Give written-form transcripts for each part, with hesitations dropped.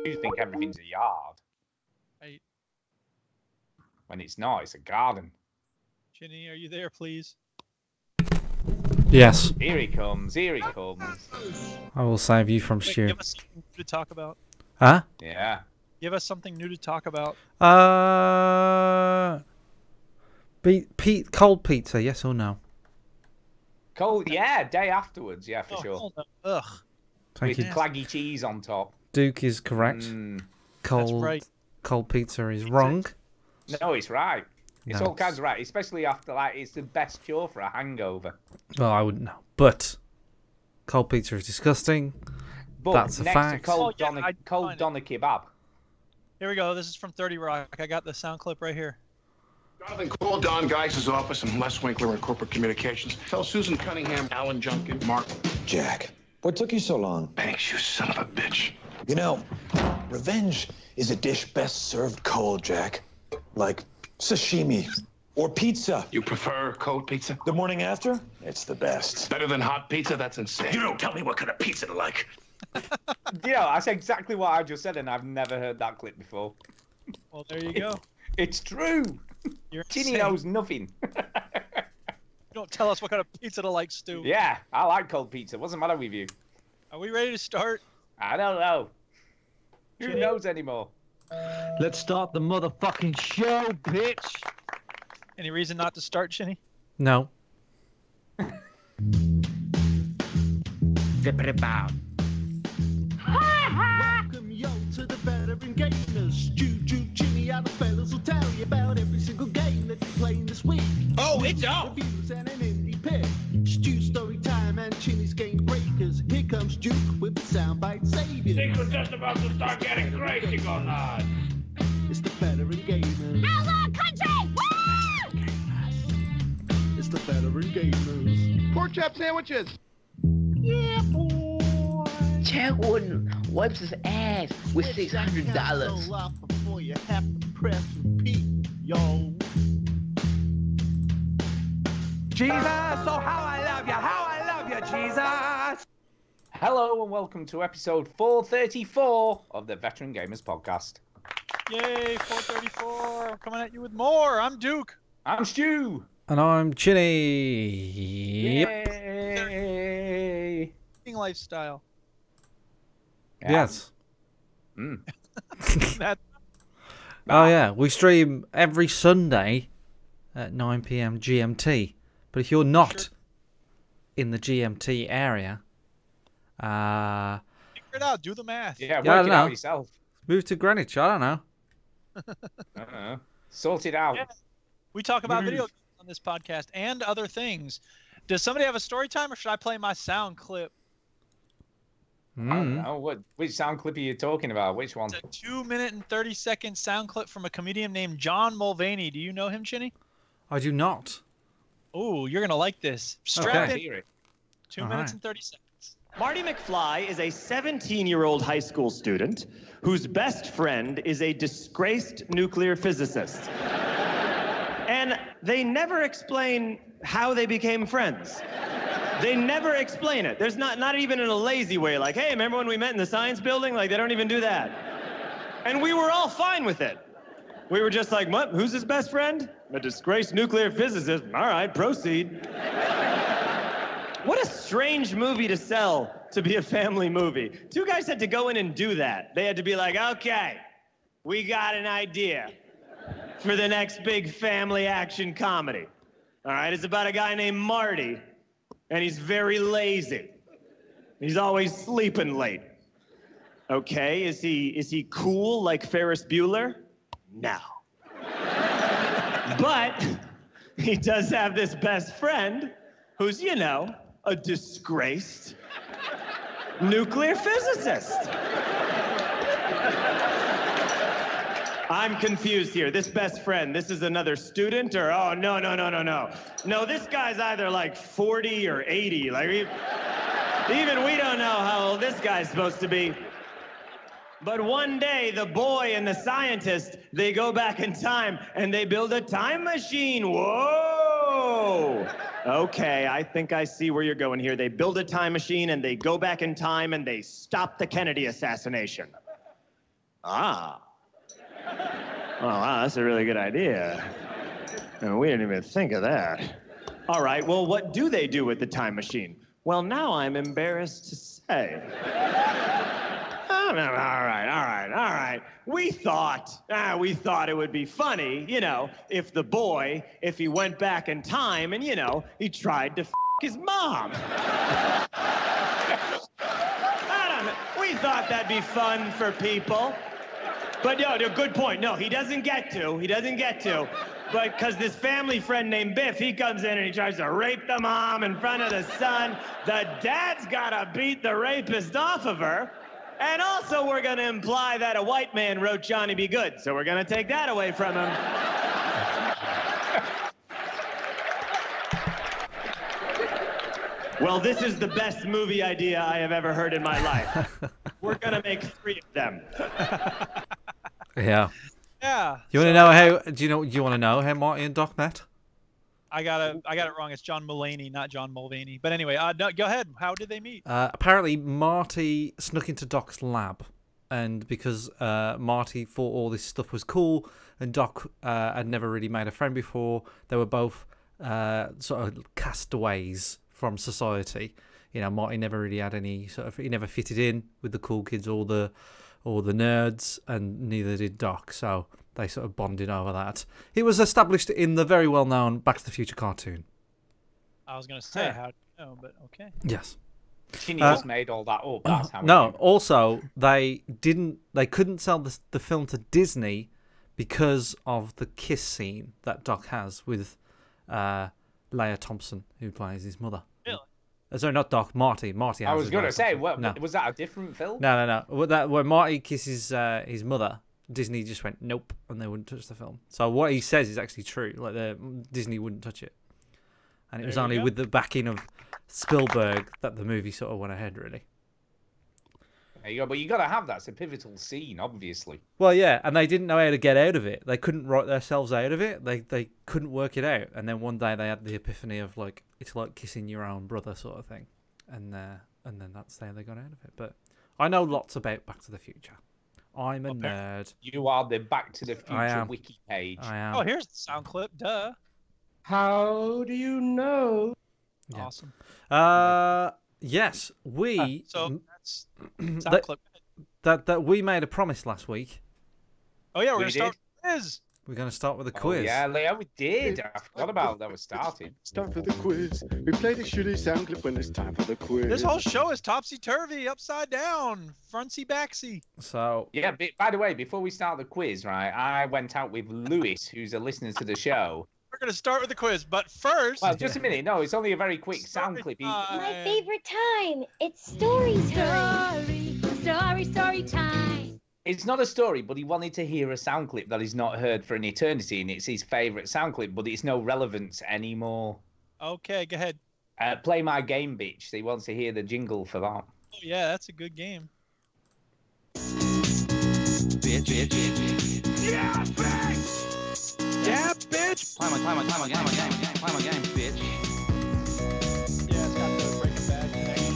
You think everything's a yard. Right. When it's not, it's a garden. Chinny, are you there, please? Yes. Here he comes. Here he comes. I will save you from Quick, Stu. give us something new to talk about. Huh? Yeah. Give us something new to talk about. Cold pizza, yes or no? Cold, yeah, day afterwards, yeah, for sure. Hold on. Ugh. Thank With you. claggy cheese on top. Duke is correct. That's right. Cold pizza is wrong. No, it's right. It's No, all kinds of right, especially after, like, it's the best cure for a hangover. Well, I wouldn't know. But cold pizza is disgusting. But That's a next fact. to cold, Oh, yeah, doner, I'd cold find it. doner kebab. Here we go. This is from 30 Rock. I got the sound clip right here. Jonathan, call Don Geis's office and Les Winkler in corporate communications. Tell Susan Cunningham, Alan Junkin, Mark. Jack, what took you so long? Banks, you son of a bitch. You know, revenge is a dish best served cold, Jack. Like sashimi or pizza. You prefer cold pizza? The morning after, it's the best. Better than hot pizza? That's insane. You don't tell me what kind of pizza to like. You know, that's exactly what I just said, and I've never heard that clip before. Well, there you go. It's true. You're Ginny insane. knows nothing. Don't tell us what kind of pizza to like, Stu. Yeah, I like cold pizza. What's the matter with you? Are we ready to start? I don't know. Who Ginny? knows anymore? Let's start the motherfucking show, bitch. Any reason not to start, Chinny? No. Welcome yo to the veteran gamers. Juju, Jimmy, other fellas will tell you about every single game that you're playing this week. Oh, it's on! Reviews and an indie pick. Stu story time and Chinny's game breakers. Here comes Duke with the soundbite savior. Things were just about to start getting crazy going on. It's the veteran gamers. Outlaw country! Woo! It's the veteran gamers. Pork chop sandwiches. Yeah, boy. Chad Wooden wipes his ass with $600. So loud before you have to press repeat, yo. Jesus, oh how I love you, Jesus. Hello and welcome to episode 434 of the Veteran Gamers Podcast. Yay, 434. Coming at you with more. I'm Duke. I'm Stu. And I'm Chinny. Yep. Yay. Lifestyle. Yes. That, Oh, yeah. We stream every Sunday at 9 p.m. GMT. But if you're not in the GMT area, figure it out. Do the math. Yeah, work Yeah, I don't it out know. yourself. move to Greenwich. I don't know. I don't know. Sort it out. Yeah. We talk about video games on this podcast and other things. Does somebody have a story time, or should I play my sound clip? I don't know. Which sound clip are you talking about? Which one? It's a 2-minute and 30-second sound clip from a comedian named John Mulvaney. Do you know him, Chinny? I do not. Oh, you're going to like this. Strap Okay. in. Hear it. 2 All minutes right. and 30 seconds. Marty McFly is a 17-year-old high school student whose best friend is a disgraced nuclear physicist. And they never explain how they became friends. They never explain it. There's not even in a lazy way, like, hey, remember when we met in the science building? Like, they don't even do that. And we were all fine with it. We were just like, what? Who's his best friend? A disgraced nuclear physicist. All right, proceed. What a strange movie to sell to be a family movie. Two guys had to go in and do that. They had to be like, okay, we got an idea for the next big family action comedy. All right, it's about a guy named Marty, and he's very lazy. He's always sleeping late. Okay, is he cool like Ferris Bueller? No. But he does have this best friend who's, you know, a disgraced nuclear physicist. I'm confused here. This best friend, this is another student, or oh, no. No, this guy's either like 40 or 80. Like, even we don't know how old this guy's supposed to be. But one day, the boy and the scientist, they go back in time and they build a time machine. Whoa! Okay, I think I see where you're going here. They build a time machine and they go back in time and they stop the Kennedy assassination. Ah. Oh, wow, that's a really good idea. And we didn't even think of that. All right, well, what do they do with the time machine? Well, now I'm embarrassed to say. All right. We thought it would be funny, if the boy, if he went back in time and, he tried to f his mom. I don't know. We thought that'd be fun for people. But no, good point. No, he doesn't get to. But because this family friend named Biff, he comes in and he tries to rape the mom in front of the son. The dad's gotta beat the rapist off of her. And also we're gonna imply that a white man wrote Johnny Be Good. So we're gonna take that away from him. Well, this is the best movie idea I have ever heard in my life. We're gonna make 3 of them. Yeah. Yeah. You want to know how? Do you want to know how Marty and Doc met? I got it wrong. It's John Mulaney, not John Mulvaney. But anyway, no, go ahead. How did they meet? Apparently, Marty snuck into Doc's lab, and because Marty thought all this stuff was cool, and Doc had never really made a friend before, they were both sort of castaways from society. Marty never really had any he never fitted in with the cool kids or the nerds, and neither did Doc. So they sort of bonded over that. It was established in the very well-known Back to the Future cartoon. I was going to say, how do you know, but okay. Yes. Tinny just made all that up. That's how no, also, they couldn't sell the film to Disney because of the kiss scene that Doc has with Leia Thompson, who plays his mother. Really? Sorry, not Doc, Marty. Marty. I was going to say, no. Was that a different film? No. When Marty kisses his mother, Disney just went nope, and they wouldn't touch the film. So what he says is actually true. Like Disney wouldn't touch it, and it was only with the backing of Spielberg that the movie sort of went ahead. Really. There you go. But you got to have that. It's a pivotal scene, obviously. Well, yeah, and they didn't know how to get out of it. They couldn't write themselves out of it. They couldn't work it out. And then one day they had the epiphany of like it's like kissing your own brother sort of thing, and then that's how they got out of it. But I know lots about Back to the Future. I'm a nerd. You are the Back to the Future wiki page. I am. Oh, here's the sound clip. Duh. How do you know? Yeah. Awesome. Yes, we. So that's sound clip. That we made a promise last week. Oh yeah, we're gonna start with the quiz. We're gonna start with a quiz. Yeah, Leo, we did. I forgot about that. We're starting. Start for the quiz. We play the shitty sound clip when it's time for the quiz. This whole show is topsy-turvy, upside down, frontsy backsy. So yeah. By the way, before we start the quiz, right? I went out with Lewis, who's a listener to the show. We're gonna start with the quiz, but first. Well, just a minute. No, it's only a very quick sound clip. My favorite time. It's story time. It's not a story, but he wanted to hear a sound clip that he's not heard for an eternity, and it's his favourite sound clip, but it's no relevance anymore. Okay, go ahead. Play My Game, bitch. So he wants to hear the jingle for that. Oh, yeah, that's a good game. Bitch. Yeah, bitch! Yeah, bitch! Play my game, bitch. Yeah, it's got the Breaking Bad connection.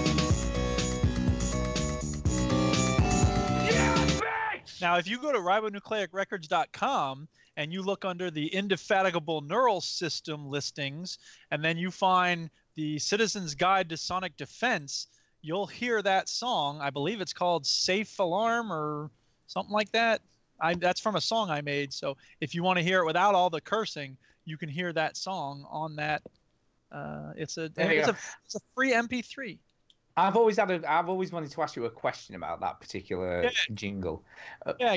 Yeah, bitch! Now, if you go to ribonucleicrecords.com and you look under the Indefatigable Neural System listings, and then you find the Citizen's Guide to Sonic Defense, you'll hear that song. I believe it's called Safe Alarm or something like that. That's from a song I made. So if you want to hear it without all the cursing, you can hear that song on that. It's a free MP3. I've always wanted to ask you a question about that particular jingle.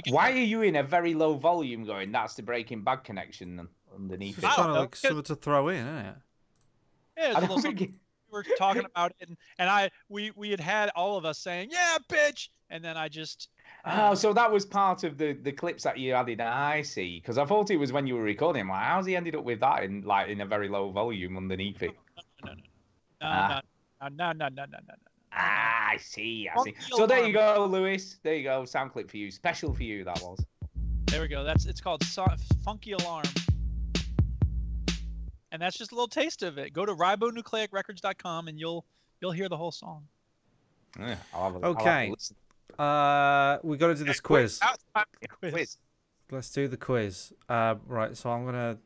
Why are you in a very low volume going? That's the Breaking Bad connection underneath. It's kind of like something to throw in, isn't it? Yeah, we were talking about it, and we had all of us saying, "Yeah, bitch," and then I just. Oh, so that was part of the clips that you added. I see, because I thought it was when you were recording. I'm like, how's he ended up with that in a very low volume underneath it? No. Ah, I see. So there you go, Lewis. There you go. Sound clip for you. Special for you, that was. There we go. It's called Funky Alarm. And that's just a little taste of it. Go to ribonucleicrecords.com and you'll hear the whole song. Yeah, okay. We got to do this quiz. Quiz. Let's do the quiz. Right, so I'm gonna.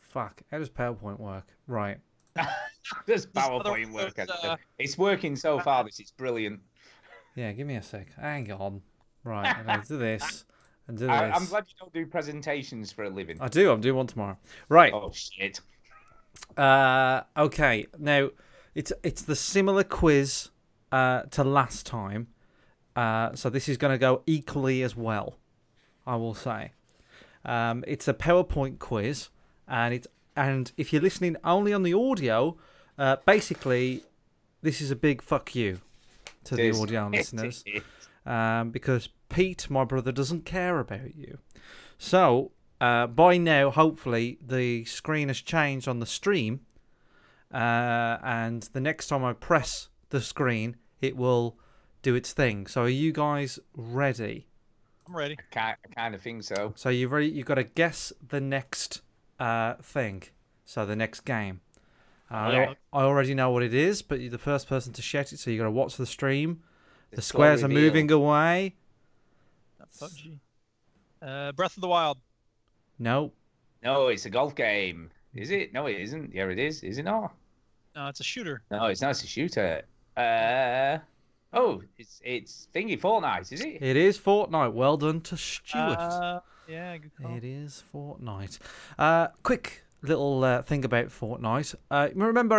Fuck. How does PowerPoint work? Right. Does PowerPoint work? It's working so far. This is brilliant. Yeah, give me a sec. Hang on. Right, I'm gonna do this and do this. I'm glad you don't do presentations for a living. I do. I'm doing one tomorrow. Right. Oh shit. Okay. Now, it's the similar quiz to last time. So this is going to go equally as well, I will say. It's a PowerPoint quiz, and if you're listening only on the audio, basically, this is a big fuck you to the audio listeners, because Pete, my brother, doesn't care about you. So by now, hopefully, the screen has changed on the stream, and the next time I press the screen, it will do its thing. So are you guys ready? I'm ready. I kind of think so. So you've ready? You've got to guess the next thing. So the next game. I already know what it is, but you're the first person to shout it. So you got to watch the stream. The squares are moving away. PUBG. Breath of the Wild. No. No, it's a golf game. Is it? No, it isn't. Yeah, it is. Is it not? No, it's a shooter. No, it's not. It's a shooter. Oh, it's thingy Fortnite, is it? It is Fortnite. Well done to Stuart. Yeah, good call. It is Fortnite. Quick little thing about Fortnite. Remember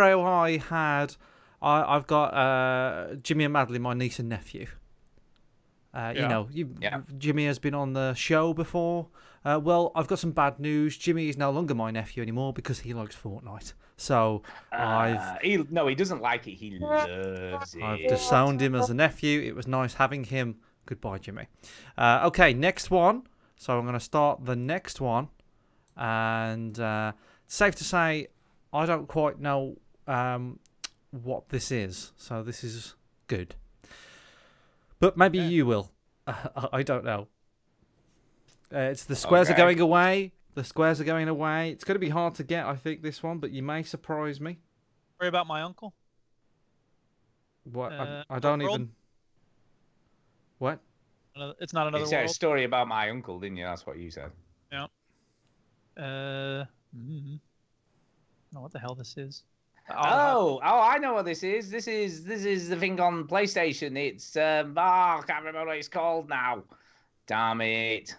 how I've got Jimmy and Madeline, my niece and nephew. You know, Jimmy has been on the show before. Well, I've got some bad news. Jimmy is no longer my nephew anymore because he likes Fortnite. So he doesn't like it. He loves it. I've disowned him as a nephew. It was nice having him. Goodbye, Jimmy. Okay, next one. So I'm going to start the next one, and safe to say, I don't quite know what this is. So this is good, but maybe you will. I don't know. It's the squares are going away. The squares are going away. It's going to be hard to get, I think, this one, but you may surprise me. Worry about my uncle. What? I don't world? even. What? It's not another You said world. a story about my uncle, didn't you? That's what you said. Yeah. I don't know what the hell this is. Oh, I know what this is. This is the thing on PlayStation. It's I can't remember what it's called now. Damn it.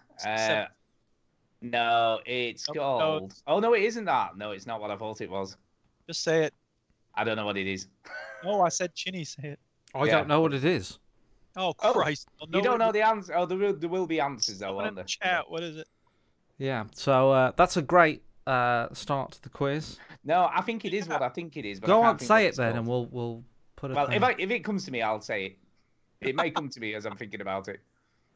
No, it's called. Oh no, it isn't that. No, it's not what I thought it was. Just say it. I don't know what it is. No, I said Chinny. Say it. I don't know what it is. Oh Christ! You don't know the answer. Oh, there will be answers though, won't there? Chat. What is it? Yeah. So that's a great start to the quiz. No, I think it is what I think it is. But Go on, say it then, and we'll put it. Well, if it comes to me, I'll say it. It may come to me as I'm thinking about it.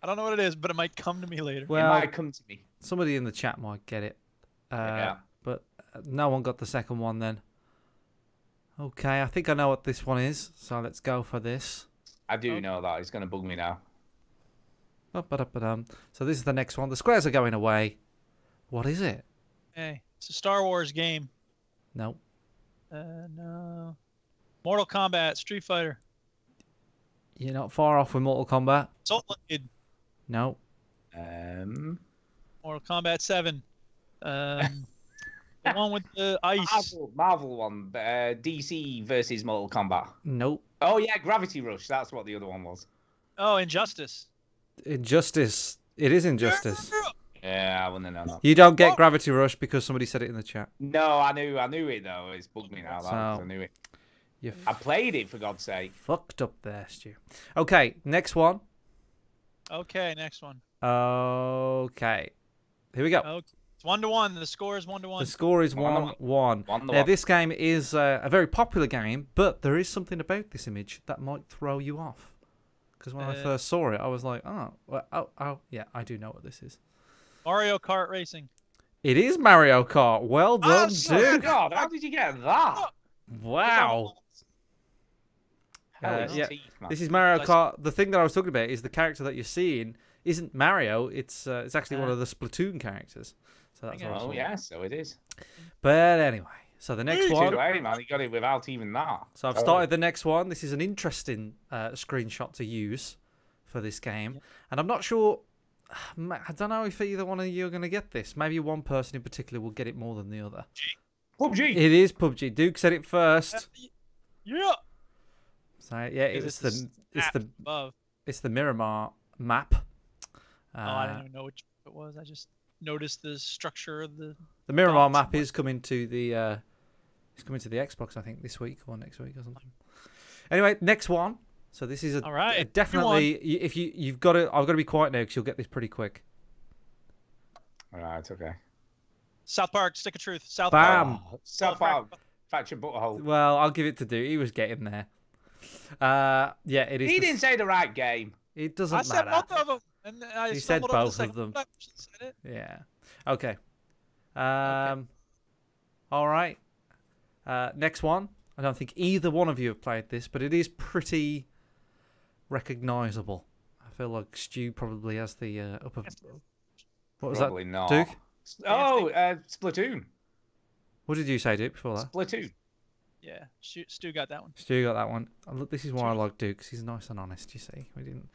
I don't know what it is, but it might come to me later. Well, it might come to me. Somebody in the chat might get it. But no one got the second one then. Okay, I think I know what this one is, so let's go for this. I do know that. It's going to bug me now. So this is the next one. The squares are going away. What is it? Hey, it's a Star Wars game. No. No. Mortal Kombat, Street Fighter. You're not far off with Mortal Kombat. Salt Blade. No. Mortal Kombat 7. The one with the ice. Marvel one. DC versus Mortal Kombat. Nope. Oh yeah, Gravity Rush. That's what the other one was. Oh, Injustice. Injustice. It is Injustice. Yeah, I wouldn't know that. You don't get Gravity Rush because somebody said it in the chat. No, I knew it though. It's bugged me now. I knew it. I played it for God's sake. Fucked up there, Stu. Okay, next one. Okay, next one. Okay, here we go. Okay. It's 1-1. The score is 1-1. The score is 1-1. Now, this game is a very popular game, but there is something about this image that might throw you off. Because when I first saw it, I was like, oh, yeah, I do know what this is. Mario Kart Racing. It is Mario Kart. Well done, dude. God, how did you get that? Wow. Yeah, this is Mario Kart. The thing that I was talking about is the character that you're seeing isn't Mario. It's actually one of the Splatoon characters. So that's oh yeah, so it is. But anyway, so the next one. Man, he got it without even that. So I've started the next one. This is an interesting screenshot to use for this game, and I'm not sure. I don't know if either one of you are going to get this. Maybe one person in particular will get it more than the other. PUBG. It is PUBG. Duke said it first. Yeah. So yeah, it's the Miramar map. I didn't even know which it was. I just noticed the structure of the. The Miramar map is coming to the. It's coming to the Xbox, I think, this week or next week or something. Anyway, next one. So this is definitely. If you've got to, I've got to be quiet now because you'll get this pretty quick. All right, okay. South Park, Stick of Truth. South Bam. Park. South Park. Faction butthole. Well, I'll give it to Duke. He was getting there. Yeah, it is. He didn't say the right game. It doesn't matter. I said both of them. And I he said both of them. Said it. Yeah. Okay. All right. Next one. I don't think either one of you have played this, but it is pretty recognizable. I feel like Stu probably has the upper. What was probably that? Not. Duke? Oh, Splatoon. What did you say, Duke, before that? Splatoon. Yeah, Stu got that one. Stu got that one. Oh, look, this is why I like Duke, 'cause he's nice and honest, you see. We didn't.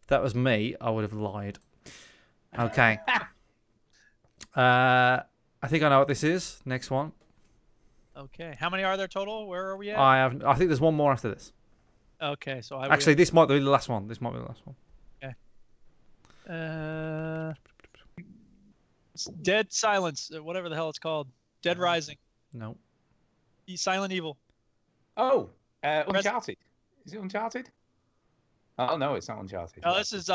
If that was me, I would have lied. Okay. I think I know what this is. Next one. Okay. How many are there total? Where are we at? I think there's one more after this. Okay, so actually, this might be the last one. Okay. Dead Silence, whatever the hell it's called. Dead Rising. No. Silent Evil. Oh, Uncharted. Is it Uncharted? Oh no, it's not Uncharted. Oh, this is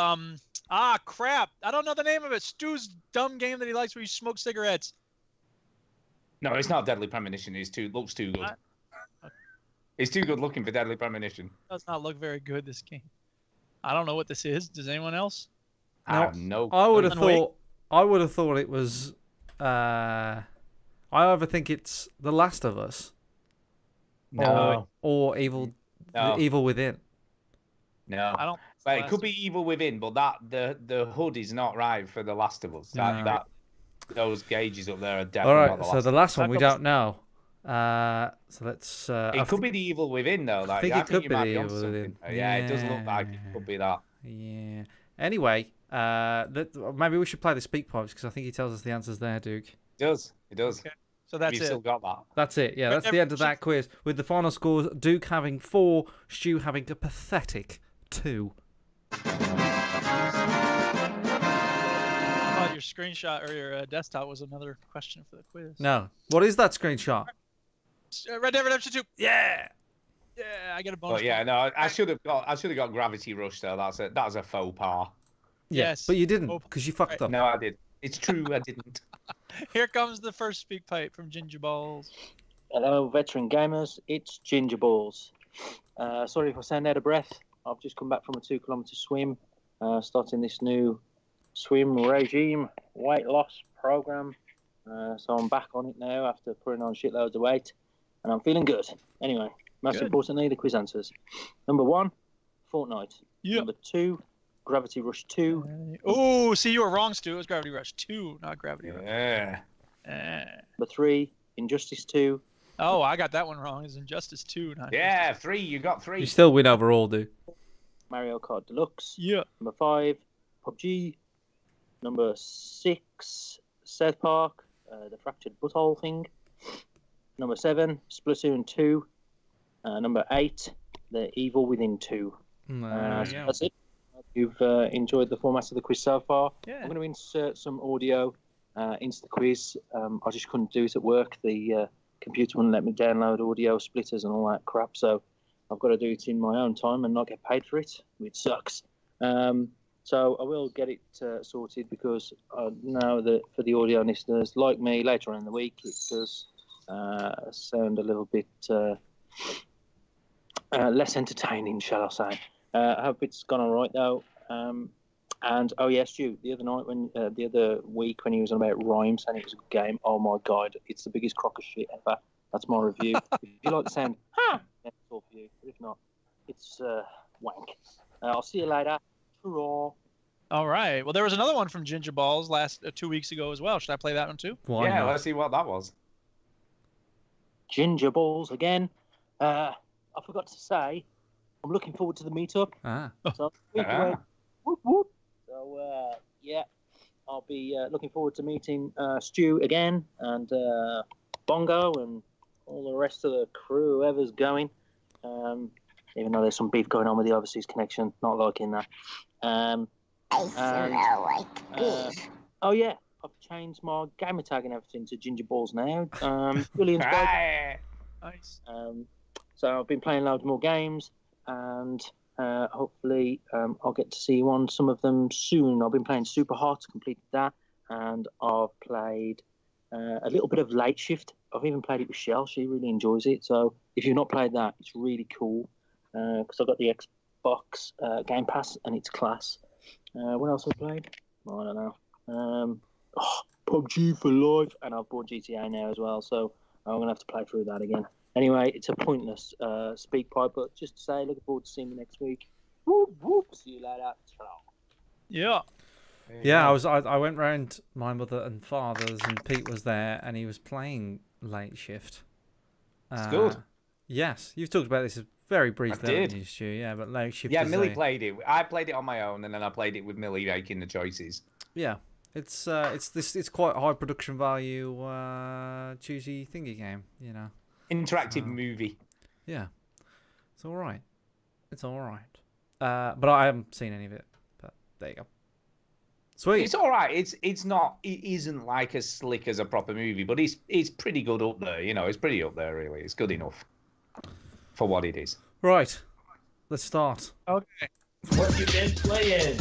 crap. I don't know the name of it. Stu's dumb game that he likes where you smoke cigarettes. No, it's not Deadly Premonition. Looks too good. It's too good looking for Deadly Premonition. Does not look very good, this game. I don't know what this is. Does anyone else? I have no. I would have thought it was. I either think it's The Last of Us. No. Or Evil Within. No. I don't. But it could be Evil Within, but the hood is not right for The Last of Us. Those gauges up there are definitely not The Last of Us. So the last one we don't know. So let's. It could be the Evil Within though. Like, I think it could be the Evil Within. Yeah, it does look like it could be that. Yeah. Anyway, maybe we should play the speak pipes because I think he tells us the answers there, Duke. It does. Okay. So that's We've it. Still got that. That's it. Yeah, that's the end of that quiz. With the final scores, Duke having 4, Stu having a pathetic 2. I thought your screenshot or your desktop was another question for the quiz. No. What is that screenshot? Red Dead Redemption 2. Yeah. Yeah, I get a bonus. But yeah, no, I should have got Gravity Rush though. That's a faux pas. Yes. But you didn't because you fucked up. No, I did. It's true, I didn't. Here comes the first speak pipe from Ginger Balls. Hello, veteran gamers. It's Ginger Balls. Sorry if I sound out of breath. I've just come back from a 2-kilometre swim, starting this new swim regime weight loss program. So I'm back on it now after putting on shitloads of weight, and I'm feeling good. Anyway, most importantly, the quiz answers. Number 1, Fortnite. Yeah. Number 2, Gravity Rush 2. Oh, see, you were wrong, Stu. It was Gravity Rush 2, not Gravity Rush. Yeah. Number 3, Injustice 2. Oh, I got that one wrong. It's Injustice 2, not Yeah, 3. You got 3. You still win overall, dude. Mario Kart Deluxe. Yeah. Number 5, PUBG. Number 6, South Park, the fractured butthole thing. Number 7, Splatoon 2. Number 8, The Evil Within 2. So that's it. You've enjoyed the format of the quiz so far. Yeah. I'm going to insert some audio into the quiz. I just couldn't do it at work. The computer wouldn't let me download audio splitters and all that crap, so I've got to do it in my own time and not get paid for it, which sucks. So I will get it sorted because I know that for the audio listeners like me later on in the week, it does sound a little bit less entertaining, shall I say. I hope it's gone all right though. And oh yes, Stu, the other week when he was on about rhymes and it was a good game. Oh my God, it's the biggest crock of shit ever. That's my review. If you like the sound, that's all for you. But if not, it's wank. I'll see you later. Hurrah. All right. Well, there was another one from Ginger Balls 2 weeks ago as well. Should I play that one too? Yeah, let's see what that was. Ginger Balls again. I forgot to say, I'm looking forward to the meetup. So, whoop, whoop. So yeah, I'll be looking forward to meeting Stu again and Bongo and all the rest of the crew, whoever's going. Even though there's some beef going on with the Overseas Connection, not liking that. I smell like beef. Oh yeah, I've changed my gamer tag and everything to Ginger Balls now. Brilliant. Nice. So I've been playing loads more games, and hopefully I'll get to see you on some of them soon. I've been playing Super Hot, completed that, and I've played a little bit of Late Shift. I've even played it with Shell. She really enjoys it. So if you've not played that, it's really cool because I've got the Xbox Game Pass and it's class. What else have I played? I don't know. PUBG for life, and I've bought GTA now as well, so I'm going to have to play through that again. Anyway, it's a pointless speak pipe, but just to say, looking forward to seeing you next week. Whoop, whoop. See you later. Yeah. Yeah, I went round my mother and father's, and Pete was there, and he was playing Late Shift. It's good. Yes, you've talked about this very briefly, I haven't did. you, Stu? Yeah, but Late Shift. Yeah, is Millie played it. I played it on my own, and then I played it with Millie making the choices. Yeah, it's quite high production value, choosy thingy game, you know. Interactive movie. Yeah, it's all right. It's all right. But I haven't seen any of it. But there you go. Sweet. It's all right. It's not. It isn't like as slick as a proper movie, but it's pretty good up there. You know, it's pretty up there. Really, it's good enough for what it is. Right. Let's start. Okay. What you been playing?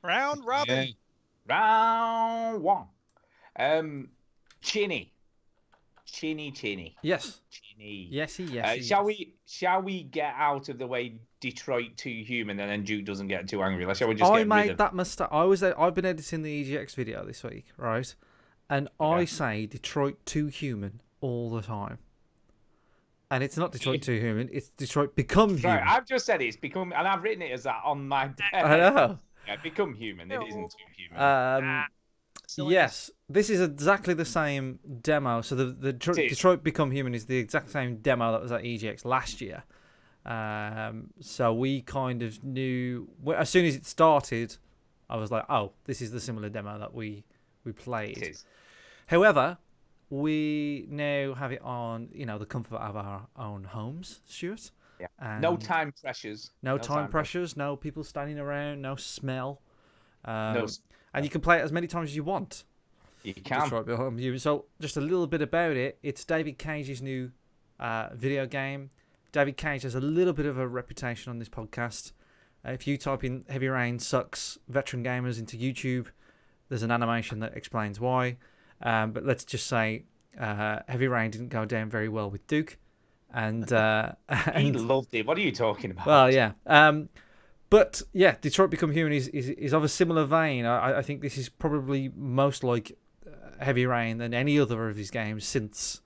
Round robin. Yeah. Round one. Chinny. Yes. Chinny. Yesy. Shall we get out of the way Detroit Too Human, and then Duke doesn't get too angry? Shall we just I get made rid of... that mistake. I've been editing the EGX video this week, right? And I say Detroit Too Human all the time. And it's not Detroit Too Human, it's Detroit Become Human. Right, I've just said it's become, and I've written it as that on my desk. I know. Yeah, Become Human. It isn't Too Human. Yes, this is exactly the same demo. So the Detroit Become Human is the exact same demo that was at EGX last year. So we kind of knew as soon as it started, I was like, "Oh, this is the similar demo that we played." It is. However, we now have it on, the comfort of our own homes, Stuart. Yeah. And no time pressures. No time pressures. No people standing around. No smell. No. And you can play it as many times as you want. You can. So just a little bit about it. It's David Cage's new video game. David Cage has a little bit of a reputation on this podcast. If you type in Heavy Rain Sucks Veteran Gamers into YouTube, there's an animation that explains why. But let's just say Heavy Rain didn't go down very well with Duke. And he loved it. What are you talking about? Well, yeah. But yeah, Detroit Become Human is of a similar vein. I think this is probably most like Heavy Rain than any other of his games since.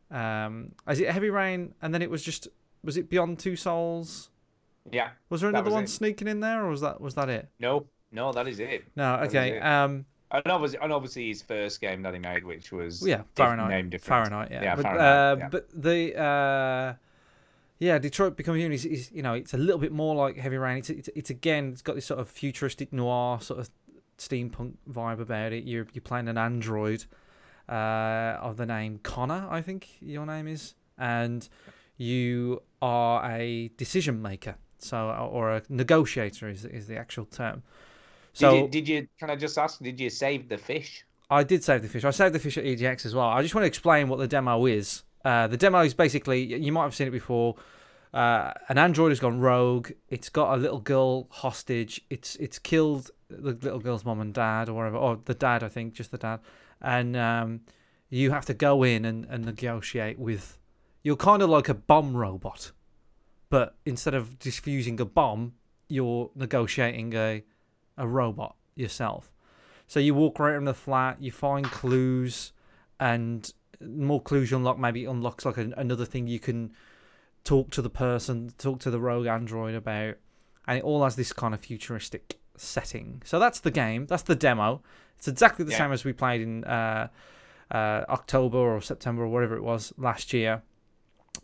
Is it Heavy Rain? And then it was it Beyond Two Souls? Yeah. Was there another one sneaking in there, or was that it? No, that is it. No, okay. And obviously his first game that he made, which was Fahrenheit. Fahrenheit, yeah. But the Detroit Become Human is it's a little bit more like Heavy Rain. It's again, it's got this sort of futuristic noir sort of steampunk vibe about it. You're playing an android of the name Connor, I think your name is, and you are a decision maker, or a negotiator is the actual term. So can I just ask, did you save the fish? I did save the fish. I saved the fish at EGX as well. I just want to explain what the demo is. The demo is basically, you might have seen it before, an android has gone rogue. It's got a little girl hostage. It's killed the little girl's mom and dad, or whatever, or the dad, I think, just the dad. And you have to go in and negotiate with... You're kind of like a bomb robot, but instead of diffusing a bomb, you're negotiating a robot yourself. So you walk around the flat, you find clues, and more clues you unlock, maybe unlocks like another thing you can talk to the rogue android about, and it all has this kind of futuristic setting. So that's the game. That's the demo. It's exactly the same as we played in October or September or whatever it was last year.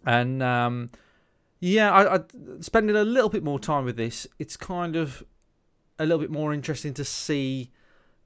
And I spending a little bit more time with this. It's kind of a little bit more interesting to see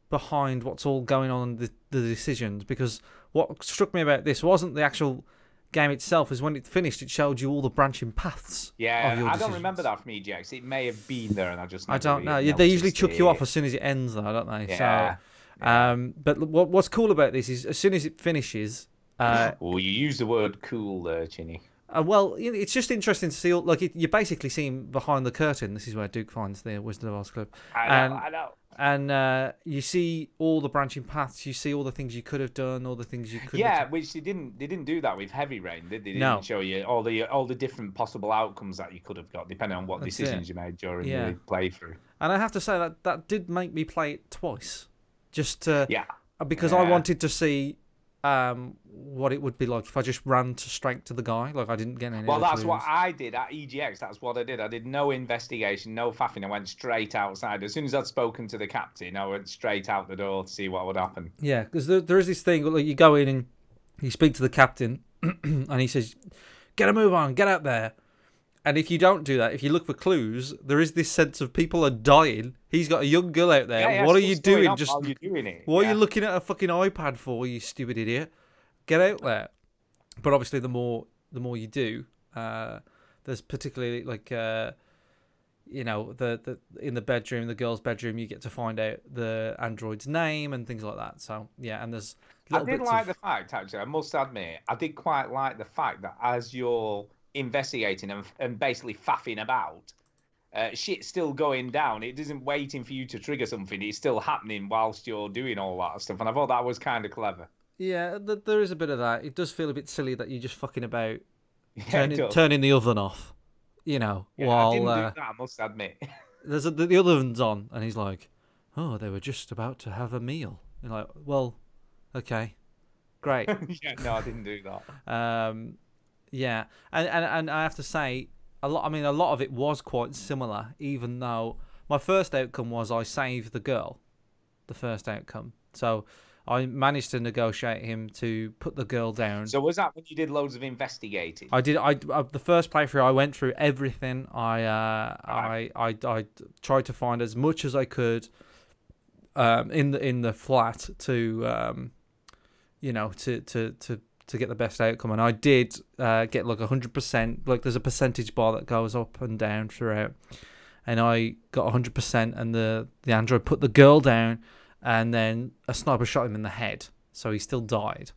behind what's all going on, the decisions, because what struck me about this wasn't the actual game itself, is when it finished it showed you all the branching paths. I don't remember that from EGX. It may have been there and I just I don't know. They usually chuck you off as soon as it ends though, don't they? Yeah. So but what's cool about this is as soon as it finishes well, you use the word cool there, Chinny. Well, it's just interesting to see. You're basically seeing behind the curtain. This is where Duke finds the Wizard of Oz clip. I know. And you see all the branching paths. You see all the things you could have done, all the things you couldn't. Yeah, which they didn't do that with Heavy Rain, did they? They didn't show you all the different possible outcomes that you could have got, depending on what decisions you made during the playthrough. And I have to say that did make me play it twice, just because I wanted to see what it would be like if I just ran straight to the guy. Like I didn't get any. Well, that's what I did at EGX. That's what I did. I did no investigation, no faffing. I went straight outside. As soon as I'd spoken to the captain, I went straight out the door to see what would happen. Yeah, because there is this thing. Like you go in and you speak to the captain, and he says, "Get a move on, get out there." And if you don't do that, if you look for clues, there is this sense of people are dying. He's got a young girl out there. What are you doing? Just while you're doing it. What are you looking at a fucking iPad for, you stupid idiot? Get out there. But obviously, the more you do, there's particularly like the in the bedroom, the girl's bedroom, you get to find out the android's name and things like that. So yeah, and there's. I did like the fact, actually. I must admit, I did quite like the fact that as you're investigating and basically faffing about, shit's still going down. It isn't waiting for you to trigger something. It's still happening whilst you're doing all that stuff. And I thought that was kind of clever. Yeah, there is a bit of that. It does feel a bit silly that you're just fucking about turning the oven off, while... I didn't do that, I must admit. There's the oven's on, and he's like, oh, they were just about to have a meal. You're like, well, okay, great. No, I didn't do that. Yeah, and I have to say, a lot of it was quite similar, even though my first outcome was I saved the girl, the first outcome. So I managed to negotiate him to put the girl down. So was that when you did loads of investigating? I did. The first playthrough, I went through everything. I tried to find as much as I could in the flat to to get the best outcome, and I did get like 100%. Like there's a percentage bar that goes up and down throughout, and I got 100%, and the android put the girl down, and then a sniper shot him in the head, so he still died.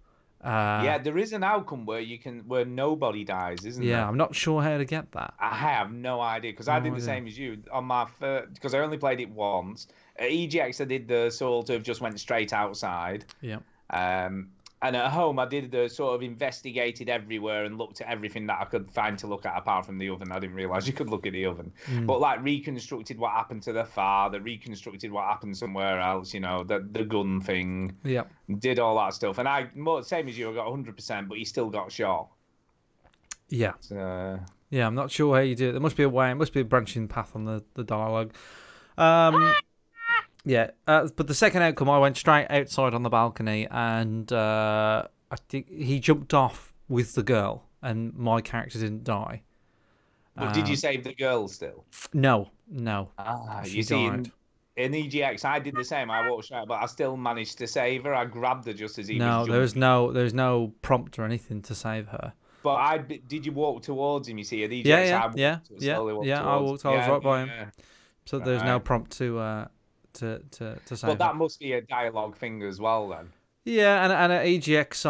Yeah, there is an outcome where nobody dies, isn't there? Yeah, I'm not sure how to get that. I have no idea, because I did the same as you on my first, because I only played it once. At EGX, I did the sort of just went straight outside. Yeah. And at home, I did the sort of investigated everywhere and looked at everything that I could find to look at apart from the oven. I didn't realise you could look at the oven. But like reconstructed what happened to the father, reconstructed what happened somewhere else, the gun thing. Yeah. Did all that stuff. And same as you, I got 100%, but he still got shot. Yeah. So... Yeah, I'm not sure how you do it. There must be a way. It must be a branching path on the dialogue. Yeah, but the second outcome, I went straight outside on the balcony, and I think he jumped off with the girl, and my character didn't die. But did you save the girl still? No. You see, in EGX, I did the same. I walked straight, but I still managed to save her. I grabbed her just as he was jumping. There's no prompt or anything to save her. But did you walk towards him? You see, at EGX, I I was right by him. So there's no prompt to save. But that must be a dialogue thing as well, then. Yeah, and at EGX,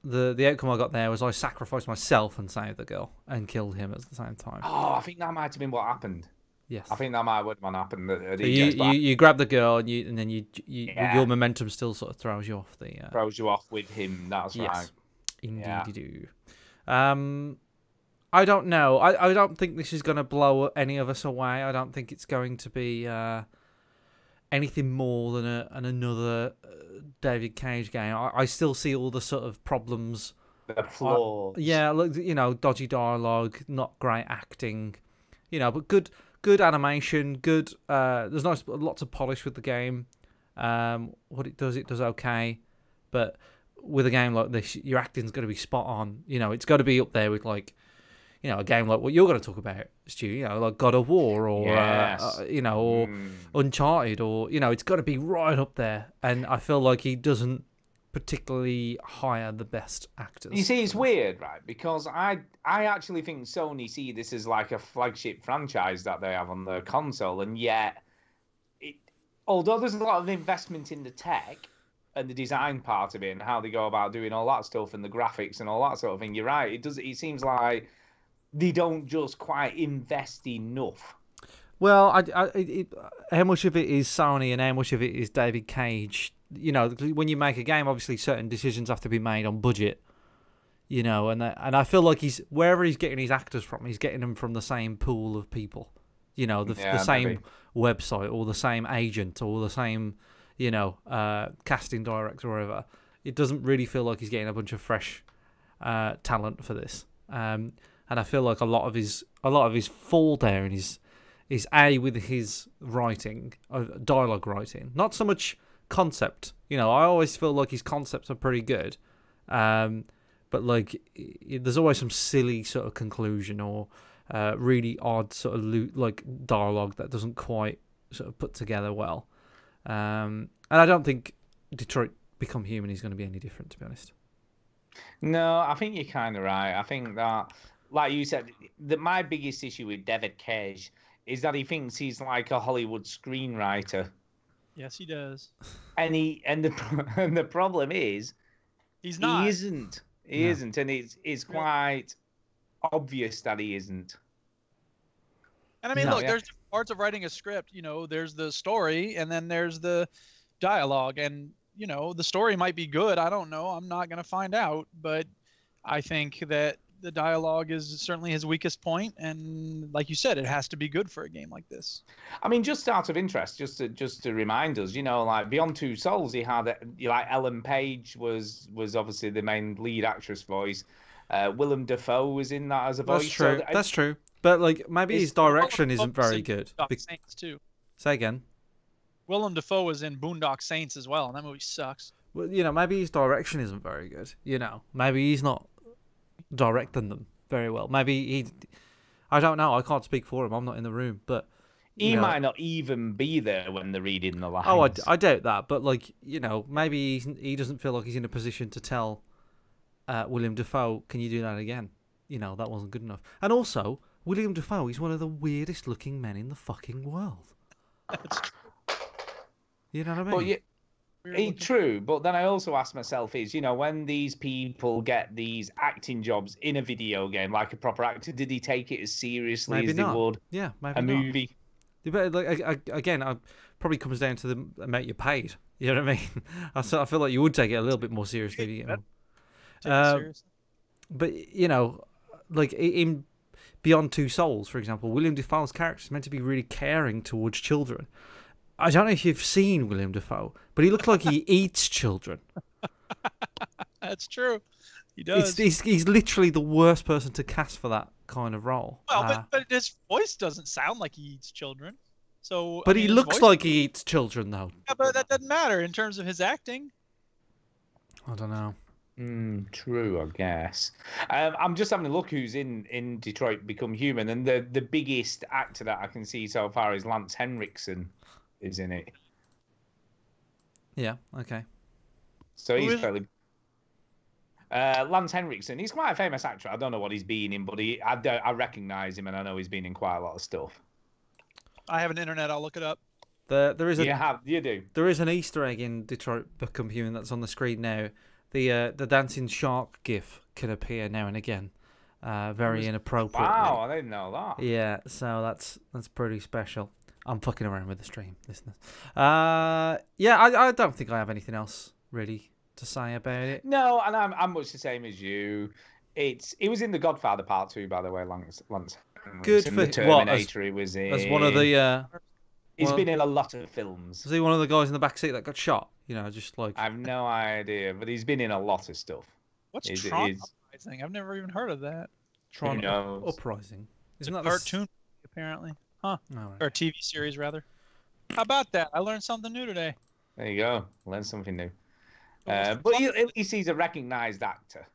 the outcome I got there was I sacrificed myself and saved the girl and killed him at the same time. Oh, I think that might have been what happened. Yes, I think that might have happened at so EGX. You grab the girl and then your momentum still sort of throws you off the. Throws you off with him. That's right. Indeed, you do. I don't know. I don't think this is going to blow any of us away. I don't think it's going to be anything more than another David Cage game. I still see all the sort of problems. The flaws. Yeah, look, dodgy dialogue, not great acting, but good good animation, good. There's lots of polish with the game. What it does okay, but with a game like this, your acting's got to be spot on. You know, it's got to be up there with like, you know, a game like what you're going to talk about, Stu. You know, like God of War or you know, or Uncharted, or you know, it's got to be right up there. And I feel like he doesn't particularly hire the best actors. You see, it's weird, right? Because I actually think Sony see this as like a flagship franchise that they have on the console, and yet, although there's a lot of investment in the tech and the design part of it and how they go about doing all that stuff and the graphics and all that sort of thing, you're right. It seems like they don't just quite invest enough. Well, how much of it is Sony and how much of it is David Cage? You know, when you make a game, obviously certain decisions have to be made on budget. You know, and I feel like wherever he's getting his actors from, he's getting them from the same pool of people. You know, the same website or the same agent or the same, you know, casting director or whatever. It doesn't really feel like he's getting a bunch of fresh talent for this. And I feel like a lot of his fall down is with his writing, dialogue writing, not so much concept. You know, I always feel like his concepts are pretty good, but like there's always some silly sort of conclusion or really odd sort of like dialogue that doesn't quite sort of put together well. And I don't think Detroit Become Human is going to be any different, to be honest. No, I think you're kind of right. I think that, like you said, that my biggest issue with David Cage is that he thinks he's like a Hollywood screenwriter. Yes, he does. And the problem is, he's not. He isn't. He isn't, and it's quite obvious that he isn't. And I mean, look, there's parts of writing a script. You know, there's the story, and then there's the dialogue, and you know, the story might be good. I don't know. I'm not going to find out, but I think that the dialogue is certainly his weakest point, and like you said, it has to be good for a game like this. I mean, just out of interest, just to remind us, you know, like Beyond Two Souls, he had like Ellen Page was obviously the main lead actress voice. Willem Dafoe was in that as a voice. That's true. That's true. But like maybe his direction isn't very good. Saints too. Say again. Willem Dafoe was in Boondock Saints as well, and that movie sucks. Well, you know, maybe his direction isn't very good. You know, maybe he's not directing them very well. Maybe I don't know. I can't speak for him. I'm not in the room, but he might not even be there when they're reading the lines. Oh, I doubt that. But like, you know, maybe he doesn't feel like he's in a position to tell William Dafoe, "Can you do that again?" You know, that wasn't good enough. And also, William Dafoe is one of the weirdest looking men in the fucking world. You know what I mean? True, but then I also ask myself you know, when these people get these acting jobs in a video game, like a proper actor, did he take it as seriously maybe as not. they would maybe a movie? But like again, it probably comes down to the amount you're paid. You know what I mean? I feel like you would take it a little bit more seriously. You know? But you know, like in Beyond Two Souls, for example, William Dafoe's character is meant to be really caring towards children. I don't know if you've seen William Dafoe, but he looks like he eats children. That's true. He does. He's literally the worst person to cast for that kind of role. Well, but his voice doesn't sound like he eats children. So, but he looks like he eats children, though. Yeah, but that doesn't matter in terms of his acting. I don't know. True, I guess. I'm just having a look who's in Detroit Become Human, and the biggest actor that I can see so far is Lance Henriksen. Is in it. Yeah. Okay. So he's fairly. Lance Henriksen. He's quite a famous actor. I don't know what he's been in, but I recognise him, and I know he's been in quite a lot of stuff. I have an internet. I'll look it up. There is you do. There is an Easter egg in Detroit Become Human that's on the screen now. The dancing shark GIF can appear now and again. Very inappropriate. Wow, I didn't know that. Yeah, so that's pretty special. I'm fucking around with the stream, listeners. Yeah, I don't think I have anything else really to say about it. No, and I'm much the same as you. It was in The Godfather Part 2, by the way. Lance. Good for the Terminator. He was in. As one of the. He's been in a lot of films. Was he one of the guys in the back seat that got shot? You know, just like. I have no idea, but he's been in a lot of stuff. What's Tron Uprising? I've never even heard of that. Tron Uprising. Isn't that a cartoon? Apparently. Huh. Or a TV series, rather. How about that? I learned something new today. There you go. Learn something new. But at least he's a recognised actor.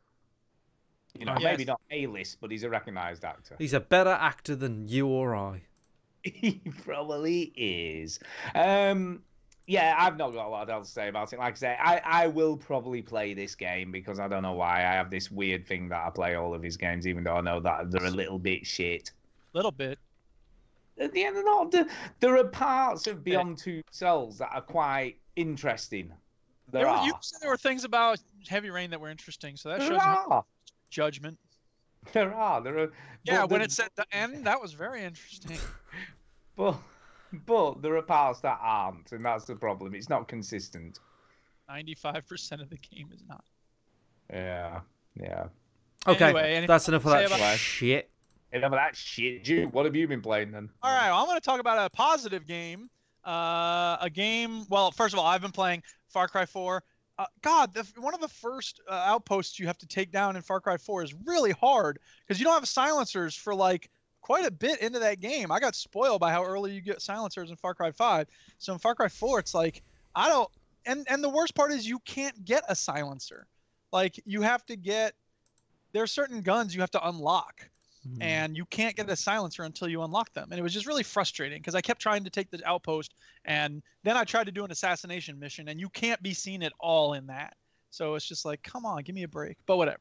You know, maybe not A-list, but he's a recognised actor. He's a better actor than you or I. He probably is. Yeah, I've not got a lot else to say about it. Like I say, I will probably play this game because I don't know why. I have this weird thing that I play all of his games, even though I know that they're a little bit shit. Little bit. At the end of the day, there are parts of Beyond Two Souls that are quite interesting. You said there were things about Heavy Rain that were interesting, so that shows you judgment. There are. Yeah, when it said the end, that was very interesting. But there are parts that aren't, and that's the problem. It's not consistent. 95% of the game is not. Yeah. Okay, anyway, that's enough of that shit. Enough of that shit. Jude, what have you been playing then? All right, well, I'm going to talk about a positive game. A game, well, first of all, I've been playing Far Cry 4. One of the first outposts you have to take down in Far Cry 4 is really hard because you don't have silencers for like quite a bit into that game. I got spoiled by how early you get silencers in Far Cry 5. So in Far Cry 4, it's like, and the worst part is you can't get a silencer. Like you have to there are certain guns you have to unlock. And you can't get a silencer until you unlock them. And it was just really frustrating because I kept trying to take the outpost and then I tried to do an assassination mission and you can't be seen at all in that. So it's just like, come on, give me a break. But whatever.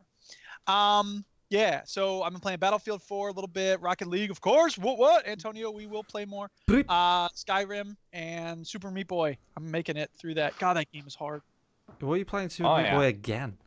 Yeah, so I've been playing Battlefield 4 a little bit, Rocket League, of course. What? Antonio, we will play more. Skyrim and Super Meat Boy. I'm making it through that. God, that game is hard. Why are you playing Super Meat Boy again?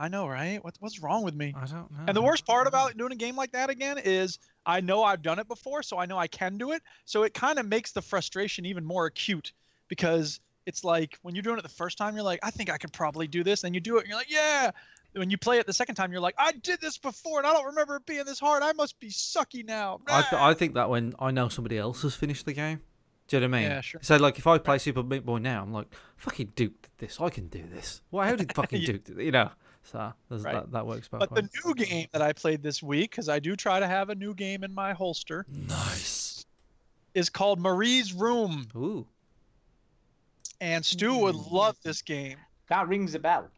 I know, right? What's wrong with me? I don't know. And the worst part about doing a game like that again is I know I've done it before, so I know I can do it. So it kind of makes the frustration even more acute because it's like when you're doing it the first time, you're like, I think I could probably do this. And you do it, and you're like, yeah. When you play it the second time, you're like, I did this before, and I don't remember it being this hard. I must be sucky now. I think that when I know somebody else has finished the game. Do you know what I mean? Yeah, sure. So, like, if I play Super Meat Boy now, I'm like, fucking Duke did this. I can do this. Well, how did fucking Duke do this? You know? So, that works both ways. But the new game that I played this week, because I do try to have a new game in my holster. Nice. Is called Marie's Room. Ooh. And Stu would love this game. That rings a bell.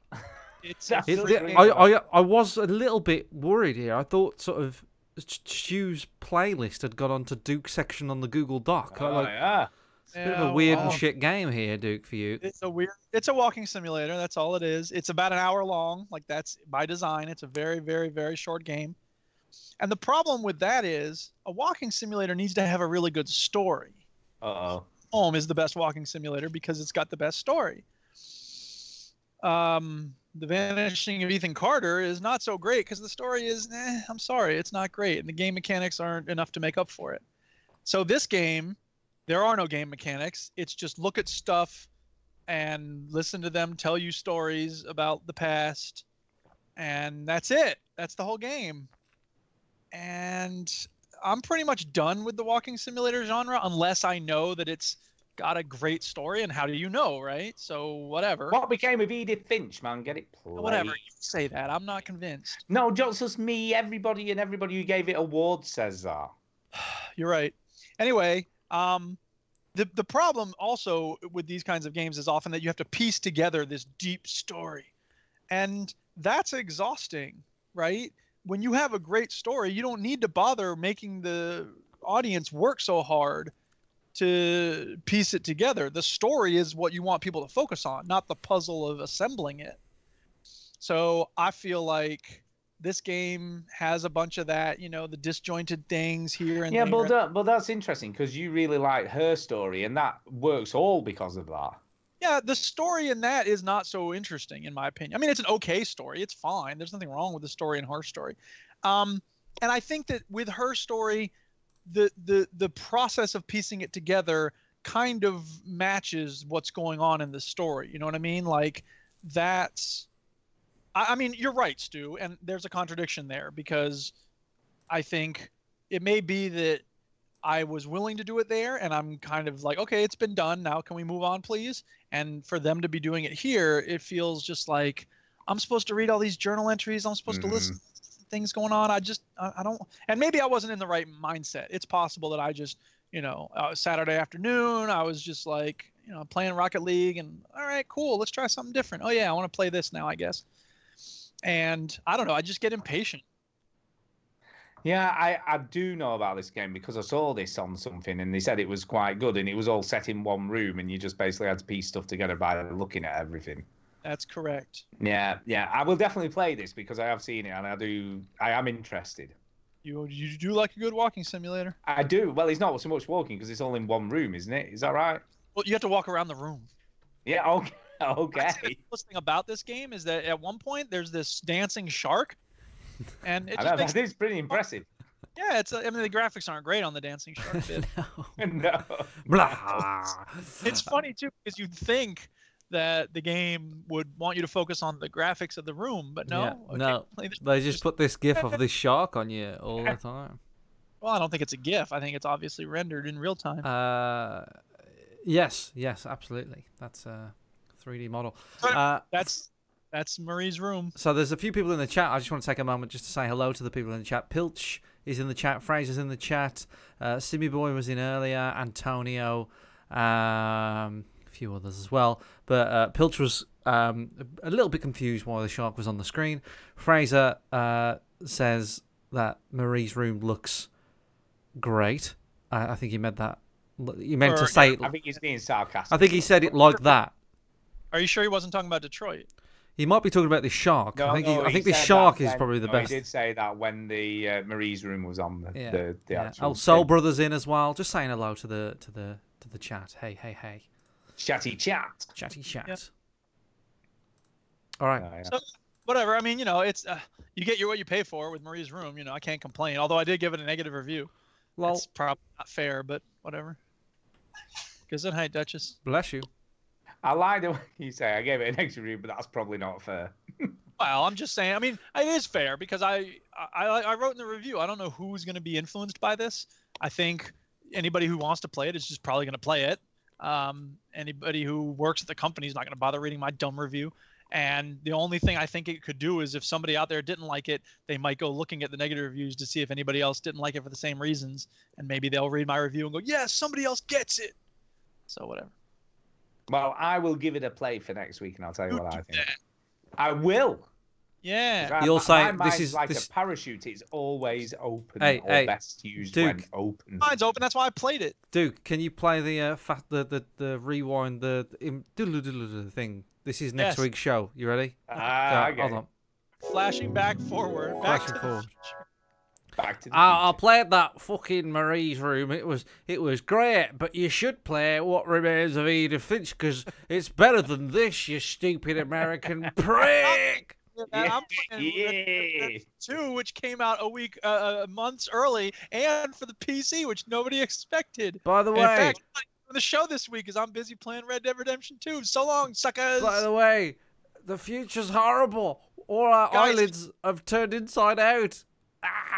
I was a little bit worried here. I thought sort of Stu's playlist had got onto Duke's section on the Google Doc. It's a bit of a weird and shit game here, Duke, for you. It's a walking simulator. That's all it is. It's about an hour long. Like that's by design. It's a very, very, very short game. And the problem with that is a walking simulator needs to have a really good story. Home is the best walking simulator because it's got the best story. The Vanishing of Ethan Carter is not so great because the story is, I'm sorry, it's not great. And the game mechanics aren't enough to make up for it. So this game, there are no game mechanics. It's just look at stuff and listen to them tell you stories about the past. And that's it. That's the whole game. And I'm pretty much done with the walking simulator genre unless I know that it's got a great story, and how do you know, right? So whatever. What became of Edith Finch, man? Get it played. Whatever, you say that. I'm not convinced. No, just me, everybody who gave it awards says that. You're right. Anyway, the problem also with these kinds of games is often that you have to piece together this deep story. And that's exhausting, right? When you have a great story, you don't need to bother making the audience work so hard to piece it together. The story is what you want people to focus on, not the puzzle of assembling it. So I feel like this game has a bunch of that, the disjointed things here and there. Yeah, but that's interesting because you really like her story, and that works all because of that. Yeah, the story in that is not so interesting, in my opinion. I mean, it's an okay story. It's fine. There's nothing wrong with the story and her story. And I think that with her story, the process of piecing it together kind of matches what's going on in the story. You know what I mean? Like that's, I mean, you're right, Stu, and there's a contradiction there because I think it may be that I was willing to do it there and I'm kind of like, okay, it's been done. Now can we move on, please? And for them to be doing it here, it feels just like I'm supposed to read all these journal entries. I'm supposed to listen to things going on. I don't, and maybe I wasn't in the right mindset. It's possible that I just, Saturday afternoon, I was just like, playing Rocket League and all right, cool, let's try something different. Oh yeah, I want to play this now, I guess. And I don't know, I just get impatient. Yeah, I do know about this game because I saw this on something and they said it was quite good and it was all set in one room and you just basically had to piece stuff together by looking at everything. That's correct. Yeah, I will definitely play this because I have seen it and I am interested. You do like a good walking simulator? I do. Well, it's not so much walking because it's all in one room, isn't it? Is that right? Well, you have to walk around the room. Yeah, okay. The coolest thing about this game is that at one point there's this dancing shark. And it just that is pretty impressive. Yeah, I mean, the graphics aren't great on the dancing shark bit. No. Blah. It's funny too because you'd think that the game would want you to focus on the graphics of the room, but no. Yeah, no, they just put this GIF of this shark on you all the time. Well, I don't think it's a GIF. I think it's obviously rendered in real time. Yes, absolutely. That's a 3D model. That's Marie's room. So there's a few people in the chat. I just want to take a moment just to say hello to the people in the chat. Pilch is in the chat. Fraser's in the chat. Simmy Boy was in earlier. Antonio. A few others as well. But Pilch was a little bit confused why the shark was on the screen. Fraser says that Marie's room looks great. I think he meant that. He meant to say it. I think he's being sarcastic. I think he said it like that. Are you sure he wasn't talking about Detroit? He might be talking about the shark. No, I think the shark is probably the best. He did say that when the Marie's room was on the actual. Oh, Soul Brothers in as well. Just saying hello to the chat. Hey. Chatty chat. Yeah. All right. So, whatever. I mean, it's you get what you pay for with Marie's room. I can't complain. Although I did give it a negative review. Well, it's probably not fair, but whatever. Good night, Duchess. Bless you. I lied when you say I gave it an extra review, but that's probably not fair. Well, I'm just saying. I mean, it is fair because I wrote in the review. I don't know who's going to be influenced by this. I think anybody who wants to play it is just probably going to play it. Anybody who works at the company is not going to bother reading my dumb review. And the only thing I think it could do is if somebody out there didn't like it, they might go looking at the negative reviews to see if anybody else didn't like it for the same reasons. And maybe they'll read my review and go, yes, somebody else gets it. So whatever. Well, I will give it a play for next week, and I'll tell you what I think. I will. Yeah. You'll say this is like a parachute. It's always open or best used Duke, when open. Mine's open. That's why I played it. Duke, can you play the rewind the thing? This is next week's show. You ready? Okay. Hold on. Flashing back forward. Flashing forward. Back to the I played that fucking Marie's room. It was great, but you should play What Remains of Edith Finch because it's better than this, you stupid American prick. I'm playing 2, which came out a week, months early, and for the PC, which nobody expected. By the way, in fact, the show this week is I'm busy playing Red Dead Redemption 2. So long, suckers. By the way, the future's horrible. All our eyelids have turned inside out.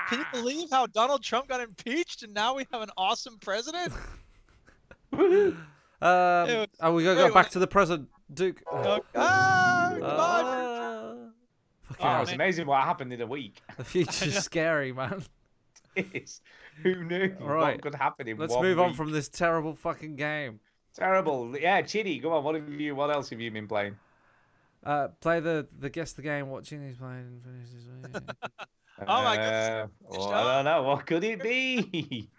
Can you believe how Donald Trump got impeached and now we have an awesome president? Are we going to go back to the present, Duke? It's amazing what happened in a week. The future's scary, man. It is. Who knew what could happen in 1 week? Let's move on from this terrible fucking game. Terrible. Yeah, Chitty, go on. What else have you been playing? Play the guess the game. What Chitty's playing? Finish this week. Oh my god. I don't know. What could it be?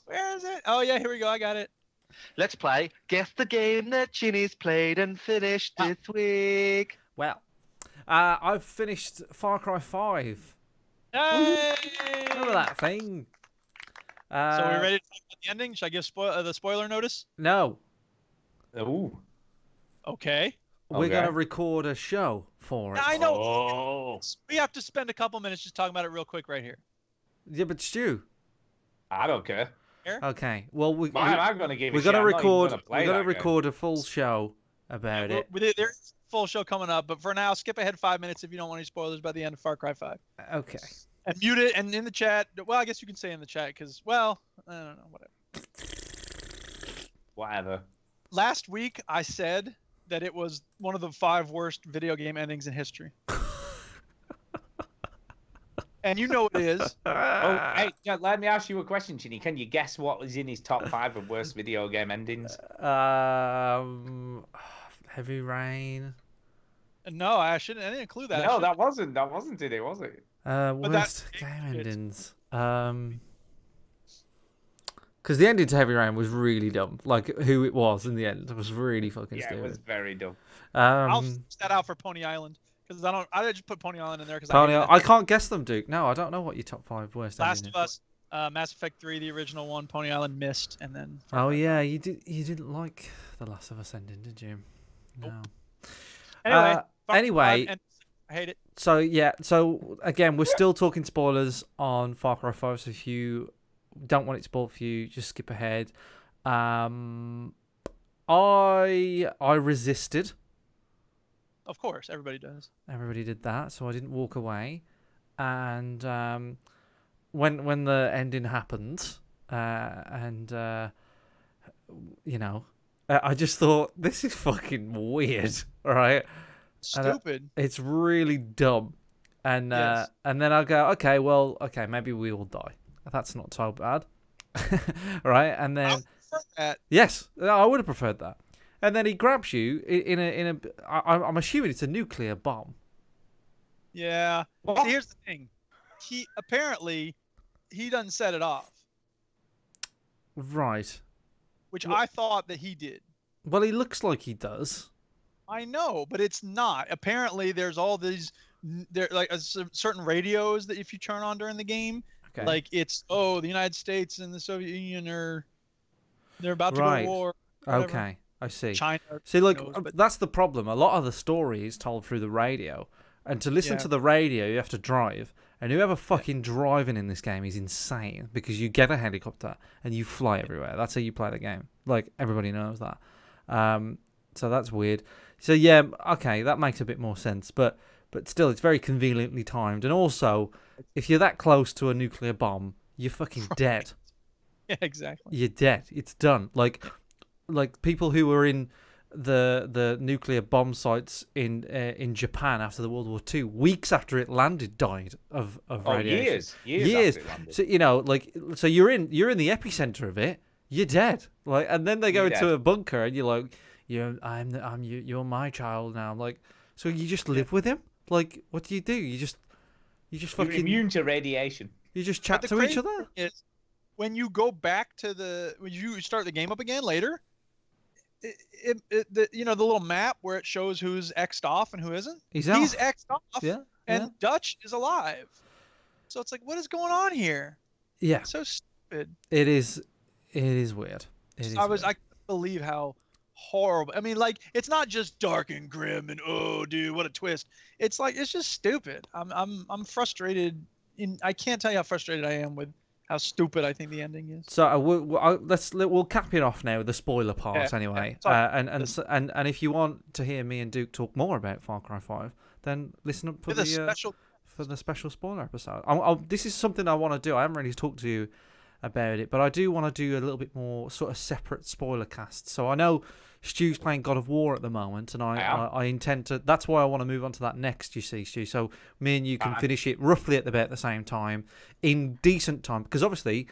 Where is it? Oh yeah, here we go. I got it. Let's play Guess the Game that Ginny's played and finished this week. Well, I've finished Far Cry 5. Hey! Remember that thing? So are we ready to talk about the ending? Should I give the spoiler notice? No. Ooh. Okay. We're going to record a show for it. I know. Oh. We have to spend a couple minutes just talking about it real quick right here. Yeah, but Stu. I don't care. Okay. Well, we're going to give it. We're going to record. We're going to record a full show about it. There's a full show coming up, but for now, skip ahead 5 minutes if you don't want any spoilers by the end of Far Cry 5. Okay. And mute it. And in the chat, well, I guess you can say in the chat because, well, I don't know, whatever. Last week, I said that it was one of the 5 worst video game endings in history. And you know it is. Oh, hey, let me ask you a question, Chinny. Can you guess what was in his top 5 of worst video game endings? Heavy Rain. No, I didn't include that. No, that wasn't it, was it? Worst game endings. Because the ending to Heavy Rain was really dumb. Like, who it was in the end was really fucking stupid. Yeah, it was very dumb. I'll switch that out for Pony Island. Because I just put Pony Island in there because I can't guess them, Duke. No, I don't know what your top 5 worst Last ending of Us, Mass Effect 3, the original one, Pony Island Mist, and then... Oh, yeah, you didn't like the Last of Us ending, did you? No. Nope. Anyway, I hate it. So, yeah, so, again, we're still talking spoilers on Far Cry 5, so if you don't want it spoiled for you, just skip ahead. I resisted. Of course, everybody does. Everybody did that, so I didn't walk away. And when the ending happened, you know, I just thought, this is fucking weird, right? Stupid. It's really dumb. And Yes. and then I'll go, okay, maybe we will die. That's not so bad. Right? And then... I prefer that. Yes, I would have preferred that. And then he grabs you I'm assuming it's a nuclear bomb. Yeah. See, here's the thing. He doesn't set it off, Right. which I thought that he did. Well, he looks like he does. I know, but it's not. Apparently, there's all these certain radios that if you turn on during the game, Okay. like it's the United States and the Soviet Union they're about to go Right. to war. Whatever. Okay, I see. China. See, look, knows, but- that's the problem. A lot of the story is told through the radio. And to listen Yeah. to the radio, you have to drive. And whoever fucking driving in this game is insane because you get a helicopter and you fly everywhere. That's how you play the game. Like, everybody knows that. So that's weird. So, yeah, okay, that makes a bit more sense. But still, it's very conveniently timed. And also, if you're that close to a nuclear bomb, you're fucking dead. Yeah, exactly. You're dead. It's done. Like people who were in the nuclear bomb sites in Japan after the World War II, weeks after it landed, died of radiation. Years after it landed. So so you're in the epicenter of it. You're dead. And then they go You're into dead. a bunker, and you're like, you're my child now. So you just live with him. Like, what do? You just You're fucking immune to radiation. You just chat But to the each crazy other. thing is, when you go back to when you start the game up again later, the little map where it shows who's X'd off and who isn't. He's X'd off. Yeah. And Dutch is alive. So it's like, what is going on here? Yeah. So stupid. It is weird. I couldn't believe how horrible. I mean, like, it's not just dark and grim and dude, what a twist. It's like, it's just stupid. I'm frustrated. I can't tell you how frustrated I am with how stupid I think the ending is. So we'll cap it off now with the spoiler part anyway. And if you want to hear me and Duke talk more about Far Cry 5, then listen up for the special spoiler episode. This is something I want to do. I haven't really talked to you about it, but I do want to do a little bit more sort of separate spoiler cast. So I know Stu's playing God of War at the moment, and I intend to. That's why I want to move on to that next. You see, Stu. So me and you can finish it roughly at about the same time, in decent time, because obviously,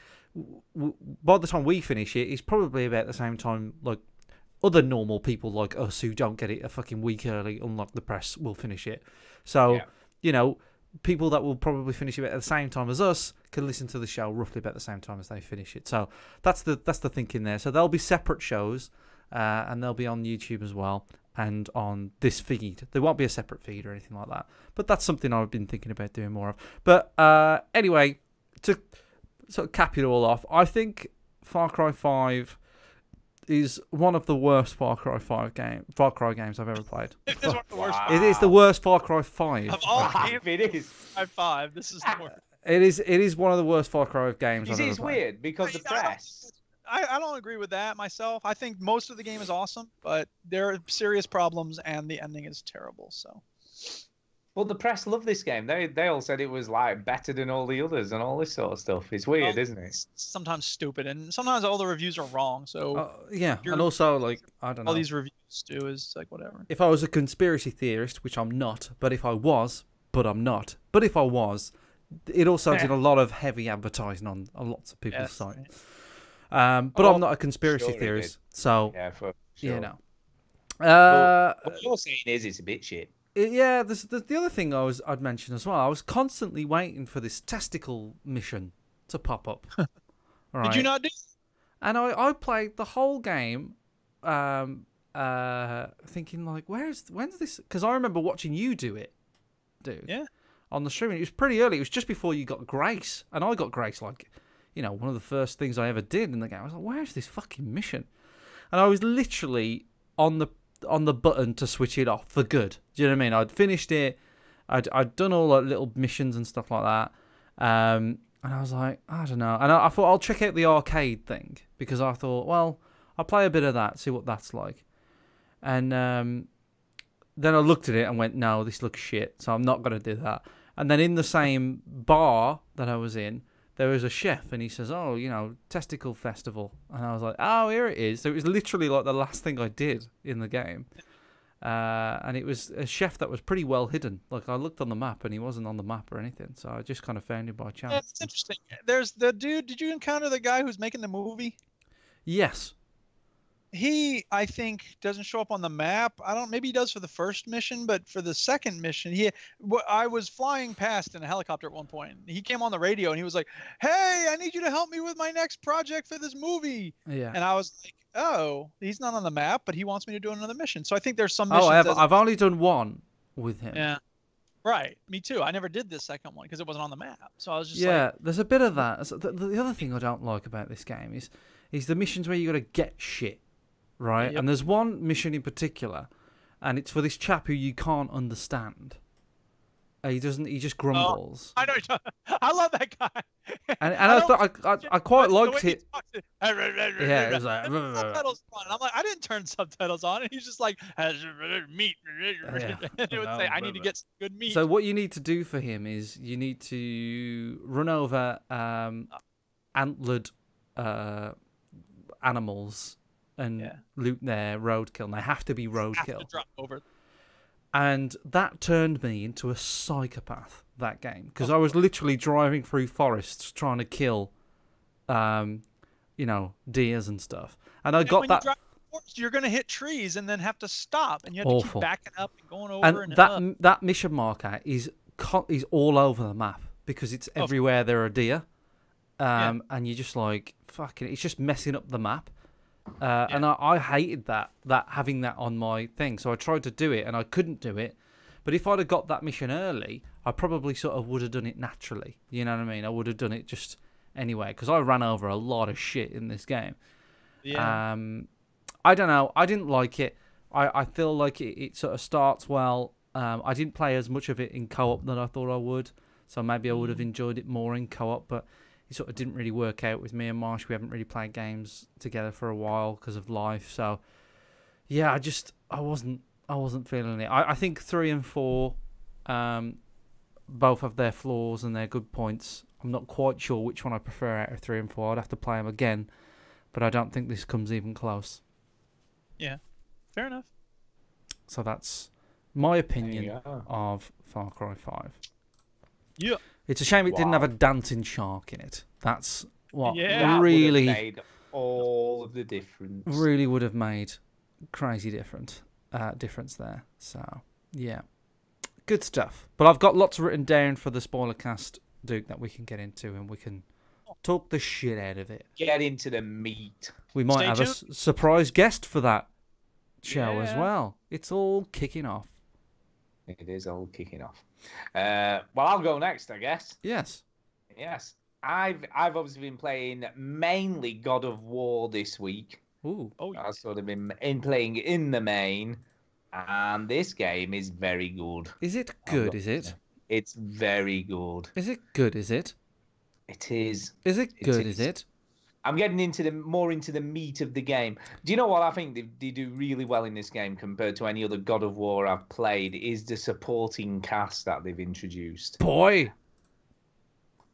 by the time we finish it, it's probably about the same time like other normal people like us who don't get it a fucking week early, unlike the press, will finish it. So people that will probably finish it at the same time as us can listen to the show roughly about the same time as they finish it. So that's the thinking there. So there'll be separate shows. And they'll be on YouTube as well and on this feed. There won't be a separate feed or anything like that. But that's something I've been thinking about doing more of. But anyway, to sort of cap it all off, I think Far Cry 5 is one of the worst Far Cry games I've ever played. It is one of the worst. It is the worst Far Cry 5. Of all games, it is. 5. This is the worst. It is one of the worst Far Cry games I've ever It's played. weird because the press. I don't agree with that myself. I think most of the game is awesome, but there are serious problems, and the ending is terrible. So, well, the press love this game. They all said it was like better than all the others and all this sort of stuff. It's weird, isn't it? It's sometimes stupid, and sometimes all the reviews are wrong. So yeah, and also like I don't know. All these reviews do is like whatever. If I was a conspiracy theorist, which I'm not, but if I was, but I'm not, but if I was, it also did a lot of heavy advertising on lots of people's sites. But I'm not a conspiracy theorist, so yeah, for sure. you know. What you're saying is it's a bit shit. Yeah, there's the other thing I'd mention as well. I was constantly waiting for this testicle mission to pop up. Right? Did you not do? And I played the whole game, thinking like, when's this? Because I remember watching you do it, dude. Yeah. On the stream, it was pretty early. It was just before you got Grace, and I got Grace like, one of the first things I ever did in the game. I was like, where's this fucking mission? And I was literally on the button to switch it off for good. Do you know what I mean? I'd finished it. I'd done all the little missions and stuff like that. And I was like, I don't know. And I thought I'll check out the arcade thing because I thought, well, I'll play a bit of that, see what that's like. And then I looked at it and went, no, this looks shit, so I'm not going to do that. And then in the same bar that I was in, there was a chef, and he says, oh, Testicle Festival. And I was like, oh, here it is. So it was literally like the last thing I did in the game. And it was a chef that was pretty well hidden. Like, I looked on the map, and he wasn't on the map or anything. So I just kind of found him by chance. Yeah, it's interesting. There's the dude. Did you encounter the guy who's making the movie? Yes. He, I think, doesn't show up on the map. Maybe he does for the first mission, but for the second mission, I was flying past in a helicopter at one point. He came on the radio and he was like, hey, I need you to help me with my next project for this movie. Yeah. And I was like, oh, he's not on the map, but he wants me to do another mission. So I think there's some missions. I've only done one with him. Yeah. Right. Me too. I never did this second one because it wasn't on the map. So I was just there's a bit of that. The other thing I don't like about this game is the missions where you got to get shit. Right, Yep. and there's one mission in particular, and it's for this chap who you can't understand. He just grumbles. I know. I love that guy. And I thought I quite liked it. Yeah, it was like subtitles on, and I'm like, I didn't turn subtitles on, and he's just like meat. And it would say, I need to get some good meat. So what you need to do for him is you need to run over antlered animals. And loot their roadkill. And they have to be roadkill. Have to drop over. And that turned me into a psychopath, that game. Because I was literally driving through forests trying to kill, deers and stuff. And I got that... You're going to hit trees and then have to stop. And you have to keep backing up and going over and that, up. That mission marker is all over the map. Because it's everywhere there are deer. And you're just like, fucking... It's just messing up the map. And I hated that having that on my thing. So I tried to do it and I couldn't do it. But if I'd have got that mission early, I probably sort of would have done it naturally. You know what I mean? I would have done it just anyway because I ran over a lot of shit in this game. Yeah. I don't know. I didn't like it. I feel like it sort of starts well. I didn't play as much of it in co-op than I thought I would. So maybe I would have enjoyed it more in co-op. But it sort of didn't really work out with me and Marsh. We haven't really played games together for a while because of life. So, yeah, I wasn't feeling it. I think 3 and 4, both have their flaws and their good points. I'm not quite sure which one I prefer out of 3 and 4. I'd have to play them again, but I don't think this comes even close. Yeah, fair enough. So that's my opinion of Far Cry 5. Yeah. It's a shame it didn't have a dancing shark in it. That's what that really made all of the difference. Really would have made crazy difference there. So yeah, good stuff. But I've got lots written down for the spoiler cast, Duke, that we can get into and we can talk the shit out of it. Get into the meat. We might have a surprise guest for that show as well. It's all kicking off. It is all kicking off. Well, I'll go next, I guess. Yes. I've obviously been playing mainly God of War this week. Ooh. I've sort of been playing in the main, and this game is very good. Is it good? Is it? It's very good. Is it good? Is it? It is. Is it good? Is it? I'm getting more into the meat of the game. Do you know what I think they do really well in this game compared to any other God of War I've played is the supporting cast that they've introduced. Boy.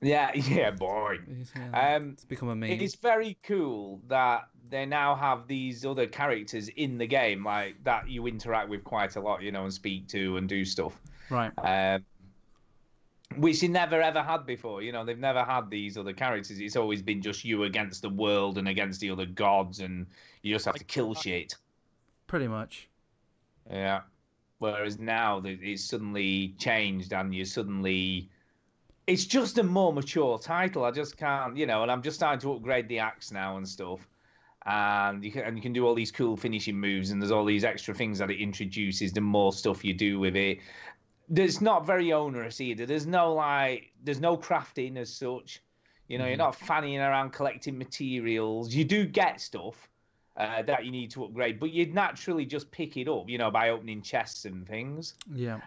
Yeah, boy. It's become a meme. It's very cool that they now have these other characters in the game, like that you interact with quite a lot, and speak to and do stuff. Right. which they never ever had before. You know, they've never had these other characters. It's always been just you against the world and against the other gods, and you just have to kill shit. Pretty much. Yeah. Whereas now it's suddenly changed, and you suddenly... It's just a more mature title. I just can't, you know, and I'm just starting to upgrade the axe now and stuff. And you can do all these cool finishing moves, and there's all these extra things that it introduces, the more stuff you do with it. There's not very onerous either. There's no crafting as such. You know, you're not fanning around collecting materials. You do get stuff that you need to upgrade, but you'd naturally just pick it up, you know, by opening chests and things. Yeah.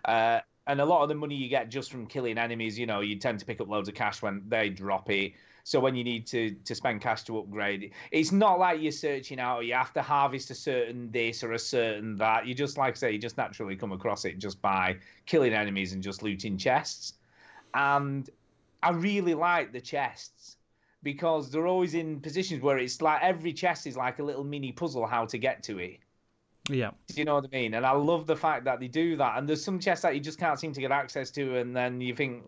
And a lot of the money you get just from killing enemies, you know, you tend to pick up loads of cash when they drop it. So when you need to spend cash to upgrade it, it's not like you're searching out, or you have to harvest a certain this or a certain that. You just, like I say, you just naturally come across it just by killing enemies and just looting chests. And I really like the chests because they're always in positions where it's like every chest is like a little mini puzzle how to get to it. Yeah. Do you know what I mean? And I love the fact that they do that. And there's some chests that you just can't seem to get access to, and then you think...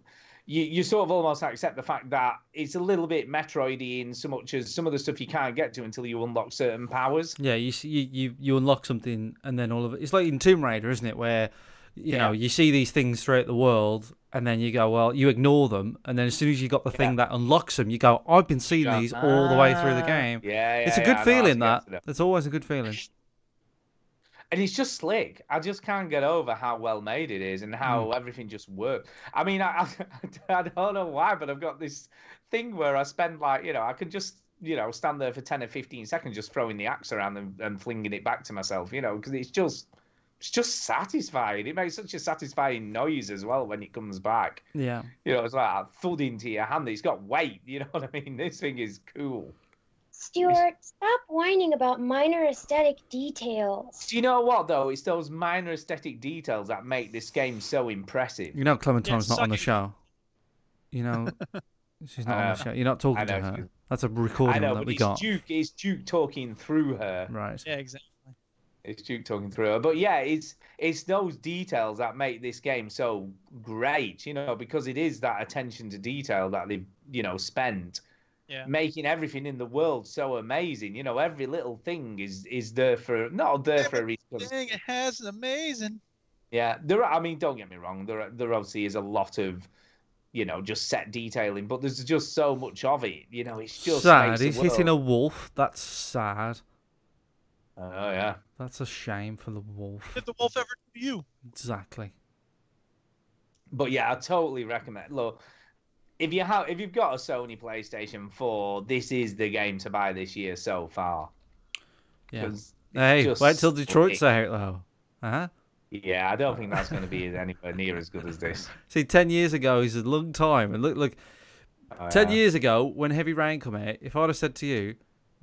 You sort of almost accept the fact that it's a little bit Metroid-y in so much as some of the stuff you can't get to until you unlock certain powers. Yeah, you unlock something, and then all of it. It's like in Tomb Raider, isn't it? Where you know you see these things throughout the world, and then you go, well, you ignore them, and then as soon as you got the thing that unlocks them, you go, I've been seeing these all the way through the game. It's a good feeling. It's always a good feeling. And it's just slick. I just can't get over how well made it is and how everything just works. I mean, I don't know why, but I've got this thing where I spend like, you know, I can just, you know, stand there for 10 or 15 seconds just throwing the axe around and flinging it back to myself, you know, because it's just satisfying. It makes such a satisfying noise as well when it comes back. Yeah. You know, it's like a thud into your hand. It's got weight, you know what I mean? This thing is cool. Stuart, stop whining about minor aesthetic details. Do you know what, though? It's those minor aesthetic details that make this game so impressive. You know Clementine's not on the show. You know, she's not on the show. You're not talking to her. That's a recording that we got. It's Duke talking through her. Right. Yeah, exactly. It's Duke talking through her. But yeah, it's those details that make this game so great, you know, because it is that attention to detail that they've, you know, spent. Yeah. Making everything in the world so amazing, you know, every little thing is there for not there for a reason. Everything it has is amazing. Yeah, I mean, don't get me wrong. There obviously is a lot of, you know, just set detailing, but there's just so much of it. You know, it's just sad. He's hitting a wolf. That's sad. Oh yeah, that's a shame for the wolf. Did the wolf ever do you? Exactly. But yeah, I totally recommend. Look. If you've got a Sony PlayStation 4, this is the game to buy this year so far. Yeah. Hey, wait till Detroit's out though. Huh? Yeah, I don't think that's going to be anywhere near as good as this. See, 10 years ago is a long time, and look, 10 years ago when Heavy Rain came out, if I'd have said to you,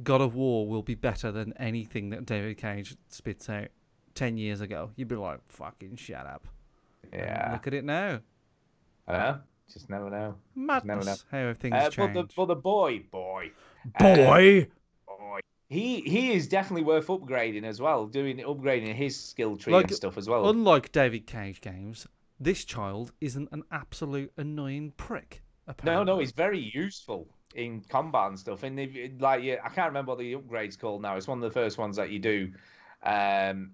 God of War will be better than anything that David Cage spits out 10 years ago, you'd be like, fucking shut up. Yeah. And look at it now. Just never know. Madness. Never know. How things change. But the boy. He is definitely worth upgrading as well. Upgrading his skill tree and stuff as well. Unlike David Cage games, this child isn't an absolute annoying prick. Apparently. No, he's very useful in combat and stuff. And I can't remember what the upgrade's called now. It's one of the first ones that you do. And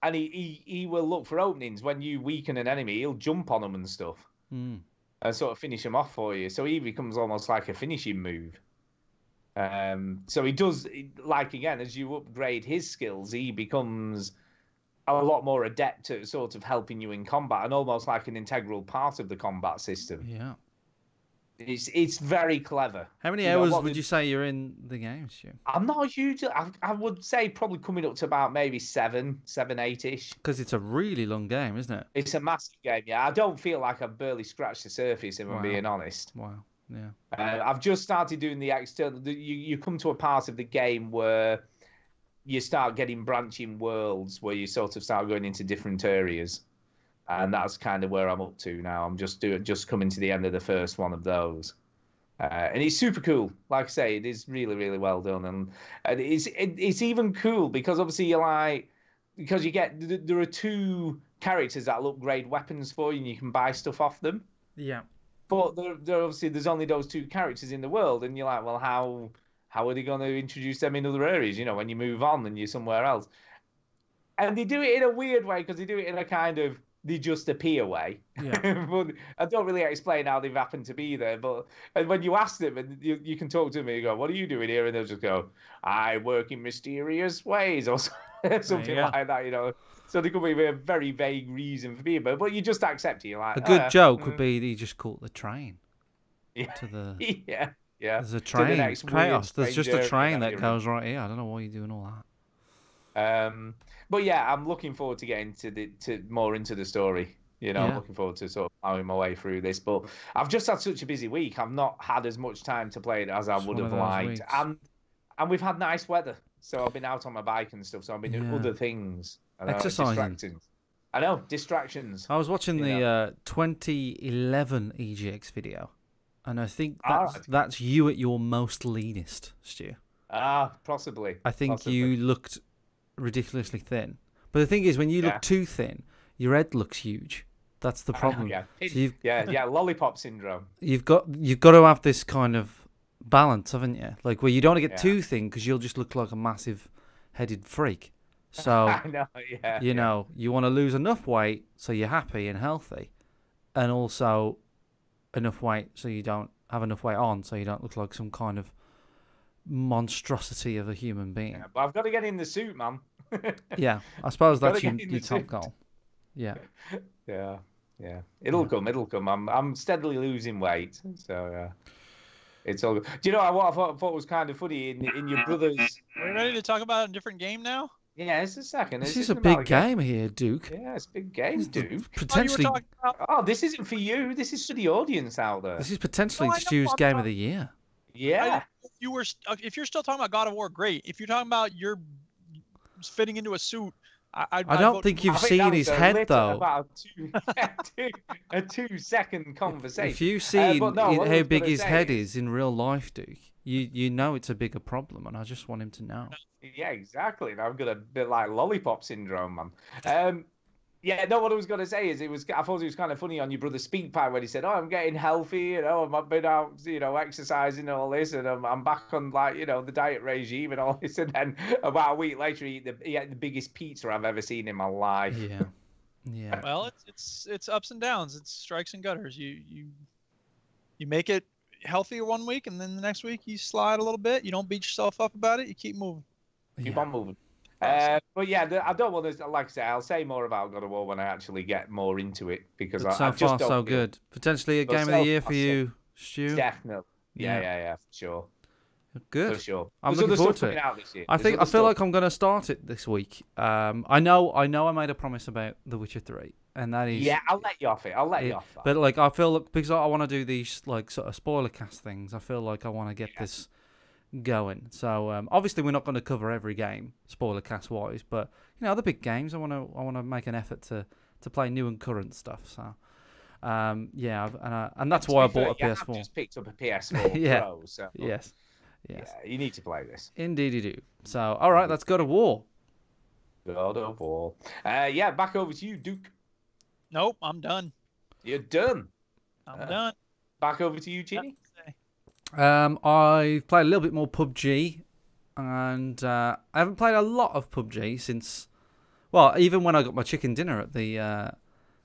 he will look for openings when you weaken an enemy. He'll jump on them and stuff. Mm. And sort of finish him off for you. So he becomes almost like a finishing move. So he does, like, again, as you upgrade his skills, he becomes a lot more adept at sort of helping you in combat and almost like an integral part of the combat system. Yeah. It's very clever. How many hours would you say you're in the game, Stu? I'm not a huge... I would say probably coming up to about maybe 7, 8-ish. Because it's a really long game, isn't it? It's a massive game, yeah. I don't feel like I've barely scratched the surface, if I'm being honest. Wow, yeah. I've just started doing the external... You come to a part of the game where you start getting branching worlds, where you sort of start going into different areas. And that's kind of where I'm up to now. I'm just coming to the end of the first one of those, and it's super cool. Like I say, it is really, really well done, and it's even cool because obviously because you get there are 2 characters that'll upgrade weapons for you, and you can buy stuff off them. Yeah. But obviously there's only those two characters in the world, and you're like, well, how are they going to introduce them in other areas? When you move on and you're somewhere else. And they do it in a weird way because they do it in a kind of they just appear way. Yeah. But I don't really explain how they've happened to be there. But and when you ask them, and you can talk to them, and you go, "What are you doing here?" And they'll just go, "I work in mysterious ways," or something like that. So there could be a very vague reason for being there, but you just accept it. You're like, A good joke would be that you just caught the train. Yeah. To the yeah. There's a To the train. next Chaos. weird, There's just strange a train area that you're goes right here. I don't know why you're doing all that. But yeah, I'm looking forward to getting more into the story. I'm looking forward to sort of plowing my way through this. But I've just had such a busy week. I've not had as much time to play it as I would have liked. And we've had nice weather. So I've been out on my bike and stuff. So I've been doing other things. Exercising. I know, distractions. I was watching the 2011 EGX video. And I think that's you at your most leanest, Stu. Possibly. I think you looked ridiculously thin. But the thing is, when you look too thin, your head looks huge. That's the problem. So lollipop syndrome. You've got to have this kind of balance, haven't you? Like where you don't want to get too thin because you'll just look like a massive headed freak. So I know, you want to lose enough weight so you're happy and healthy, and also enough weight so you don't have enough weight on, so you don't look like some kind of monstrosity of a human being. Yeah, but I've got to get in the suit, man. Yeah, I suppose that's your top goal. Yeah. Yeah. It'll come. I'm steadily losing weight, so it's all good. Do you know what I thought was kind of funny in your brother's? Are we ready to talk about a different game now? Yeah, it's a second. This is a big game here, Duke. Yeah, it's a big game, Duke. Potentially. This isn't for you. This is for the audience out there. This is potentially Stu's game of the year. Yeah. If you're still talking about God of War, great. If you're talking about you're fitting into a suit, I don't think you've seen his head though. About a 2-second conversation. If you've seen how big his head is in real life, Duke, you know it's a bigger problem, and I just want him to know. Yeah, exactly. And I've got a bit like lollipop syndrome, man. What I was going to say is I thought it was kind of funny on your brother's speak pipe when he said, I'm getting healthy, I've been out, exercising and all this, and I'm back on, the diet regime and all this. And then about a week later, he ate the biggest pizza I've ever seen in my life. Yeah. Well, it's ups and downs. It's strikes and gutters. You make it healthier one week, and then the next week you slide a little bit. You don't beat yourself up about it. You keep moving. Keep on moving. But yeah, I don't want to, like I say, I'll say more about God of War when I actually get more into it, because so I just far don't so good. Potentially a game of the year for you, Stu. Definitely. Yeah, for sure. Good. For sure. I'm looking forward to it. I feel like I'm going to start it this week. I know I made a promise about The Witcher 3, and that is I'll let you off it. I'll let you off that. But I feel because I want to do these sort of spoiler cast things, I feel like I want to get this going. So obviously we're not going to cover every game spoiler cast wise, but the big games I want to make an effort to play new and current stuff. So and that's why I bought a PS4. I've just picked up a PS4 Pro. So yes. Yeah, you need to play this. Indeed you do. So all right, let's go to war. God of War. Back over to you, Duke. Nope, I'm done. You're done. I'm done. Back over to you, Ginny. I've played a little bit more PUBG, and I haven't played a lot of PUBG since, even when I got my chicken dinner at the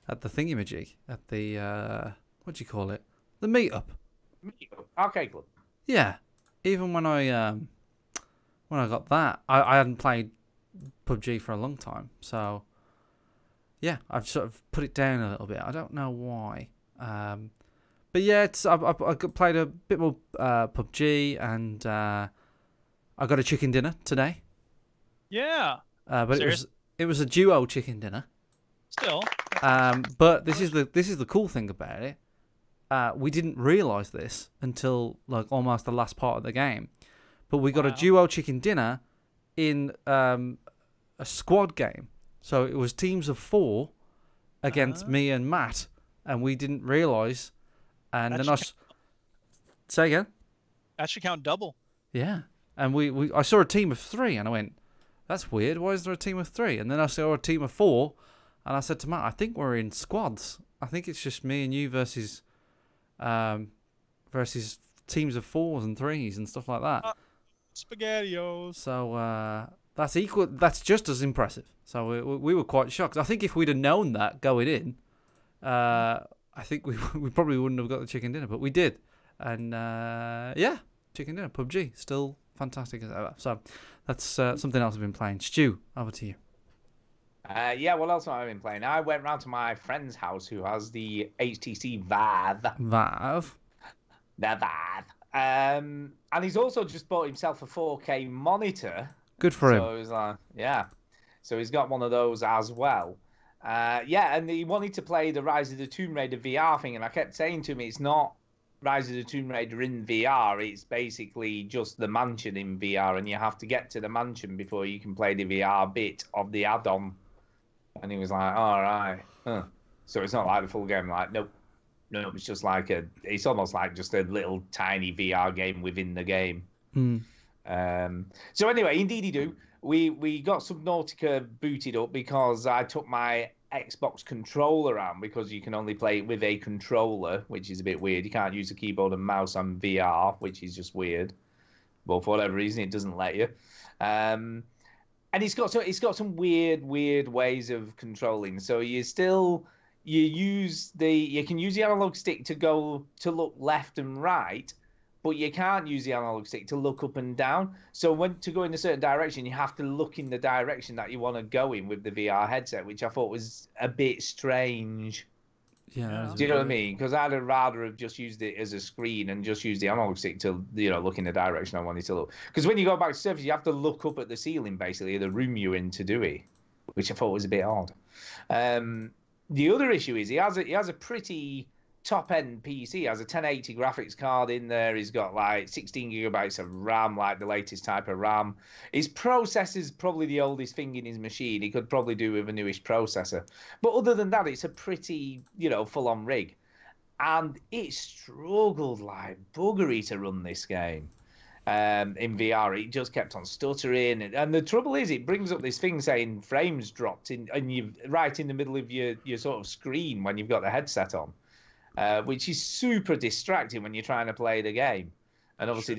thingamajig, at the what do you call it? The meetup. Arcade club. Yeah, even when I got that, I hadn't played PUBG for a long time, so yeah, I've sort of put it down a little bit. I don't know why. But yeah, I played a bit more PUBG, and I got a chicken dinner today. Yeah. But it was a duo chicken dinner. Still. But this is the cool thing about it. We didn't realise this until almost the last part of the game, but we got a duo chicken dinner in a squad game. So it was teams of 4 against me and Matt, and we didn't realise. And then say again. That should count double. Yeah, and I saw a team of 3, and I went, "That's weird. Why is there a team of 3?" And then I saw a team of 4, and I said to Matt, "I think we're in squads. I think it's just me and you versus versus teams of 4s and 3s and stuff like that. SpaghettiOs. So that's equal. That's just as impressive. So we were quite shocked. I think if we'd have known that going in, I think we probably wouldn't have got the chicken dinner, but we did. And yeah, chicken dinner, PUBG, still fantastic as ever. So that's something else I've been playing. Stu, over to you. Yeah, what else have I been playing? I went round to my friend's house who has the HTC Vive. The Vive. And he's also just bought himself a 4K monitor. Good for him. So he's like, yeah. So he's got one of those as well. Yeah, and he wanted to play the Rise of the Tomb Raider VR thing, and I kept saying to him, it's not Rise of the Tomb Raider in VR, it's basically just the mansion in VR, and you have to get to the mansion before you can play the VR bit of the add-on. And he was like, all right. Huh. So it's not like the full game. Like, nope. No, it's just like it's almost like just a little tiny VR game within the game. So anyway, indeedy do. We got Subnautica booted up because I took my Xbox controller around, because you can only play it with a controller, which is a bit weird. You can't use a keyboard and mouse on VR, which is just weird. But for whatever reason, it doesn't let you. And it's got some weird ways of controlling. So you can use the analog stick to look left and right, but you can't use the analog stick to look up and down. So when to go in a certain direction, you have to look in the direction that you want to go in with the VR headset, which I thought was a bit strange. Yeah. Do you know what I mean? Because I'd rather have just used it as a screen and just used the analog stick to, look in the direction I wanted to look. Because when you go back to Surface, you have to look up at the ceiling, basically, the room you're in to do it, which I thought was a bit odd. The other issue is he has a pretty top-end PC. He has a 1080 graphics card in there. He's got like 16 gigabytes of RAM, like the latest type of RAM. His processor's probably the oldest thing in his machine. He could probably do with a newish processor. But other than that, it's a pretty, full-on rig. And it struggled like buggery to run this game. In VR, it just kept on stuttering, and the trouble is, it brings up this thing saying frames dropped and you right in the middle of your sort of screen when you've got the headset on, which is super distracting when you're trying to play the game. And obviously,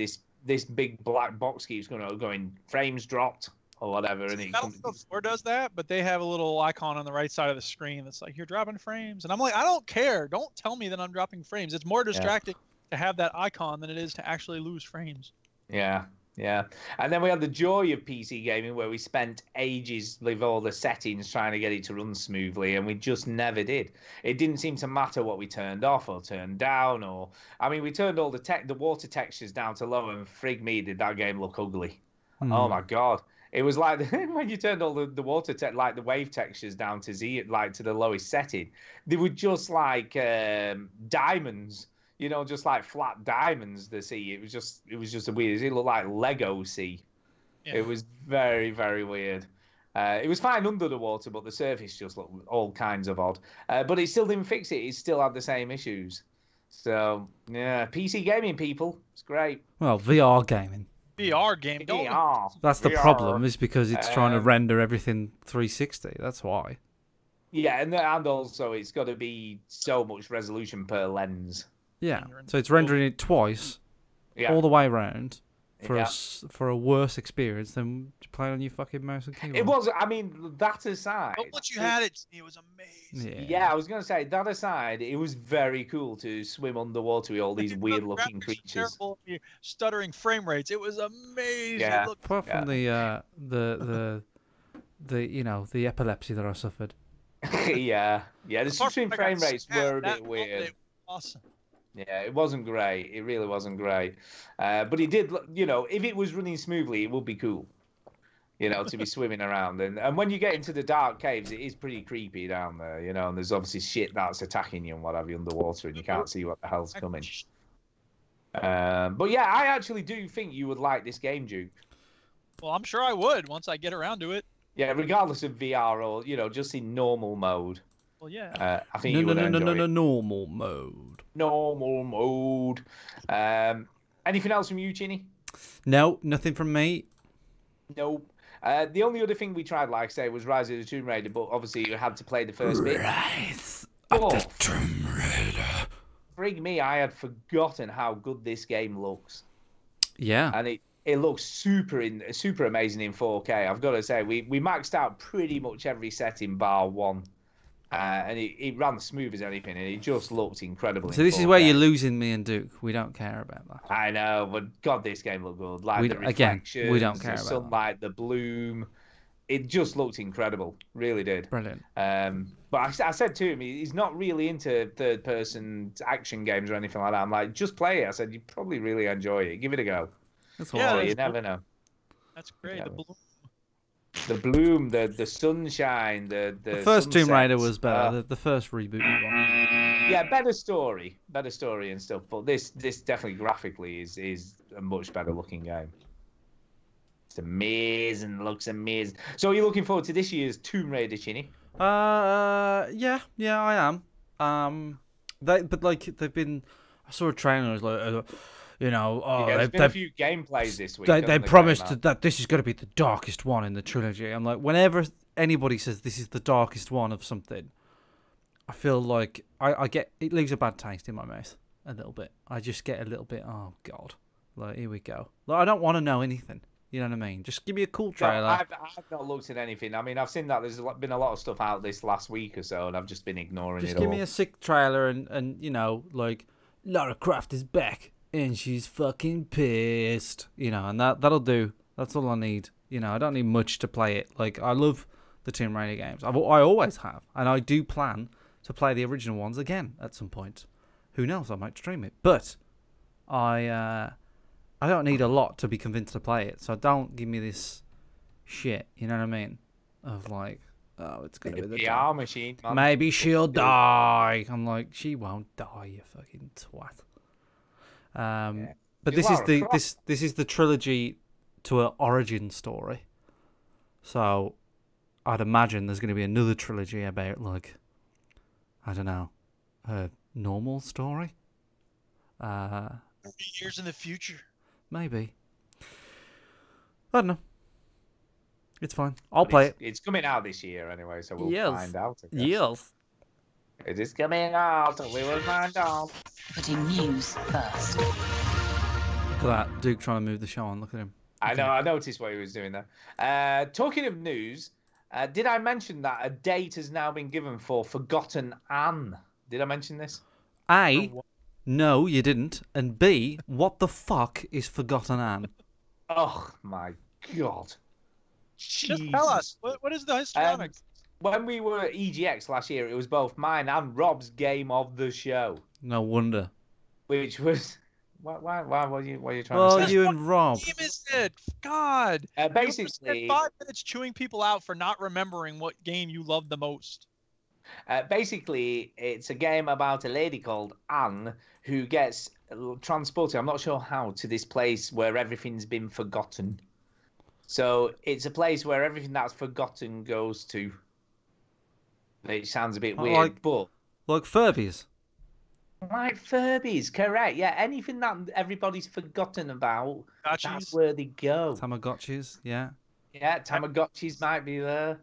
this big black box keeps going frames dropped or whatever, and Battlefield 4 does that, but they have a little icon on the right side of the screen that's like, you're dropping frames, and I'm like, I don't care. Don't tell me that I'm dropping frames. It's more distracting to have that icon than it is to actually lose frames. Yeah. And then we had the joy of PC gaming, where we spent ages with all the settings trying to get it to run smoothly, and we just never did. It didn't seem to matter what we turned off or turned down, we turned all the water textures down to low, and frig me, did that game look ugly. Oh my God. It was like when you turned all the water like the wave textures down to Z, like to the lowest setting, they were just like diamonds. Just like flat diamonds, the sea. It was just a weird. It looked like Lego sea. Yeah. It was very, very weird. It was fine under the water, but the surface just looked all kinds of odd. But it still didn't fix it. It still had the same issues. So, yeah, PC gaming, people. It's great. Well, VR gaming. VR gaming. VR. That's the problem, is because it's trying to render everything 360. That's why. Yeah, and also it's got to be so much resolution per lens. Yeah, so it's rendering it twice, all the way around, for a worse experience than playing on your fucking mouse and keyboard. It was, that aside. But once you had it was amazing. Yeah, I was going to say, that aside, it was very cool to swim underwater with all these weird-looking creatures. Terrible, stuttering frame rates. It was amazing. Yeah. Apart from the epilepsy that I suffered. Yeah, the stuttering frame rates were a bit weird. Awesome. Yeah, it wasn't great. It really wasn't great. But it did, if it was running smoothly, it would be cool, to be swimming around. And when you get into the dark caves, it is pretty creepy down there, and there's obviously shit that's attacking you and what have you underwater, and you can't see what the hell's coming. But yeah, I actually do think you would like this game, Duke. Well, I'm sure I would once I get around to it. Yeah, regardless of VR or, just in normal mode. Well, yeah. I think you would enjoy it. Normal mode. Normal mode. Anything else from you, Chinny? No, nothing from me. Nope. The only other thing we tried, like I say, was Rise of the Tomb Raider, but obviously you had to play the first bit. Rise of the Tomb Raider. frig me, I had forgotten how good this game looks. Yeah. And it looks super amazing in 4K. I've got to say, we maxed out pretty much every setting bar one. And it ran smooth as anything, and it just looked incredible. So this is where you're losing me and Duke. We don't care about that. I know, but God, this game looked good. Like the again, reflections, we don't care the about sunlight, the bloom. It just looked incredible. Really did. Brilliant. But I said to him, he's not really into third-person action games or anything like that. I'm like, just play it. I said, you probably really enjoy it. Give it a go. That's you never know. That's great. Yeah. The bloom. The bloom, the sunshine, the first Tomb Raider sunsets. was better. The first reboot one. Yeah, better story and stuff. But this definitely graphically is a much better looking game. It's amazing, looks amazing. So are you looking forward to this year's Tomb Raider, Chinny? Yeah, I am. They've been. I saw a trailer. I was like, there's been a few gameplays this week. They promised that this is going to be the darkest one in the trilogy. I'm like, whenever anybody says this is the darkest one of something, I feel like I get it leaves a bad taste in my mouth a little bit. I just get a little bit, oh god, like here we go. Like I don't want to know anything. You know what I mean? Just give me a cool trailer. I've not looked at anything. I mean, I've seen that there's been a lot of stuff out this last week or so, and I've just been ignoring it all. Just give me a sick trailer, and like Lara Croft is back. And she's fucking pissed, and that'll do. That's all I need. I don't need much to play it. Like, I love the Tomb Raider games. I always have. And I do plan to play the original ones again at some point. Who knows? I might stream it. But I don't need a lot to be convinced to play it. So don't give me this shit, you know what I mean? Of like, oh, it's going to be the PR machine. Man. Maybe she'll die. I'm like, she won't die, you fucking twat. But this is the trilogy to an origin story. So I'd imagine there's going to be another trilogy about like, I don't know, a normal story. 30 years in the future. Maybe. I don't know. It's fine. I'll play it. It's coming out this year anyway, so we'll find out. Yes. It is coming out, and we will find out. Putting news first. Look at that. Duke trying to move the show on. Look at him. I know. I noticed what he was doing there. Talking of news, did I mention that a date has now been given for Forgotten Anne? Did I mention this? A, no, you didn't. And B, what the fuck is Forgotten Anne? Oh, my God. Just tell us. What is the histrionics? When we were at EGX last year, it was both mine and Rob's game of the show. No wonder. Which was... Why what are you trying to say? Oh, you and Rob. What game is it? God. Basically... You spent 5 minutes chewing people out for not remembering what game you loved the most. Basically, it's a game about a lady called Anne who gets transported, I'm not sure how, to this place where everything's been forgotten. So it's a place where everything that's forgotten goes to. It sounds a bit weird, but... Like Furbies? Like Furbies, correct. Yeah, anything that everybody's forgotten about, that's where they go. Tamagotchis, yeah. Yeah, Tamagotchis might be there.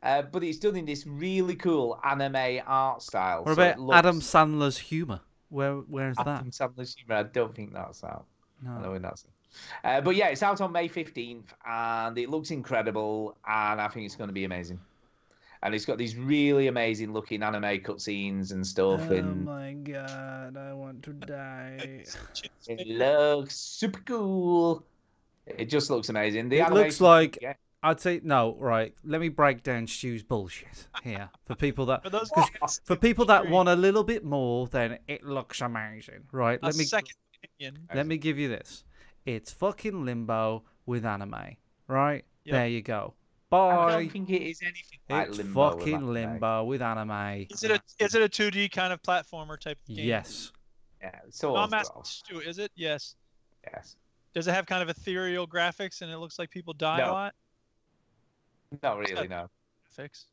But it's done in this really cool anime art style. What about Adam Sandler's humour? Where's that? Adam Sandler's humour, I don't think that's out. No. I don't think that's out. But yeah, it's out on May 15th, and it looks incredible, and I think it's going to be amazing. And it's got these really amazing looking anime cutscenes and stuff. Oh and my god, I want to die. It looks super cool. It just looks amazing. It looks like... Yeah. I'd say no. Right, let me break down Stu's bullshit here for people that for people that want a little bit more. Then it looks amazing, right? Let me give you this. It's fucking Limbo with anime, right? Yep. There you go. Bye. I don't think it is anything like it's Limbo. Fucking Limbo with anime. Is it a 2D kind of platformer type of game? Yes. Yeah. So I'm asking Stu, is it? Yes. Yes. Does it have kind of ethereal graphics and it looks like people die a lot? Not really, no. Graphics.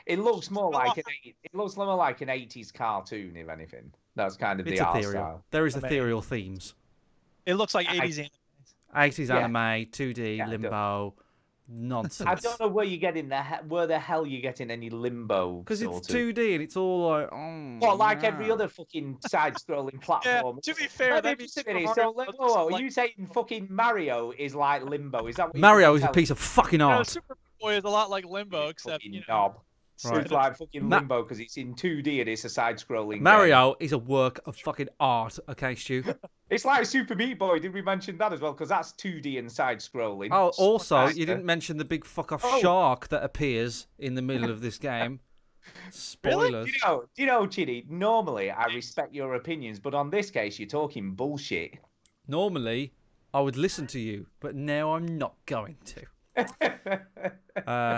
It looks more like an 80s cartoon, if anything. That's kind of the art style. There is ethereal themes. It looks like 80s anime. 80s anime, 2D, Limbo, nonsense. I don't know where you're getting where the hell you're getting any limbo. Because it's 2D and it's all like, well, like every other fucking side-scrolling platform. To be fair, Let me just finish. So, are you saying fucking Mario is like limbo? Is that what Mario is a piece of fucking art? Super Boy is a lot like Limbo, except knob. Right. It's like fucking Limbo because it's in 2D and it's a side-scrolling. Mario is a work of fucking art. Okay, Stu. It's like Super Meat Boy. Did we mention that as well? Because that's 2D and side-scrolling. Oh, also, you didn't mention the big fuck-off shark that appears in the middle of this game. Spoilers. Really? Do you know, Chidi, normally I respect your opinions, but on this case, you're talking bullshit. Normally, I would listen to you, but now I'm not going to.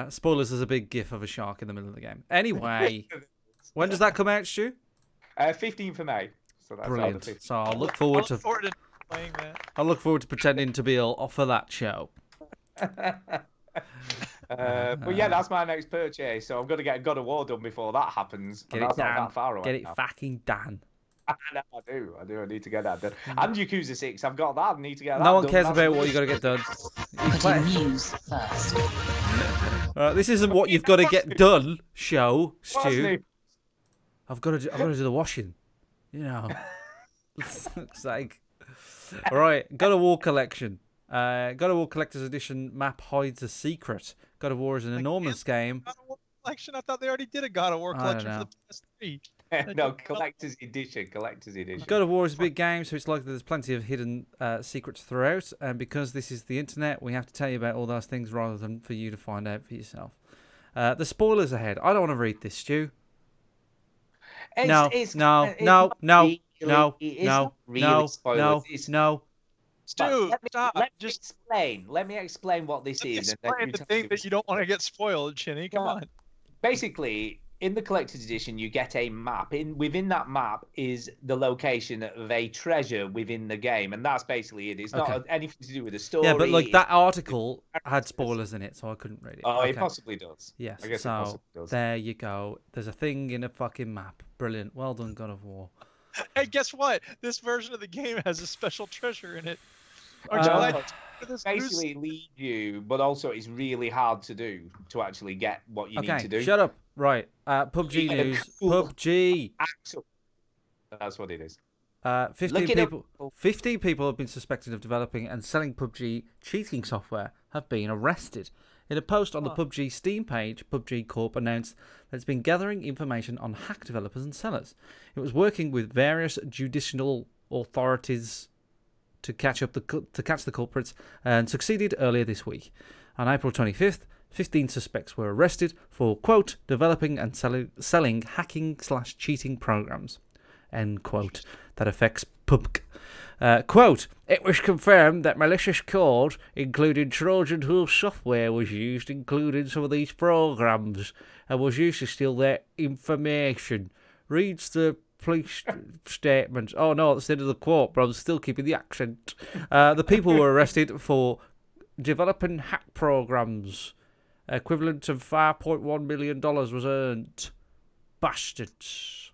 Spoilers, there's a big gif of a shark in the middle of the game. Anyway, when does that come out, Stu? 15th of May. So that's brilliant. So I'll look forward to playing that. I'll look forward to pretending to be ill for that show. But yeah, that's my next purchase. So I'm going to get God of War done before that happens. Get and it that's not done. that far away. Get it now. fucking done. I do. I need to get that done. And Yakuza 6, I've got that. I need to get that No one done. cares about what you got to get done. Putting news first. This isn't what you've got to get done. Show, What's Stu. new? I've got to do the washing. You know. It's like, all right. God of War collection. God of War Collector's Edition map hides a secret. God of War is an enormous game. God of War collection. I thought they already did a God of War collection for the PS3. No, collector's edition. God of War is a big game, so it's likely there's plenty of hidden secrets throughout. And because this is the internet, we have to tell you about all those things rather than for you to find out for yourself. The spoilers ahead. I don't want to read this, Stu. No. Stu, Let me explain what this is. Explain the thing that you don't want to get spoiled, Chinny. Come on. Basically, in the collector's edition, you get a map. Within that map is the location of a treasure within the game, and that's basically it. It's not anything to do with the story. Yeah, but like that article had spoilers in it, so I couldn't read it. Oh, it possibly does. Yes. I guess so it possibly does. There you go. There's a thing in a fucking map. Brilliant. Well done, God of War. Hey, guess what? This version of the game has a special treasure in it. Aren't you glad this basically lead you, but also it's really hard to do to actually get what you need to do. Shut up. Right. PUBG news. PUBG. That's what it is. 15 people have been suspected of developing and selling PUBG cheating software have been arrested. In a post on the PUBG Steam page, PUBG Corp announced that it's been gathering information on hack developers and sellers. It was working with various judicial authorities to catch the culprits and succeeded earlier this week. On April 25th, 15 suspects were arrested for, quote, developing and selling hacking/cheating programs, end quote, that affects PUBG. Quote, it was confirmed that malicious code, including Trojan horse software, was used, including some of these programs, and was used to steal their information. Reads the police statement. Oh no, that's the end of the quote, but I'm still keeping the accent. The people were arrested for developing hack programs. Equivalent of $5.1 million was earned. Bastards.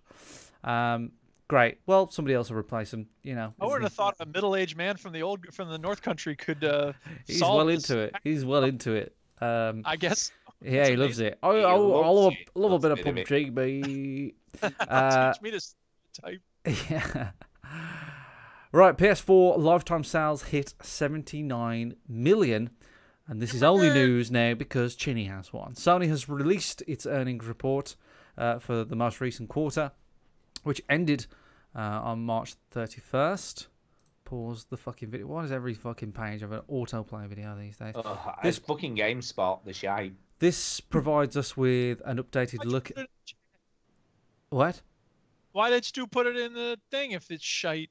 Great. Well, somebody else will replace him. You know. I wouldn't have thought a middle-aged man from the North Country could. He's well into it. He's well into it. I guess. Yeah, he loves it. I love a bit of PUBG, baby. Teach me to type. Yeah. Right, PS4 lifetime sales hit 79 million. And this is only news now because Chinny has one. Sony has released its earnings report for the most recent quarter, which ended on March 31st. Pause the fucking video. Why does every fucking page have an autoplay video these days? This fucking GameSpot, the shite. This provides us with an updated look. What? Why did Stu put it in the thing if it's shite?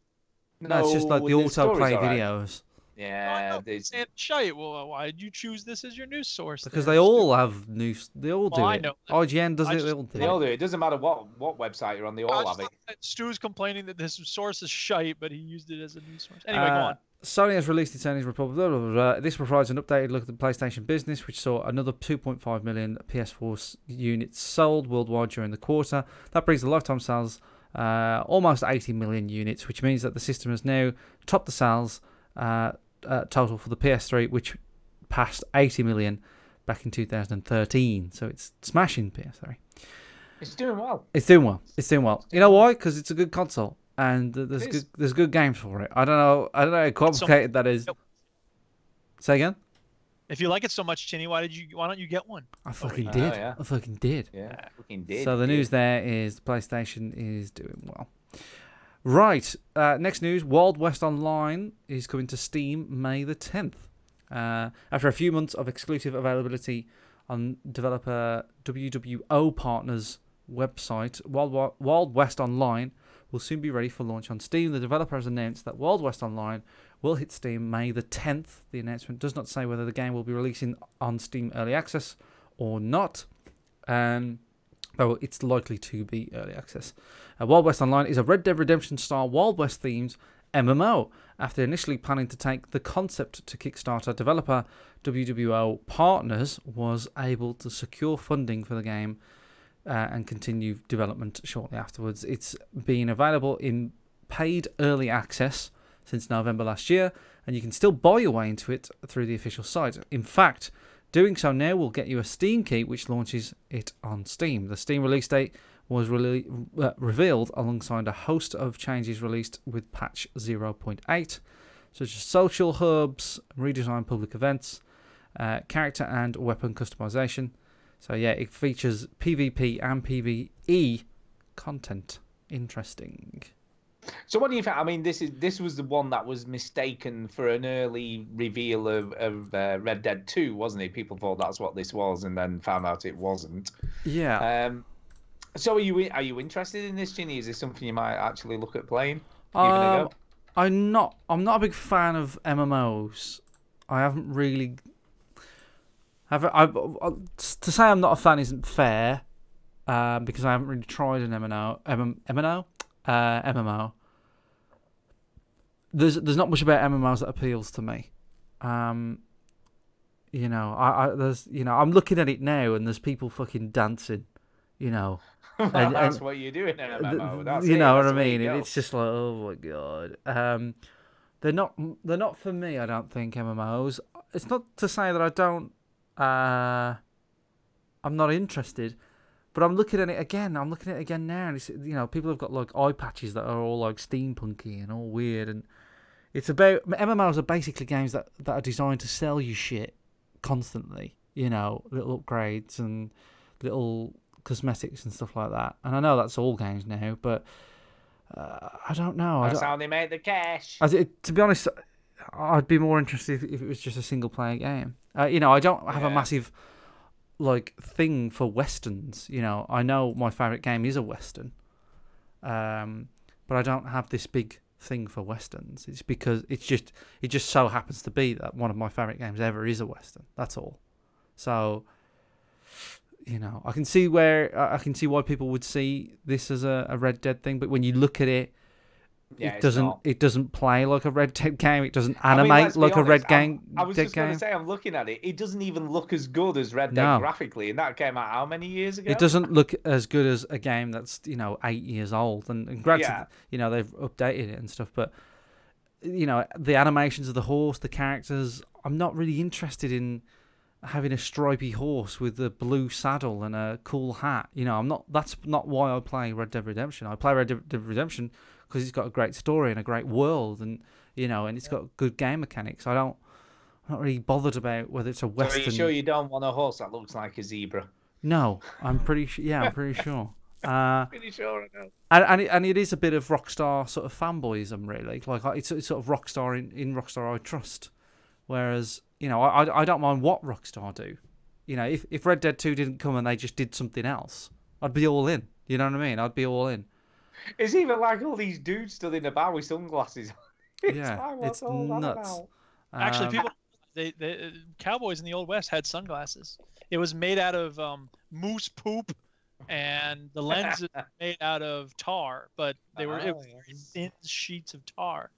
No, it's just like the autoplay videos. Yeah, it's shite. Well, why did you choose this as your news source? Because they all have news. They all do I it. know. IGN does it. They all do They all do it. It doesn't matter what website you're on. They all have it. Stu's complaining that this source is shite, but he used it as a news source. Anyway, go on. Sony has released its earnings report. Blah, blah, blah, blah. This provides an updated look at the PlayStation business, which saw another 2.5 million PS4 units sold worldwide during the quarter. That brings the lifetime sales almost 80 million units, which means that the system has now topped the sales total for the PS3, which passed 80 million back in 2013. So it's smashing PS3. It's doing well. It's doing well. It's doing well. You know why? Because it's a good console, and there's good games for it. I don't know how complicated that is. Say again. If you like it so much, Chinny, why don't you get one? I fucking did. Yeah. I fucking did. Yeah, fucking did. So the news there is PlayStation is doing well. Right. Next news: Wild West Online is coming to Steam May the 10th. After a few months of exclusive availability on developer WWO Partners website, Wild West Online will soon be ready for launch on Steam. The developer has announced that Wild West Online will hit Steam May the 10th. The announcement does not say whether the game will be releasing on Steam Early Access or not, though it's likely to be Early Access. Wild West Online is a Red Dead Redemption style Wild West themed MMO. After initially planning to take the concept to Kickstarter, developer WWO Partners was able to secure funding for the game and continue development shortly afterwards. It's been available in paid early access since November last year, and you can still buy your way into it through the official site. In fact, doing so now will get you a Steam key, which launches it on Steam. The Steam release date was revealed alongside a host of changes released with patch 0.8, such as social hubs, redesigned public events, character and weapon customization. So yeah, it features PvP and PvE content. Interesting. So what do you think? I mean, this was the one that was mistaken for an early reveal of Red Dead 2, wasn't it? People thought that's what this was, and then found out it wasn't. Yeah. So are you interested in this, Ginny? Is this something you might actually look at playing? Giving a go? I'm not a big fan of MMOs. I haven't really. To say I'm not a fan isn't fair, because I haven't really tried an MMO. There's not much about MMOs that appeals to me. You know, I'm looking at it now and there's people fucking dancing. You know, and that's what you do in an MMO. That's you know that's what I mean. And it's just like, oh my god. They're not for me. I don't think MMOs. It's not to say that I don't. I'm not interested, but I'm looking at it again. I'm looking at it again now, and it's, you know, people have got like eye patches that are all like steampunky and all weird, and it's about MMOs are basically games that are designed to sell you shit constantly. You know, little upgrades and little cosmetics and stuff like that. And I know that's all games now, but I don't know. That's how they make the cash. To be honest, I'd be more interested if it was just a single player game. You know, I don't have a massive like thing for westerns. You know, I know my favorite game is a western, but I don't have this big thing for westerns. It's because it just so happens to be that one of my favorite games ever is a western. That's all. So, you know, I can see why people would see this as a Red Dead thing, but when you look at it, it doesn't play like a Red Dead game. It doesn't animate like a Red game. I was just going to say, I'm looking at it. It doesn't even look as good as Red Dead graphically, and that came out how many years ago? It doesn't look as good as a game that's 8 years old. And granted, you know, they've updated it and stuff, but you know, the animations of the horse, the characters. I'm not really interested in having a stripy horse with a blue saddle and a cool hat. You know, that's not why I play Red Dead Redemption. I play Red Dead Redemption because it's got a great story and a great world, and you know, and it's got good game mechanics. I'm not really bothered about whether it's a western. So are you sure you don't want a horse that looks like a zebra? No, I'm pretty sure. Yeah, I'm pretty sure. Pretty sure I know. And it is a bit of Rockstar sort of fanboyism, really. Like it's sort of Rockstar in Rockstar I trust. Whereas, you know, I don't mind what Rockstar do. You know, if Red Dead 2 didn't come and they just did something else, I'd be all in. You know what I mean? I'd be all in. It's even like all these dudes stood in a bar with sunglasses. It's nuts. Actually, people, the cowboys in the Old West had sunglasses. It was made out of moose poop, and the lens is made out of tar, but it was thin sheets of tar.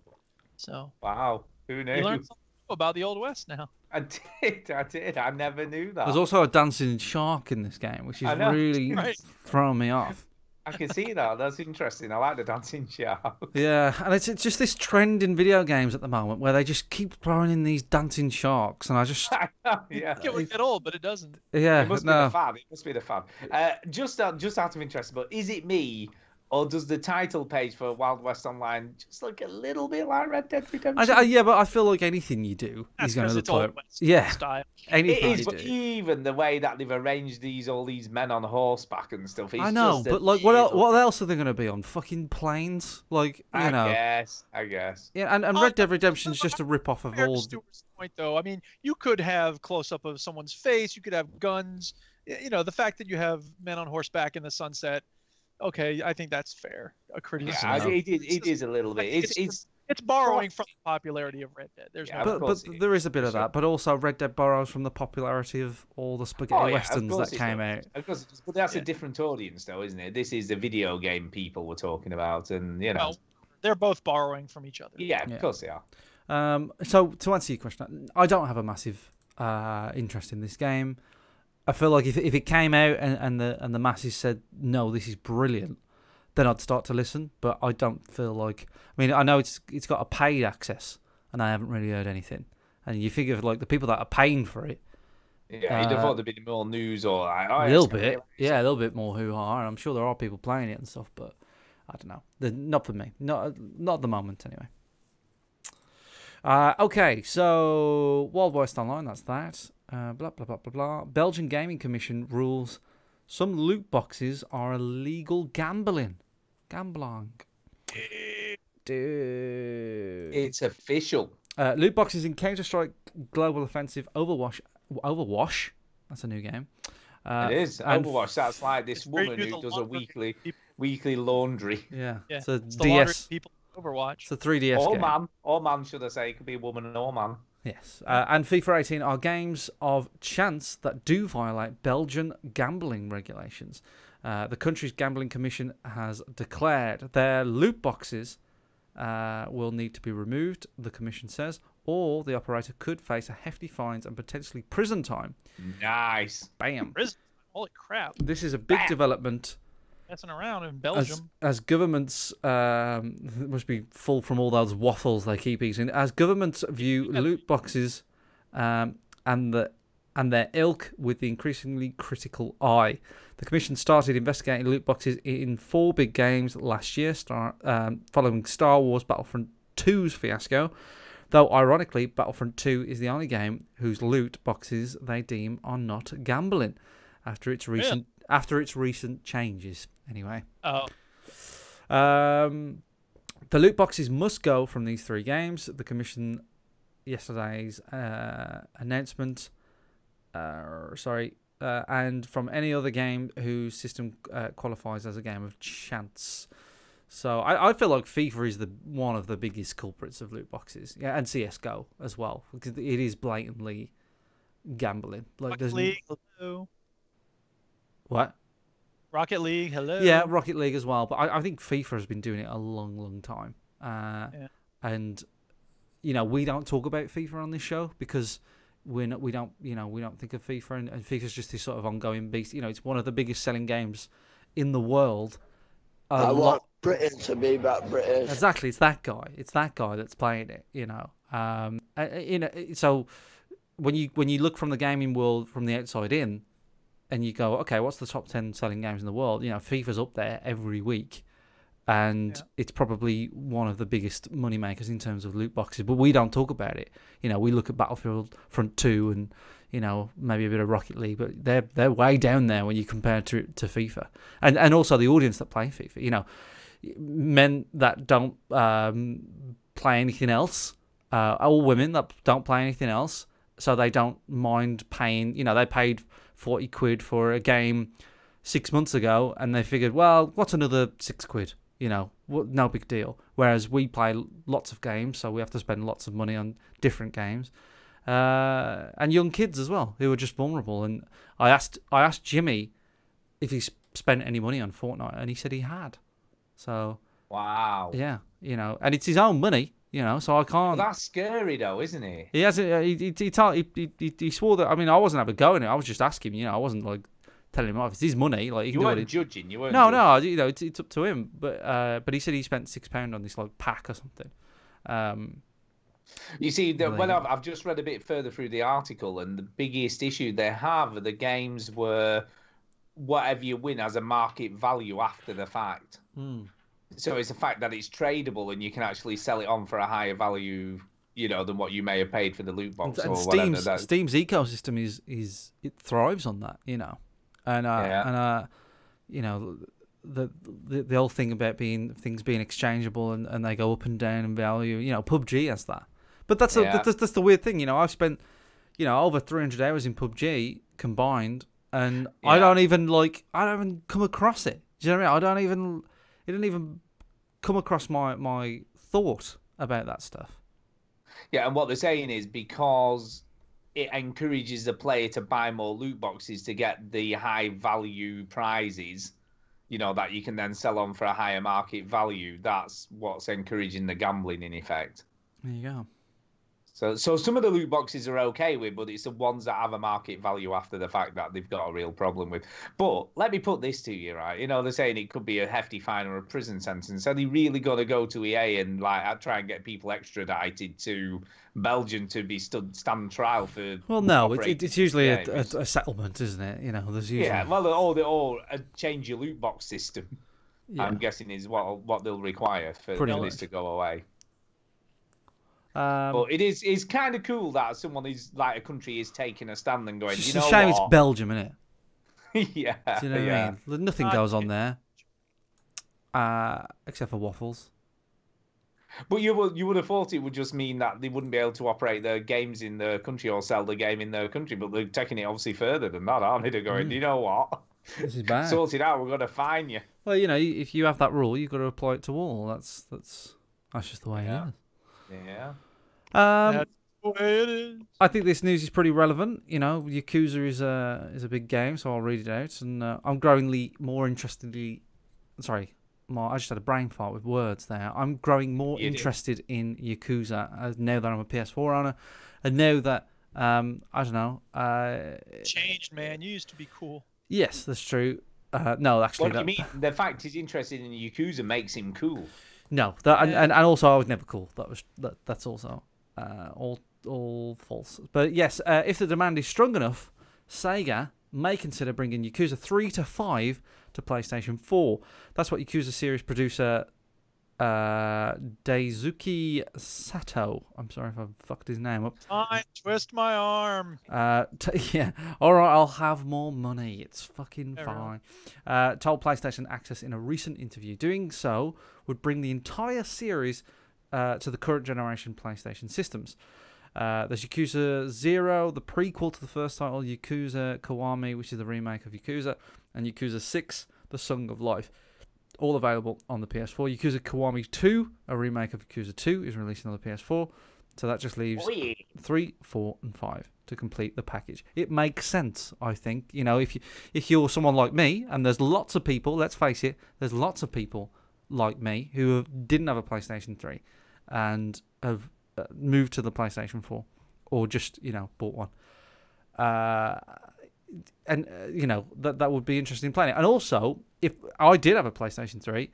So wow, who knew? You learned something about the Old West now. I did. I never knew that. There's also a dancing shark in this game, which is really throwing me off. I can see that. That's interesting. I like the dancing shark. Yeah, and it's just this trend in video games at the moment where they just keep throwing in these dancing sharks, and I just Yeah. It would get old, but it doesn't. yeah It must be no. the fad. It must be the fad. Just out of interest, but is it me, or does the title page for Wild West Online just look a little bit like Red Dead Redemption? Yeah, but I feel like anything you do is going to look like style. anything It is, you but do. even the way that they've arranged all these men on horseback and stuff. It's I know, just but like, what else are they going to be on? Fucking planes, like you I know. guess. Yeah, and Red Dead Redemption's just a rip off of Fair to all. Stewart's point, though. I mean, you could have close up of someone's face. You could have guns. You know, the fact that you have men on horseback in the sunset. Okay, I think that's fair. A criticism. Yeah, it is a little bit. It's borrowing from the popularity of Red Dead. There's no. But there is a bit of that. But also, Red Dead borrows from the popularity of all the spaghetti westerns that came out. Of course, but that's a different audience, though, isn't it? This is the video game people we're talking about, and you know, Well, they're both borrowing from each other. yeah, of course they are. So to answer your question, I don't have a massive interest in this game. I feel like if it came out and the masses said no, this is brilliant, then I'd start to listen. But I don't feel like. I mean, I know it's got a paid access, and I haven't really heard anything. And you figure like the people that are paying for it. Yeah, you'd have thought there'd be more news or A little bit, yeah, a little bit more hoo-ha. And I'm sure there are people playing it and stuff, but I don't know. Not for me. Not at the moment, anyway. Okay, so Wild West Online, that's that. Blah, blah, blah, blah, blah. Belgian Gaming Commission rules some loot boxes are illegal gambling. Dude. It's official. Loot boxes in Counter-Strike Global Offensive Overwatch. That's a new game. It is. and- Overwatch, that's like this woman who does a weekly laundry. Yeah. Yeah, So it's the laundry DS. people in Overwatch. It's a 3DS Or game. man. Or man, should I say. It could be a woman or man. Yes. And FIFA 18 are games of chance that do violate Belgian gambling regulations. The country's gambling commission has declared their loot boxes will need to be removed, the commission says, or the operator could face a hefty fines and potentially prison time. Nice. Bam. Prison. Holy crap. This is a big development. Messing around in Belgium. As governments must be full from all those waffles they keep eating. As governments view loot boxes and their ilk with the increasingly critical eye, the commission started investigating loot boxes in 4 big games last year, following Star Wars Battlefront 2's fiasco. Though ironically, Battlefront 2 is the only game whose loot boxes they deem are not gambling after its recent changes. Anyway. Oh. The loot boxes must go from these 3 games. The commission yesterday's announcement. And from any other game whose system qualifies as a game of chance. So I feel like FIFA is one of the biggest culprits of loot boxes. Yeah, and CS:GO as well, because it is blatantly gambling. Like there's League, hello. What? Rocket League, hello. Yeah, Rocket League as well. But I think FIFA has been doing it a long, long time. And you know, we don't talk about FIFA on this show because we don't think of FIFA, and FIFA's just this sort of ongoing beast. You know, it's one of the biggest selling games in the world. I want Britain to be back British. Exactly, it's that guy. It's that guy that's playing it. You know, so when you look from the gaming world from the outside in, and you go, okay, what's the top 10 selling games in the world? You know, FIFA's up there every week, and it's probably one of the biggest money makers in terms of loot boxes. But we don't talk about it. You know, we look at Battlefront 2 and, you know, maybe a bit of Rocket League, but they're way down there when you compare it to FIFA, and also the audience that play FIFA. You know, men that don't play anything else, or women that don't play anything else, so they don't mind paying. You know, they paid 40 quid for a game 6 months ago, and they figured, well, what's another 6 quid? You know, no big deal. Whereas we play lots of games, so we have to spend lots of money on different games. And young kids as well, who are just vulnerable. And I asked Jimmy if he spent any money on Fortnite, and he said he had. So wow, yeah, you know, and it's his own money, you know, so I can't. Well, that's scary though, isn't it? He hasn't. He swore that. I mean, I wasn't having a go in it. I was just asking, you know, I wasn't like telling him off. It's his money. Like, he can You do weren't what he... judging. You weren't. No, judging. no. You know, it's up to him. But he said he spent £6 on this like pack or something. You see, I've just read a bit further through the article, and the biggest issue they have are the games where whatever you win has a market value after the fact. So it's the fact that it's tradable and you can actually sell it on for a higher value, you know, than what you may have paid for the loot box And or Steam's whatever. Steam's ecosystem is it thrives on that, you know, and you know, the whole thing about things being exchangeable and they go up and down in value. You know, PUBG has that, but that's the weird thing. You know, I've spent, you know, over 300 hours in PUBG combined, and I don't even come across it. Do you know what I mean? It didn't even come across my thought about that stuff. Yeah, and what they're saying is because it encourages the player to buy more loot boxes to get the high value prizes, you know, that you can then sell on for a higher market value. That's what's encouraging the gambling in effect. There you go. So some of the loot boxes are okay with, but it's the ones that have a market value after the fact that they've got a real problem with. But let me put this to you, right? You know, they're saying it could be a hefty fine or a prison sentence. Are they really going to go to EA and like try and get people extradited to Belgium to be stand trial for? Well, no, it's usually a settlement, isn't it? You know, there's usually or a change your loot box system. Yeah. I'm guessing is what they'll require for this to go away. But it's kind of cool that someone is like a country is taking a stand and going. It's you know a shame what? it's Belgium, isn't it? Yeah. Do you know what I mean? Nothing goes on there, except for waffles. But you would have thought it would just mean that they wouldn't be able to operate their games in their country or sell the game in their country. But they're taking it obviously further than that, aren't they? They're going, you know what? This is bad. Sort it out. We're going to fine you. Well, you know, if you have that rule, you've got to apply it to all. That's just the way it is. Yeah. That's the way it is. I think this news is pretty relevant. You know, Yakuza is a big game, so I'll read it out. And I'm growingly more interestedly. Sorry, I just had a brain fart with words there. I'm growing more interested in Yakuza now that I'm a PS4 owner, and now that I don't know. Changed, man. You used to be cool. Yes, that's true. No, actually, what do you mean? The fact he's interested in Yakuza makes him cool. No, and also I was never cool. That's also all false. But yes, if the demand is strong enough, Sega may consider bringing Yakuza 3 to 5 to PlayStation 4. That's what Yakuza series producer Daisuke Sato. I'm sorry if I fucked his name up. Fine, twist my arm. Yeah, all right, I'll have more money. It's fucking fine. Told PlayStation Access in a recent interview. Doing so would bring the entire series to the current generation PlayStation systems. There's Yakuza 0, the prequel to the first title, Yakuza Kiwami, which is the remake of Yakuza, and Yakuza 6, The Song of Life. All available on the PS4. Yakuza Kiwami 2, a remake of Yakuza 2, is releasing on the PS4. So that just leaves 3, 4, and 5 to complete the package. It makes sense, I think. You know, if you're someone like me, and there's lots of people, let's face it, there's lots of people like me who didn't have a PlayStation 3 and have moved to the PlayStation 4 or just, you know, bought one. And you know, that would be interesting playing it. And also, if I did have a PlayStation 3,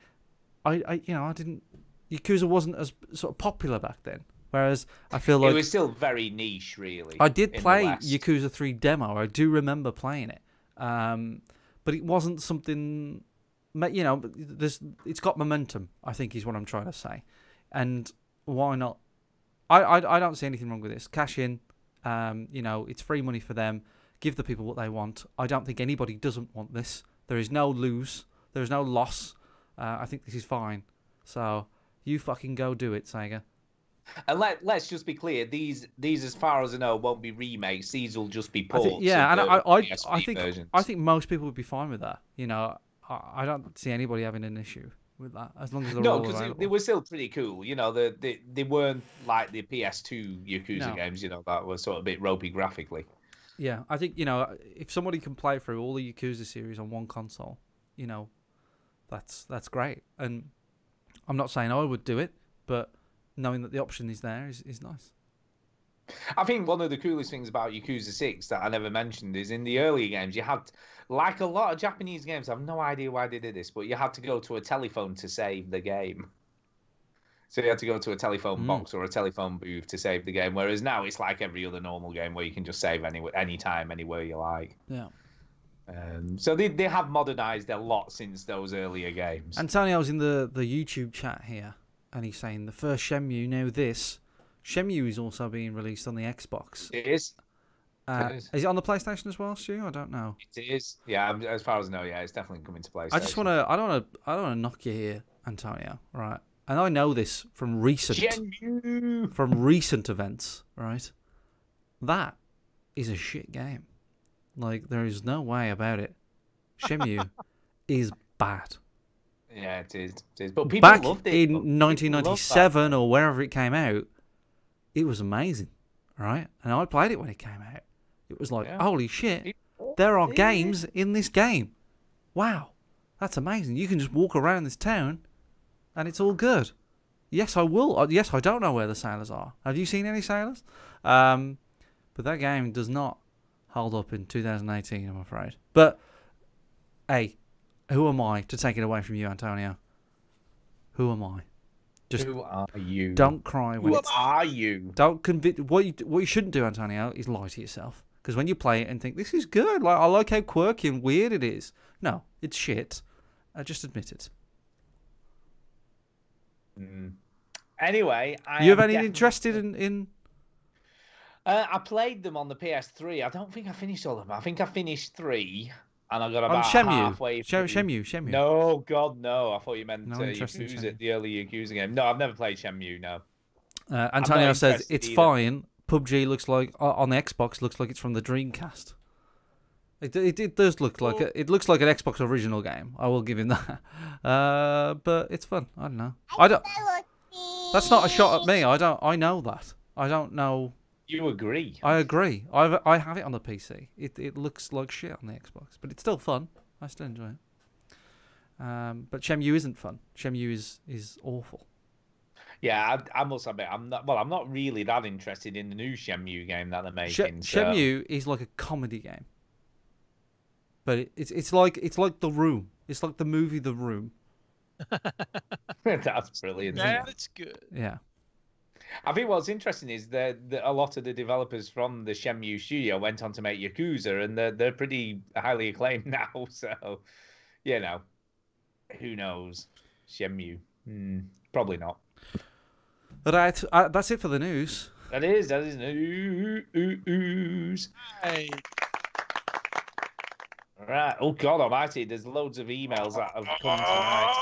I didn't. Yakuza wasn't as sort of popular back then. Whereas I feel like it was still very niche, really. I did play Yakuza 3 demo. I do remember playing it, but it wasn't something. You know, it's got momentum, I think, is what I'm trying to say. And why not? I don't see anything wrong with this. Cash in. You know, it's free money for them. Give the people what they want. I don't think anybody doesn't want this. There is no lose. There is no loss. I think this is fine. So you fucking go do it, Sega. And let's just be clear. These, as far as I know, won't be remakes. These will just be ports. I think most people would be fine with that. You know, I don't see anybody having an issue with that as long as they're all available. Because they were still pretty cool. You know, they weren't like the PS2 Yakuza games. You know, that were sort of a bit ropey graphically. Yeah, I think, you know, if somebody can play through all the Yakuza series on one console, you know, that's great. And I'm not saying I would do it, but knowing that the option is there is nice. I think one of the coolest things about Yakuza 6 that I never mentioned is in the earlier games, you had, like a lot of Japanese games, I have no idea why they did this, but you had to go to a telephone to save the game. So you had to go to a telephone box or a telephone booth to save the game, whereas now it's like every other normal game where you can just save anytime, anywhere you like. Yeah. So they have modernized a lot since those earlier games. Antonio's in the YouTube chat here, and he's saying the first Shenmue, now this. Shenmue is also being released on the Xbox. It is. Is it on the PlayStation as well, Stu? I don't know. It is. Yeah, as far as I know, yeah, it's definitely coming to PlayStation. I just want to. I don't want to knock you here, Antonio. Right, and I know this from recent events. Right, that is a shit game. Like there is no way about it. Shenmue is bad. Yeah, it is. It is. But people back loved it. in 1997 or wherever it came out, it was amazing, right? And I played it when it came out. It was like, holy shit, there are games in this game. Wow, that's amazing. You can just walk around this town, and it's all good. Yes, I will. Yes, I don't know where the sailors are. Have you seen any sailors? But that game does not hold up in 2018, I'm afraid. But hey, who am I to take it away from you, Antonio? Who am I? Just who are you? Don't cry when Who are you? Don't convince. What you shouldn't do, Antonio, is lie to yourself. Because when you play it and think this is good, like I like how quirky and weird it is. No, it's shit. Just admit it. Anyway, you have any interested in? I played them on the PS3. I don't think I finished all of them. I think I finished 3. And I got about Shenmue. halfway through. Shenmue. No, God, no. I thought you meant interest in Yakuza, the early Yakuza game. No, I've never played Shenmue, no. Antonio says it's fine. PUBG looks like, on the Xbox, looks like it's from the Dreamcast. It does look like, it looks like an Xbox original game. I will give him that. But it's fun. I don't know. That's not a shot at me. I know that. I don't know. You agree? I agree. I have it on the PC. It looks like shit on the Xbox, but it's still fun. I still enjoy it. But Shenmue isn't fun. Shenmue is awful. Yeah, I must admit, I'm not really that interested in the new Shenmue game that they're making. Shenmue is like a comedy game, but it's like The Room. It's like the movie The Room. That's brilliant. That's good. Yeah. I think what's interesting is that a lot of the developers from the Shenmue studio went on to make Yakuza, and they're pretty highly acclaimed now. So, you know, who knows? Shenmue, probably not. Right, that's it for the news. That is news. Hey. Right. Oh God Almighty! There's loads of emails that have come tonight.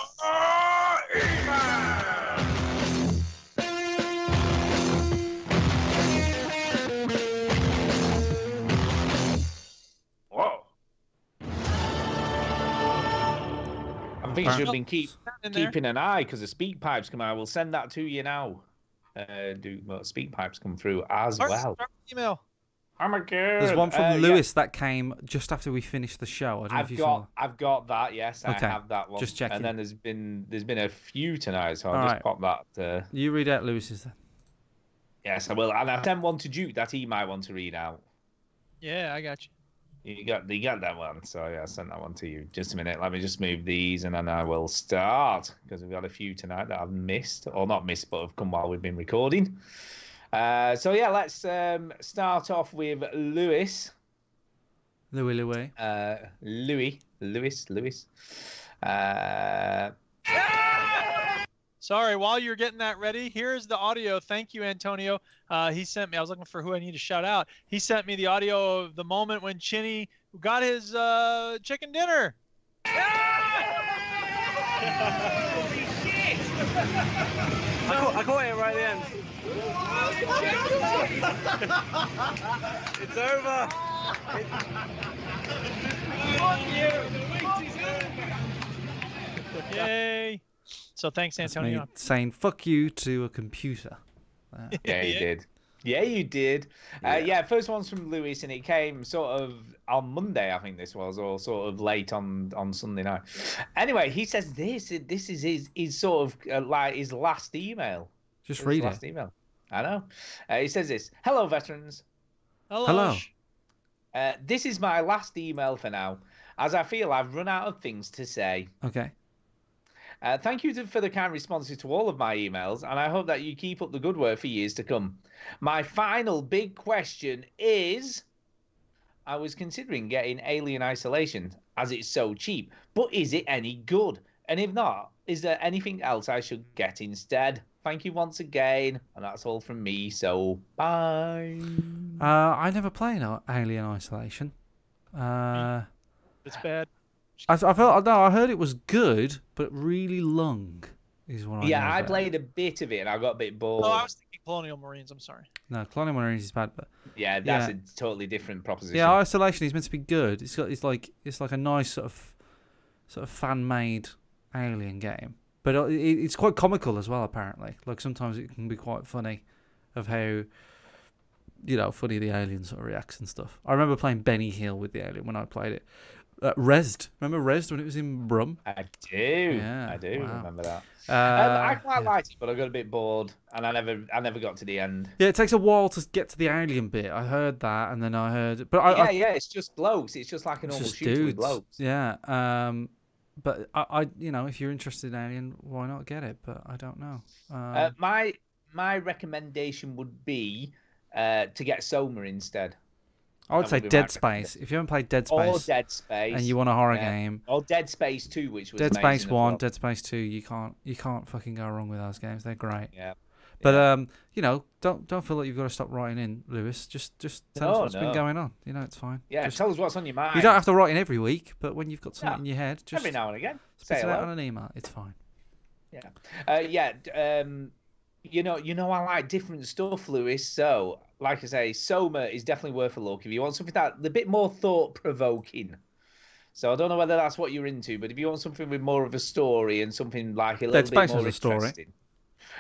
I think you should have been keeping an eye because the speak pipes come out. I will send that to you now. Speak pipes come through as well. Email. Oh my God. There's one from Lewis that came just after we finished the show. I don't know if you saw that. I've got that. Yes, okay. I have that one. Just checking. And then there's been a few tonight, so I'll just pop that. You read out Lewis's then. Yes, I will. And I sent one to Duke that he might want to read out. Yeah, I got you. You got that one, so yeah, I sent that one to you. Just a minute, let me just move these, and then I will start because we've got a few tonight that I've missed, or not missed, but have come while we've been recording. So yeah, let's start off with Lewis. Louis. Lewis. Sorry, while you're getting that ready, here's the audio. Thank you, Antonio. He sent me, I was looking for who I need to shout out. He sent me the audio of the moment when Chinny got his chicken dinner. Holy shit! I caught it right at the end. It's over. Yay. So thanks, Antonio. Saying fuck you to a computer. Yeah, you did. Yeah, you did. Yeah, first one's from Lewis, and it came sort of on Monday, I think this was, or sort of late on Sunday night. Anyway, he says this is his sort of like his last email. Just read it. Last email. I know. He says this. Hello, veterans. Hello. This is my last email for now, as I feel I've run out of things to say. Okay. Thank you for the kind responses to all of my emails, and I hope that you keep up the good work for years to come. My final big question is, I was considering getting Alien Isolation, as it's so cheap, but is it any good? And if not, is there anything else I should get instead? Thank you once again, and that's all from me, so bye. I never played Alien Isolation. It's bad. I heard it was good, but really long. Is what I know I about played a bit of it, and I got a bit bored. Oh, I was thinking Colonial Marines. I'm sorry. No, Colonial Marines is bad, but yeah, that's a totally different proposition. Yeah, Isolation is meant to be good. It's like a nice sort of fan-made Alien game, but it's quite comical as well. Apparently, like sometimes it can be quite funny, of how funny the alien sort of reacts and stuff. I remember playing Benny Hill with the alien when I played it. Rezzed. Remember Rezzed when it was in Brum? I do. Yeah, I do wow. remember that. I quite liked it, but I got a bit bored, and I never got to the end. Yeah, it takes a while to get to the alien bit. I heard that, and then I heard, but it's just blokes. It's just like a normal shooter with blokes. Yeah. But I if you're interested in Alien, why not get it? But I don't know. My recommendation would be to get Soma instead. I would say Dead Space. If you haven't played Dead Space, or Dead Space, and you want a horror game, or Dead Space 2, which was Dead Space 1, well. Dead Space 2, you can't fucking go wrong with those games. They're great. Yeah. But don't feel like you've got to stop writing in, Lewis. Just tell us what's been going on. It's fine. Yeah, tell us what's on your mind. You don't have to write in every week, but when you've got something in your head, just every now and again, say it out on an email. It's fine. Yeah. I like different stuff, Lewis. So, like I say, Soma is definitely worth a look if you want something that's a bit more thought-provoking. So I don't know whether that's what you're into, but if you want something with more of a story and something like a little bit more interesting. Story.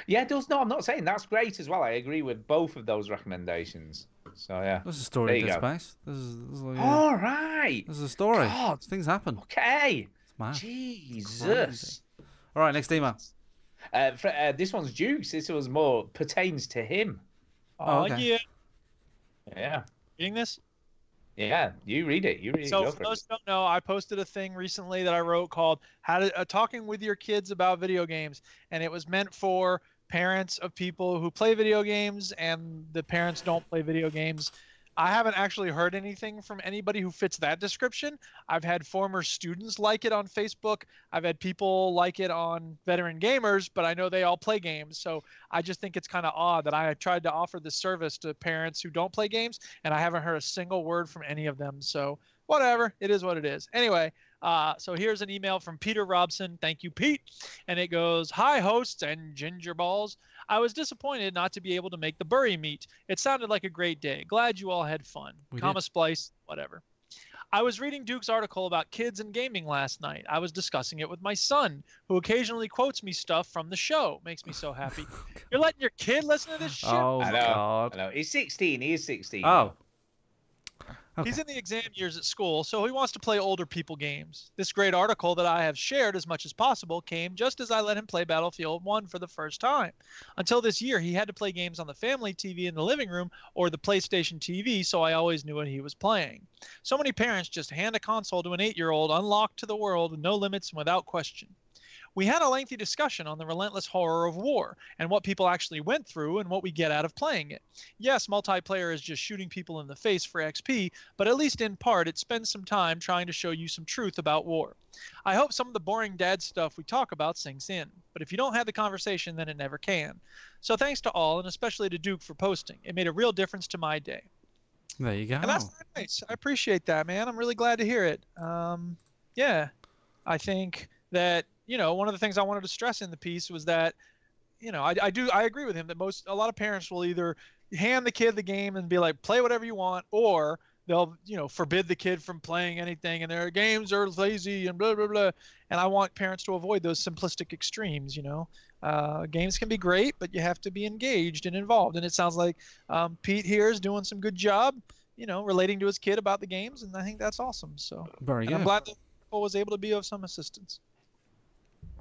Yeah, it does. No, I'm not saying that's great as well. I agree with both of those recommendations. So yeah, there's a story in Dead Space. All right. There's a story. God. Things happen. Okay. It's mad. Jesus. Crazy. All right, next email. This one's Jukes. This was more pertains to him. Oh, okay. Yeah. Reading this? Yeah, you read it. So for those who don't know, I posted a thing recently that I wrote called Talking with Your Kids About Video Games. And it was meant for parents of people who play video games and the parents don't play video games. I haven't actually heard anything from anybody who fits that description. I've had former students like it on Facebook. I've had people like it on Veteran Gamers, but I know they all play games. So I just think it's kind of odd that I tried to offer this service to parents who don't play games, and I haven't heard a single word from any of them. So whatever, it is what it is. Anyway, so here's an email from Peter Robson. Thank you, Pete. And it goes, "Hi, hosts and ginger balls. I was disappointed not to be able to make the Bury meet. It sounded like a great day. Glad you all had fun. Comma splice, whatever. I was reading Duke's article about kids and gaming last night. I was discussing it with my son, who occasionally quotes me stuff from the show. Makes me so happy. You're letting your kid listen to this shit? Oh, I know, God. I know. He's 16. He is 16. Oh. Okay. He's in the exam years at school, so he wants to play older people games. This great article that I have shared as much as possible came just as I let him play Battlefield 1 for the first time. Until this year, he had to play games on the family TV in the living room or the PlayStation TV, so I always knew what he was playing. So many parents just hand a console to an 8-year-old unlocked to the world with no limits and without question. We had a lengthy discussion on the relentless horror of war and what people actually went through and what we get out of playing it. Yes, multiplayer is just shooting people in the face for XP, but at least in part it spends some time trying to show you some truth about war. I hope some of the boring dad stuff we talk about sinks in, but if you don't have the conversation, then it never can. So thanks to all, and especially to Duke for posting. It made a real difference to my day." There you go. And that's nice. I appreciate that, man. I'm really glad to hear it. Yeah, I think that, one of the things I wanted to stress in the piece was that, I agree with him that a lot of parents will either hand the kid the game and be like, play whatever you want, or they'll, forbid the kid from playing anything and their games are lazy and blah, blah, blah. And I want parents to avoid those simplistic extremes, Games can be great, but you have to be engaged and involved. And it sounds like Pete here is doing some good job, relating to his kid about the games. And I think that's awesome. So Very good. I'm glad that Paul was able to be of some assistance.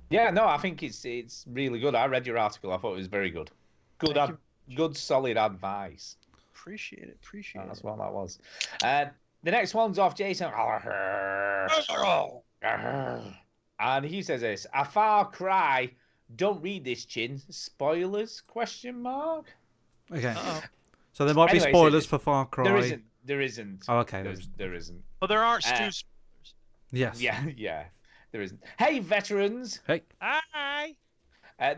Yeah, no, I think it's really good. I read your article. I thought it was very good. Good Good, solid advice. Appreciate it. Appreciate That's it. what that was. The next one's off Jason. And he says this: a Far Cry. Don't read this, Chin. Spoilers? Question mark. Okay. So there might be spoilers for Far Cry. There isn't. Oh, okay. There isn't. Well, there aren't Stu spoilers. Yes. Yeah. There isn't. Hey, veterans. Hey. Hi.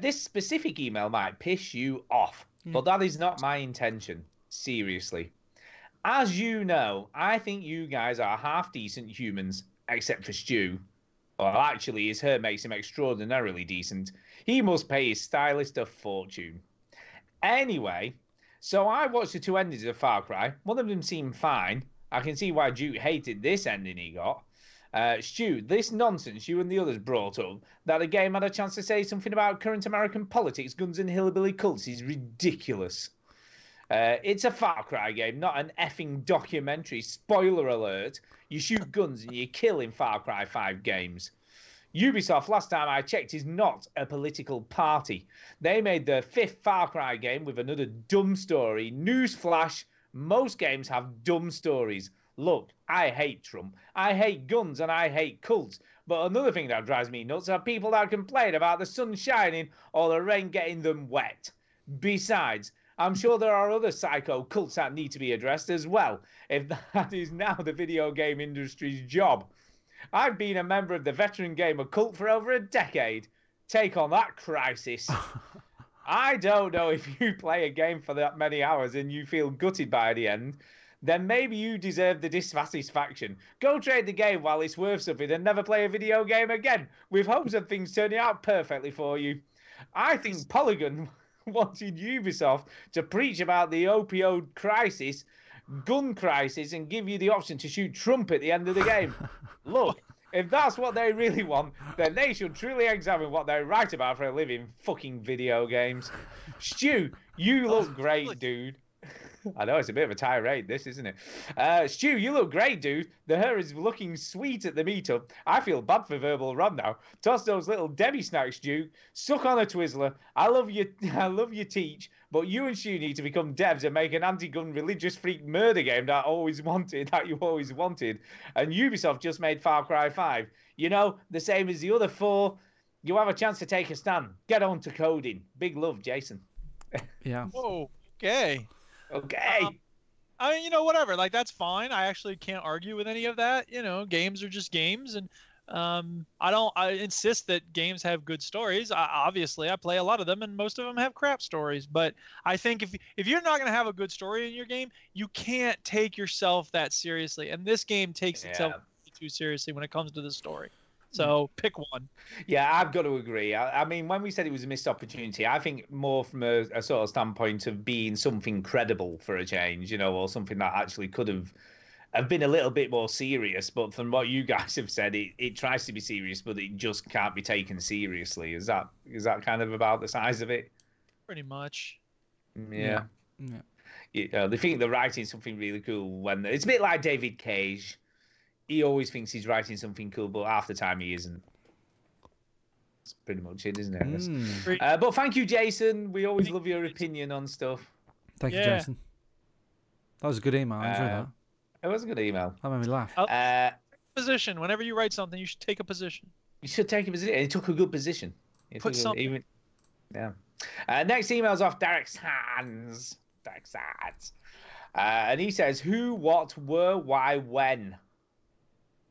This specific email might piss you off, but that is not my intention. Seriously. As you know, I think you guys are half-decent humans, except for Stu. Well, actually, his hair makes him extraordinarily decent. He must pay his stylist a fortune. Anyway, so I watched the two endings of Far Cry. One of them seemed fine. I can see why Duke hated this ending he got. Stu, this nonsense you and the others brought up, that the game had a chance to say something about current American politics, guns and hillbilly cults, is ridiculous. It's a Far Cry game, not an effing documentary. Spoiler alert. You shoot guns and you kill in Far Cry 5 games. Ubisoft, last time I checked, is not a political party. They made the 5th Far Cry game with another dumb story. Newsflash, most games have dumb stories. Look, I hate Trump, I hate guns, and I hate cults. But another thing that drives me nuts are people that complain about the sun shining or the rain getting them wet. Besides, I'm sure there are other psycho cults that need to be addressed as well, if that is now the video game industry's job. I've been a member of the Veteran Gamer cult for over a decade. Take on that, Crisis. I don't know if you play a game for that many hours and you feel gutted by the end, then maybe you deserve the dissatisfaction. Go trade the game while it's worth something and never play a video game again, with hopes of things turning out perfectly for you. I think Polygon wanted Ubisoft to preach about the opioid crisis, gun crisis, and give you the option to shoot Trump at the end of the game. Look, if that's what they really want, then they should truly examine what they write about for a living, fucking video games. Stu, you look great, dude. I know, it's a bit of a tirade, this, isn't it? Stu, you look great, dude. The hair is looking sweet at the meetup. I feel bad for Verbal Ron now. Toss those little Debbie snacks, Stu. Suck on a Twizzler. I love you, Teach. But you and Stu need to become devs and make an anti-gun religious freak murder game that you always wanted. And Ubisoft just made Far Cry 5. You know, the same as the other 4. You have a chance to take a stand. Get on to coding. Big love, Jason. Yeah. Whoa. Okay. Okay. I mean, whatever. Like, that's fine. I actually can't argue with any of that. Games are just games, and I insist that games have good stories. Obviously, I play a lot of them, and most of them have crap stories. But I think if you're not going to have a good story in your game, you can't take yourself that seriously. And this game takes itself too seriously when it comes to the story. So pick one. Yeah, I've got to agree. I mean, when we said it was a missed opportunity, I think more from a sort of standpoint of being something credible for a change, or something that actually could have been a little bit more serious. But from what you guys have said, it tries to be serious, but it just can't be taken seriously. Is that kind of about the size of it? Pretty much. Yeah. They think they're writing something really cool when it's a bit like David Cage. He always thinks he's writing something cool, but half the time he isn't. That's pretty much it, isn't it? But thank you, Jason. We always love your opinion on stuff. Thank you, Jason. That was a good email. I enjoyed that. It was a good email. That made me laugh. Position. Whenever you write something, you should take a position. You should take a position. He took a good position. Put something. Yeah. Next email's off Derek Sands. And he says, who, what, were, why, when?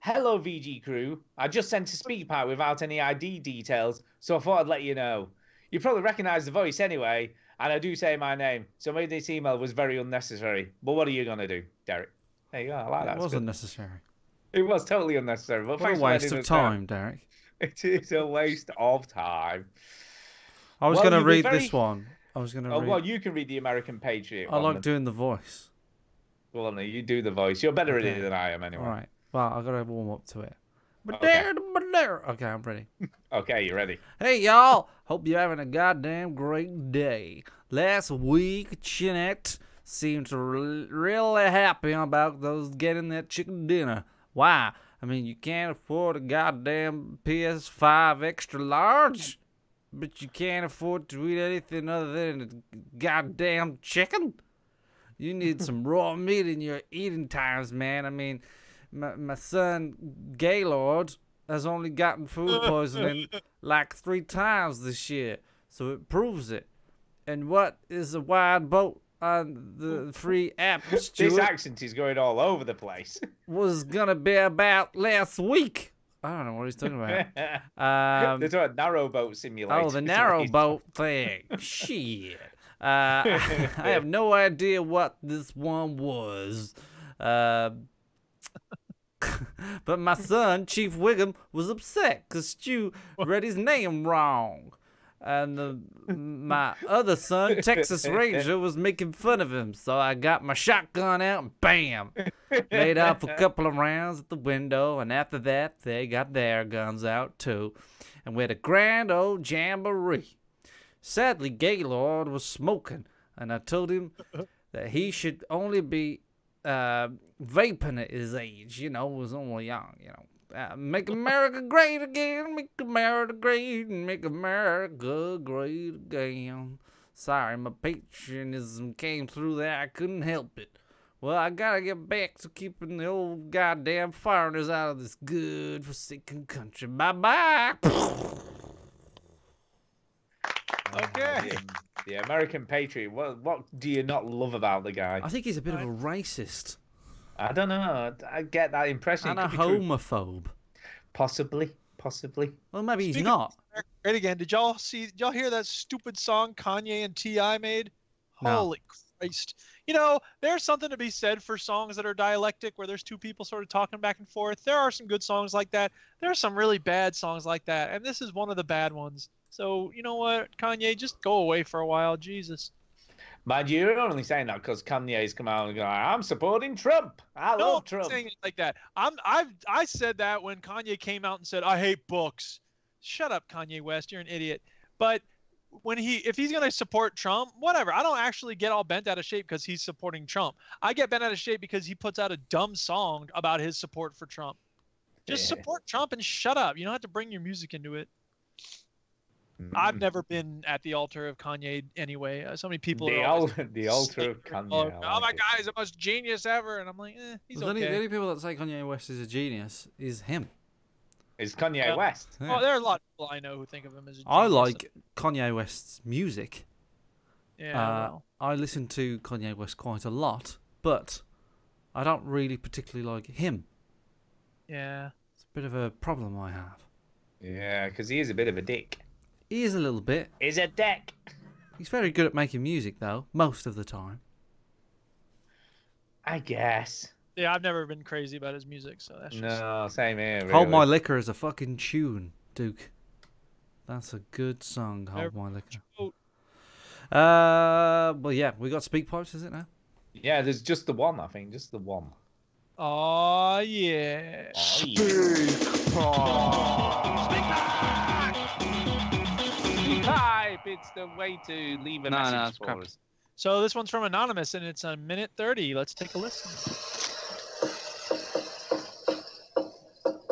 Hello, VG crew. I just sent a speak pipe without any ID details, so I thought I'd let you know. You probably recognise the voice anyway, and I do say my name, so maybe this email was very unnecessary. But what are you going to do, Derek? There you go. I like that. It was unnecessary. It was totally unnecessary. But what a waste of time, Derek. It is a waste of time. I was going to read this one. I was going to read... well, you can read the American Patriot I like doing the voice. Well, no, you do the voice. You're better at it than I am, anyway. All right. Well, I've got to warm up to it. Okay. Okay, I'm ready. Okay, you're ready. Hey, y'all. Hope you're having a goddamn great day. Last week, Chinette seemed really happy about those getting that chicken dinner. Why? I mean, you can't afford a goddamn PS5 extra large? but you can't afford to eat anything other than a goddamn chicken? You need some raw meat in your eating times, man. I mean, my son Gaylord has only gotten food poisoning like 3 times this year, so it proves it. And what is a wide boat on the free app, Stuart, This accent is going all over the place. was gonna be about last week. I don't know what he's talking about. They're talking narrowboat simulator. Oh, the narrowboat thing. Shit. I have no idea what this one was. But my son, Chief Wiggum, was upset because Stu read his name wrong. And my other son, Texas Ranger, was making fun of him. So I got my shotgun out and bam! Laid off a couple of rounds at the window. And after that, they got their guns out too. And we had a grand old jamboree. Sadly, Gaylord was smoking. And I told him that he should only be vaping at his age. You know, was only young, you know. Make America great again, make America great, make America great again. Sorry, my patriotism came through there. I couldn't help it. Well, I gotta get back to keeping the old goddamn foreigners out of this good forsaken country. Bye-bye. Okay. The American patriot. What do you not love about the guy? I think he's a bit of a racist. I don't know. I get that impression. And a homophobe. Possibly. Well, maybe he's not. Great again. Did y'all hear that stupid song Kanye and T.I. made? No. Holy Christ. You know, there's something to be said for songs that are dialectic where there's 2 people sort of talking back and forth. There are some good songs like that. There are some really bad songs like that. And this is one of the bad ones. So, you know what, Kanye, just go away for a while. Jesus. Mind you, you're only saying that because Kanye's come out and go, I'm supporting Trump. I love Trump. I'm saying it like that. I said that when Kanye came out and said, I hate books. Shut up, Kanye West. You're an idiot. But if he's going to support Trump, whatever. I don't actually get all bent out of shape because he's supporting Trump. I get bent out of shape because he puts out a dumb song about his support for Trump. Just support Trump and shut up. You don't have to bring your music into it. I've never been at the altar of Kanye anyway. So many people. The altar of Kanye. Oh my God, he's the most genius ever, and I'm like, he's okay. The only people that say Kanye West is a genius is him. Is Kanye West? Yeah. Oh, there are a lot of people I know who think of him as a genius. I like Kanye West's music. Yeah. I listen to Kanye West quite a lot, but I don't really particularly like him. Yeah. It's a bit of a problem I have. Yeah, because he is a bit of a dick. He is a little bit. He's a dick. He's very good at making music, though, most of the time. I guess. Yeah, I've never been crazy about his music, so that's just... No, same here, really. Hold My Liquor is a fucking tune, Duke. That's a good song, Hold My Liquor. Well, yeah, we got speak pipes, is it now? Yeah, there's just the one, I think. Just the one. Oh, yeah. Speak pipe! It's the way to leave a message for us. So this one's from Anonymous, and it's a minute 30. Let's take a listen.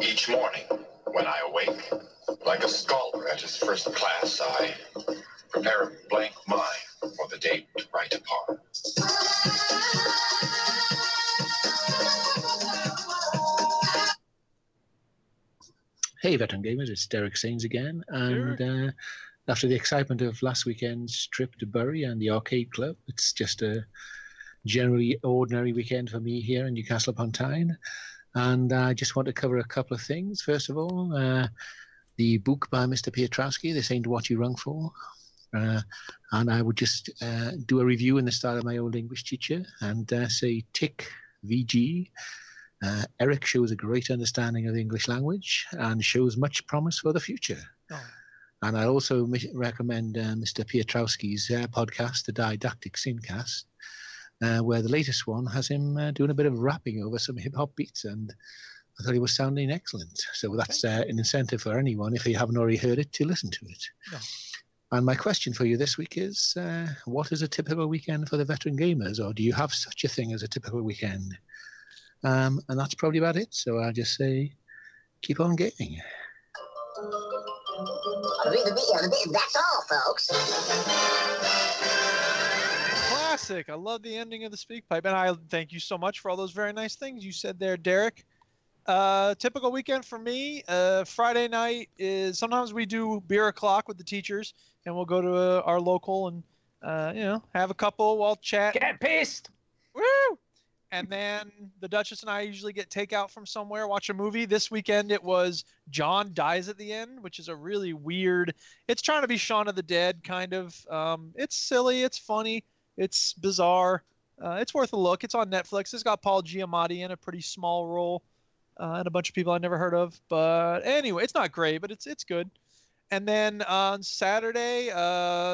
Each morning, when I awake, like a scholar at his first class, I prepare a blank mind for the day to write upon. Hey, Veteran Gamers, it's Derek Sains again, and after the excitement of last weekend's trip to Bury and the Arcade Club, it's just a generally ordinary weekend for me here in Newcastle upon Tyne. And I just want to cover a couple of things. First of all, the book by Mr. Piotrowski, This Ain't What You Rung For. And I would just do a review in the style of my old English teacher and say tick VG. Eric shows a great understanding of the English language and shows much promise for the future. Oh. And I also recommend Mr. Piotrowski's podcast, The Didactic Syncast, where the latest one has him doing a bit of rapping over some hip-hop beats, and I thought he was sounding excellent. So that's an incentive for anyone, if you haven't already heard it, to listen to it. No. And my question for you this week is, what is a typical weekend for the Veteran Gamers, or do you have such a thing as a typical weekend? And that's probably about it. So I'll just say, keep on gaming. That's all, folks. Classic. I love the ending of the Speak Pipe, and I thank you so much for all those very nice things you said there, Derek. Typical weekend for me. Friday night is sometimes we do beer o'clock with the teachers, and we'll go to our local and have a couple while chatting. Get pissed. Woo! And then the Duchess and I usually get takeout from somewhere, watch a movie. This weekend it was John Dies at the End, which is a really weird. It's trying to be Shaun of the Dead kind of. It's silly, it's funny, it's bizarre. It's worth a look. It's on Netflix. It's got Paul Giamatti in a pretty small role, and a bunch of people I never heard of. But anyway, it's not great, but it's good. And then on Saturday,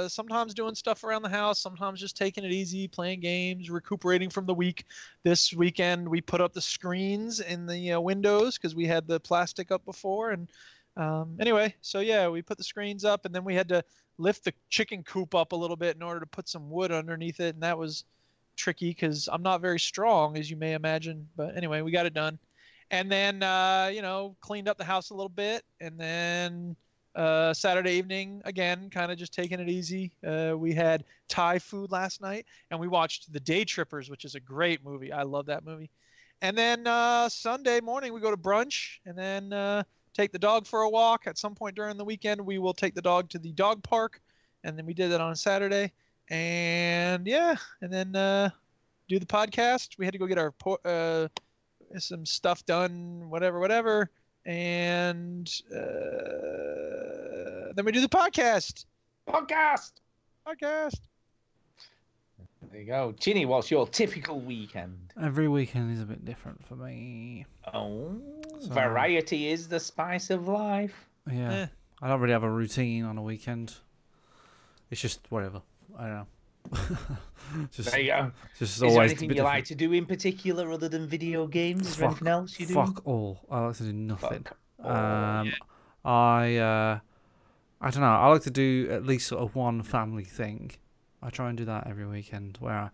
sometimes doing stuff around the house, sometimes just taking it easy, playing games, recuperating from the week. This weekend, we put up the screens in the windows because we had the plastic up before. And anyway, so yeah, we put the screens up, and then we had to lift the chicken coop up a little bit in order to put some wood underneath it. And that was tricky because I'm not very strong, as you may imagine. But anyway, we got it done. And then, cleaned up the house a little bit. And then Saturday evening, again, kind of just taking it easy. We had Thai food last night, and we watched The Day Trippers, which is a great movie. I love that movie. And then Sunday morning, we go to brunch, and then take the dog for a walk. At some point during the weekend, we will take the dog to the dog park, and then we did that on Saturday. And yeah, and then do the podcast. We had to go get our some stuff done, whatever. And then we do the podcast. There you go. Ginny, what's your typical weekend? Every weekend is a bit different for me. Oh, variety is the spice of life. Yeah. I don't really have a routine on a weekend. It's just whatever. I don't know. There you go. Just is there anything you like to do in particular other than video games? Is there anything else you do? Fuck all. I like to do nothing. Yeah. I don't know. I like to do at least sort of one family thing. I try and do that every weekend, where I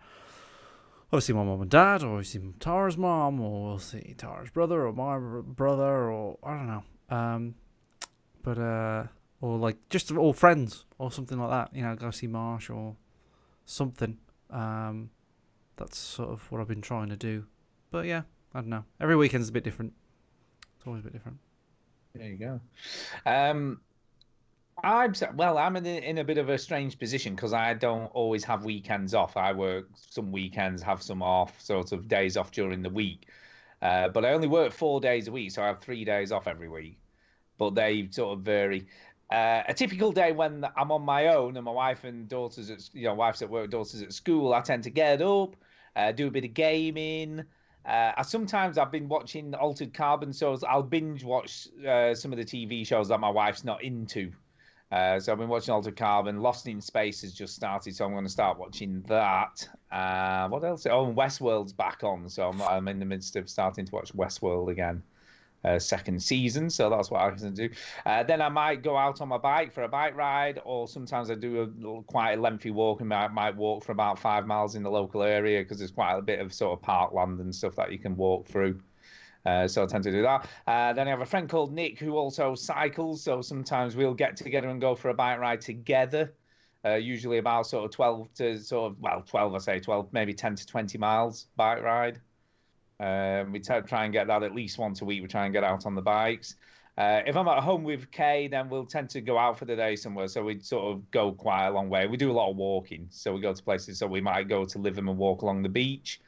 obviously my mum and dad, or I see Tara's mom, or we'll see Tara's brother, or my brother, or I don't know. Or like just all friends or something like that. Go see Marsh or something. That's sort of what I've been trying to do. But yeah, I don't know. Every weekend's a bit different. It's always a bit different. There you go. I'm in a bit of a strange position because I don't always have weekends off. I work some weekends, have some off, sort of days off during the week. But I only work 4 days a week, so I have 3 days off every week. But they sort of vary. A typical day when I'm on my own and my wife and daughters, wife's at work, daughters at school, I tend to get up, do a bit of gaming. Sometimes I've been watching Altered Carbon, so I'll binge watch some of the TV shows that my wife's not into. So I've been watching Altered Carbon. Lost in Space has just started, so I'm going to start watching that. What else? Oh, Westworld's back on, so I'm in the midst of starting to watch Westworld again. Second season, so that's what I can do. Then I might go out on my bike for a bike ride, or sometimes I do quite a lengthy walk, and I might walk for about 5 miles in the local area because there's quite a bit of sort of parkland and stuff that you can walk through. So I tend to do that. Then I have a friend called Nick who also cycles, so sometimes we'll get together and go for a bike ride together. Usually about sort of 12 to 12, maybe 10 to 20 miles bike ride. We try and get that at least once a week. We try and get out on the bikes. If I'm at home with Kay, then we'll tend to go out for the day somewhere. So we sort of go quite a long way. We do a lot of walking. So we go to places. So we might go to Lytham and walk along the beach.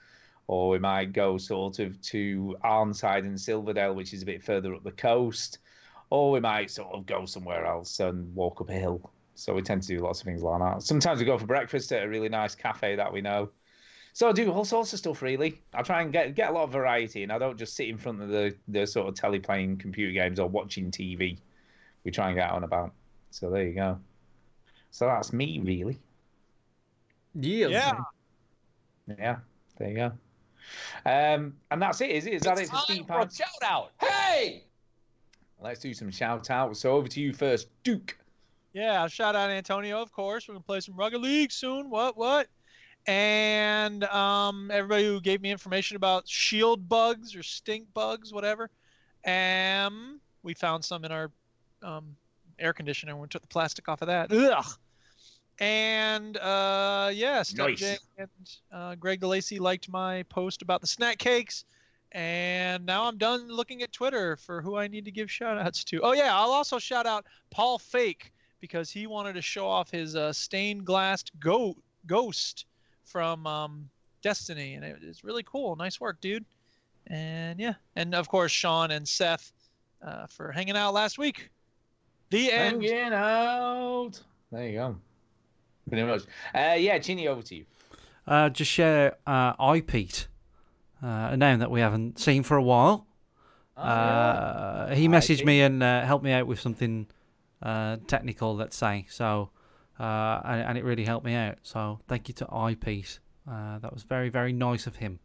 Or we might go sort of to Arnside and Silverdale, which is a bit further up the coast. Or we might sort of go somewhere else and walk up a hill. So we tend to do lots of things like that. Sometimes we go for breakfast at a really nice cafe that we know. So I do all sorts of stuff, really. I try and get a lot of variety, and I don't just sit in front of the sort of telly playing computer games or watching TV. We try and get out and about. So there you go. So that's me, really. Yeah. Yeah, there you go. And that's it, is it? Is that it for Speak Pipe? Shout out. Hey! Let's do some shout outs. So over to you first, Duke. Yeah, I'll shout out Antonio, of course. We're going to play some Rugged League soon. What? And everybody who gave me information about shield bugs or stink bugs, whatever. We found some in our air conditioner and we took the plastic off of that. Ugh. And yeah, Step Nice. J and Greg DeLacy liked my post about the snack cakes. And now I'm done looking at Twitter for who I need to give shout outs to. Oh yeah, I'll also shout out Paul Fake because he wanted to show off his stained glass ghost from Destiny, and it's really cool. Nice work, dude. And yeah, and of course Sean and Seth for hanging out last week. The end. Hanging out. There you go. Pretty much. Yeah, Chinny, over to you. Just share iPete, a name that we haven't seen for a while. He messaged me and helped me out with something technical, let's say. So, and it really helped me out. So, thank you to iPete. That was very, very nice of him.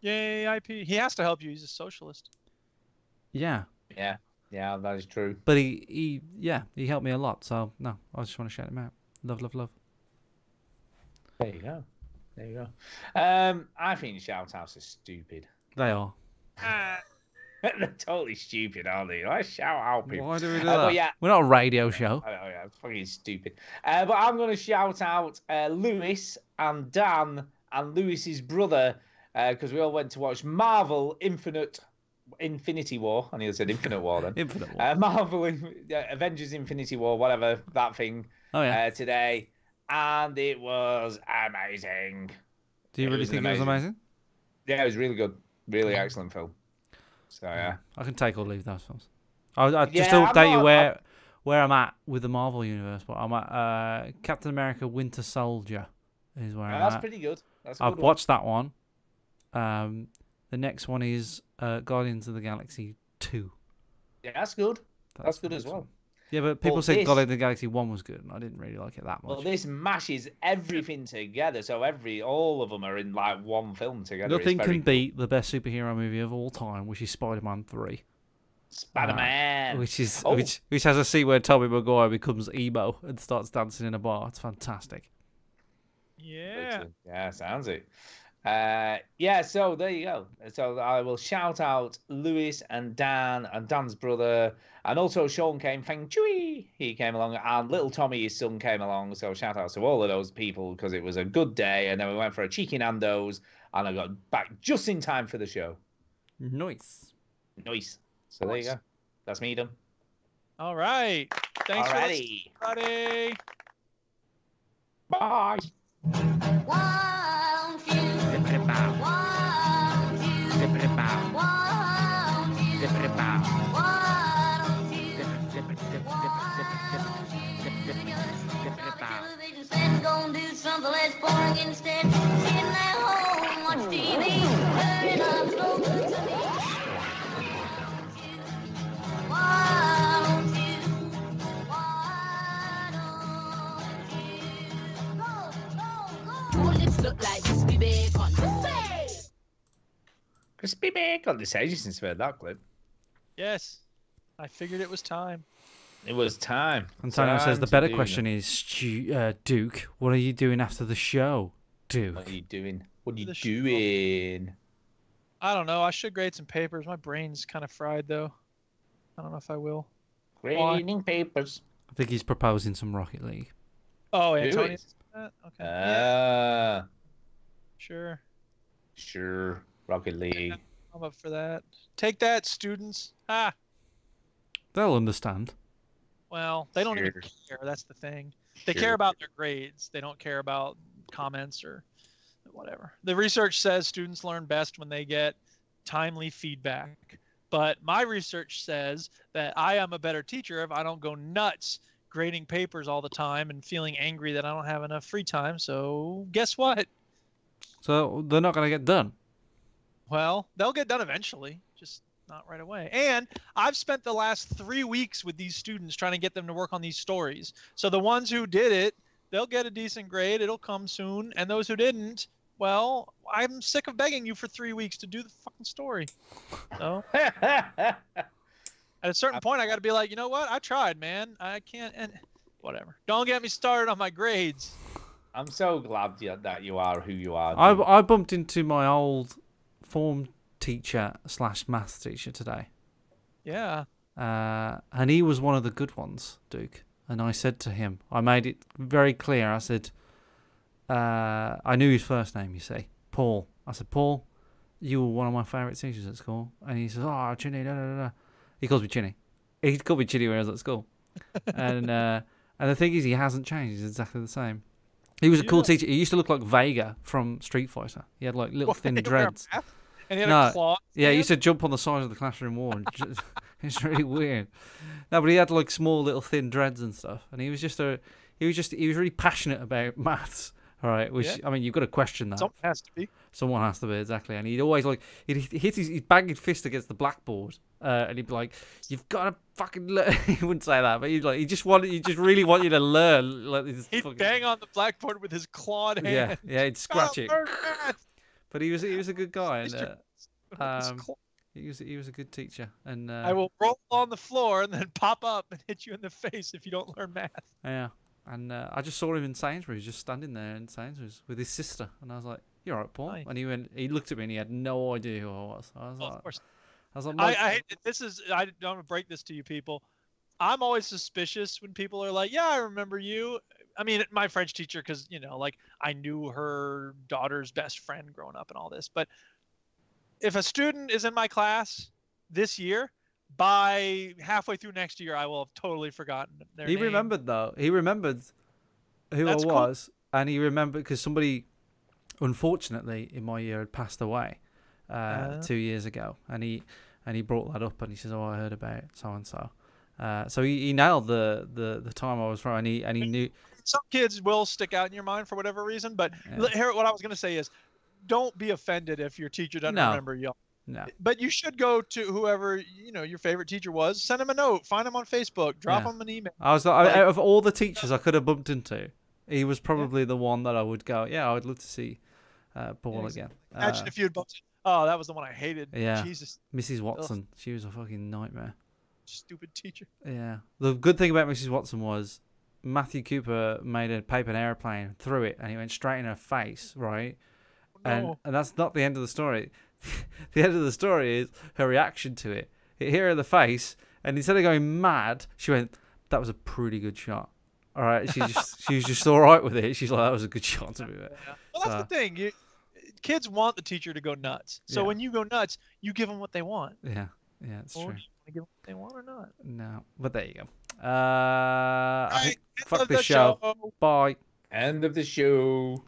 Yay, IP. He has to help you. He's a socialist. Yeah. Yeah, that is true. But he helped me a lot. So, no, I just want to shout him out. Love, love, love. There you go. I think shout-outs are stupid. They are. They're totally stupid, aren't they? I shout out people. Why do we do that? Yeah. We're not a radio show. Oh, yeah, it's fucking stupid. But I'm going to shout out Lewis and Dan and Lewis's brother because we all went to watch Marvel Infinity War. I nearly said Infinite War then. Infinite War. Marvel Avengers Infinity War, whatever that thing. Oh, yeah. Today. And it was amazing. Do you really think it was amazing? Yeah, it was really good. Really excellent film. So, yeah. I can take or leave those films. I'll just update you where I'm at with the Marvel Universe. But I'm at Captain America Winter Soldier is where I'm That's at. pretty good. I've watched that one. The next one is Guardians of the Galaxy 2. Yeah, that's good. That's good as well. Yeah, but people said Guardians of the Galaxy 1 was good, and I didn't really like it that much. Well, this mashes everything together, so all of them are in like one film together. Nothing can beat the best superhero movie of all time, which is Spider-Man 3. Spider-Man, which has a scene where Tobey Maguire becomes emo and starts dancing in a bar. It's fantastic. Yeah. Yeah, sounds it. Yeah, so there you go. So I will shout out Lewis and Dan and Dan's brother, and also Sean came, Feng Chui, he came along, and little Tommy, his son, came along. So shout out to all of those people because it was a good day, and then we went for a cheeky Nando's, and I got back just in time for the show. Nice. So there you go. That's me done. All right. Thanks for listening, everybody. Bye. Gonna do something less boring instead. Sitting at home, watch TV, turning on slow good to me. Why don't you? Go. Lips look like crispy bacon. Crispy bacon. This ages since we heard that clip. Yes. I figured it was time. It was time. Antonio says the better question is, Duke, what are you doing after the show, Duke? What are you doing? What are you doing? I don't know. I should grade some papers. My brain's kind of fried, though. I don't know if I will. Grading papers. I think he's proposing some Rocket League. Oh, Antonio. Okay. Yeah. Sure. Rocket League. I'm up for that. Take that, students. Ah. They'll understand. Well, they don't even care. That's the thing. They care about their grades. They don't care about comments or whatever. The research says students learn best when they get timely feedback. But my research says that I am a better teacher if I don't go nuts grading papers all the time and feeling angry that I don't have enough free time. So guess what? So they're not going to get done. Well, they'll get done eventually. Just not right away. And I've spent the last 3 weeks with these students trying to get them to work on these stories. So the ones who did it, they'll get a decent grade. It'll come soon. And those who didn't, well, I'm sick of begging you for 3 weeks to do the fucking story. So at a certain point, I got to be like, you know what? I tried, man. I can't. And whatever. Don't get me started on my grades. I'm so glad that you are who you are. I bumped into my old form teacher / maths teacher today. Yeah. and he was one of the good ones, Duke. And I said to him, I made it very clear. I said, I knew his first name, you see, Paul. I said, Paul, you were one of my favourite teachers at school. And he says, oh, Chinny, da, da, da, da. He calls me Chinny. He called me Chinny when I was at school. And the thing is, he hasn't changed. He's exactly the same. He was a cool teacher. He used to look like Vega from Street Fighter. He had like little thin dreads. And he had a claw. Yeah, he used to jump on the side of the classroom wall. And it's really weird. No, but he had like small little thin dreads and stuff. And he was really passionate about maths. All right, which I mean, you've got to question that. Someone has to be. Someone has to be, exactly. And he'd always he'd hit he'd bang his fist against the blackboard, and he'd be like, "You've got to fucking learn." He wouldn't say that, but he just really want you to learn. Like this he'd bang on the blackboard with his clawed hand. Yeah, he'd scratch it. But he was a good guy, and he was a good teacher. And I will roll on the floor and then pop up and hit you in the face if you don't learn math. Yeah. And I just saw him in Sainsbury's, just standing there in Sainsbury's with his sister, and I was like, "You're all right, Paul." Nice. And he looked at me and he had no idea who I was. I was like, I don't want to break this to you people. I'm always suspicious when people are like, "Yeah, I remember you." I mean, my French teacher, because like I knew her daughter's best friend growing up and all this. But if a student is in my class this year, by halfway through next year, I will have totally forgotten their name. He remembered, though. He remembered who I was. Cool. And he remembered because somebody, unfortunately, in my year had passed away 2 years ago. And he brought that up and he says, "Oh, I heard about so-and-so." So he nailed the time I was from, and he knew. Some kids will stick out in your mind for whatever reason. But here, what I was going to say is, don't be offended if your teacher doesn't remember you. No. But you should go to whoever your favorite teacher was. Send him a note. Find him on Facebook. Drop him an email. I was out of all the teachers I could have bumped into, he was probably the one that I would go. Yeah, I would love to see Paul again. Imagine if you had bumped. Oh, that was the one I hated. Yeah. Jesus. Mrs. Watson. Ugh. She was a fucking nightmare. Stupid teacher. Yeah. The good thing about Mrs. Watson was Matthew Cooper made a paper airplane, threw it, and he went straight in her face. Right. No. And that's not the end of the story. The end of the story is her reaction to it. It hit her in the face, and instead of going mad, she went, "That was a pretty good shot." All right, she was just all right with it. She's like, "That was a good shot to be there." Yeah. Well, that's the thing. Kids want the teacher to go nuts. So when you go nuts, you give them what they want. Yeah, it's true. You want to give them what they want or not? No, but there you go. I think fuck this show. Bye. End of the show.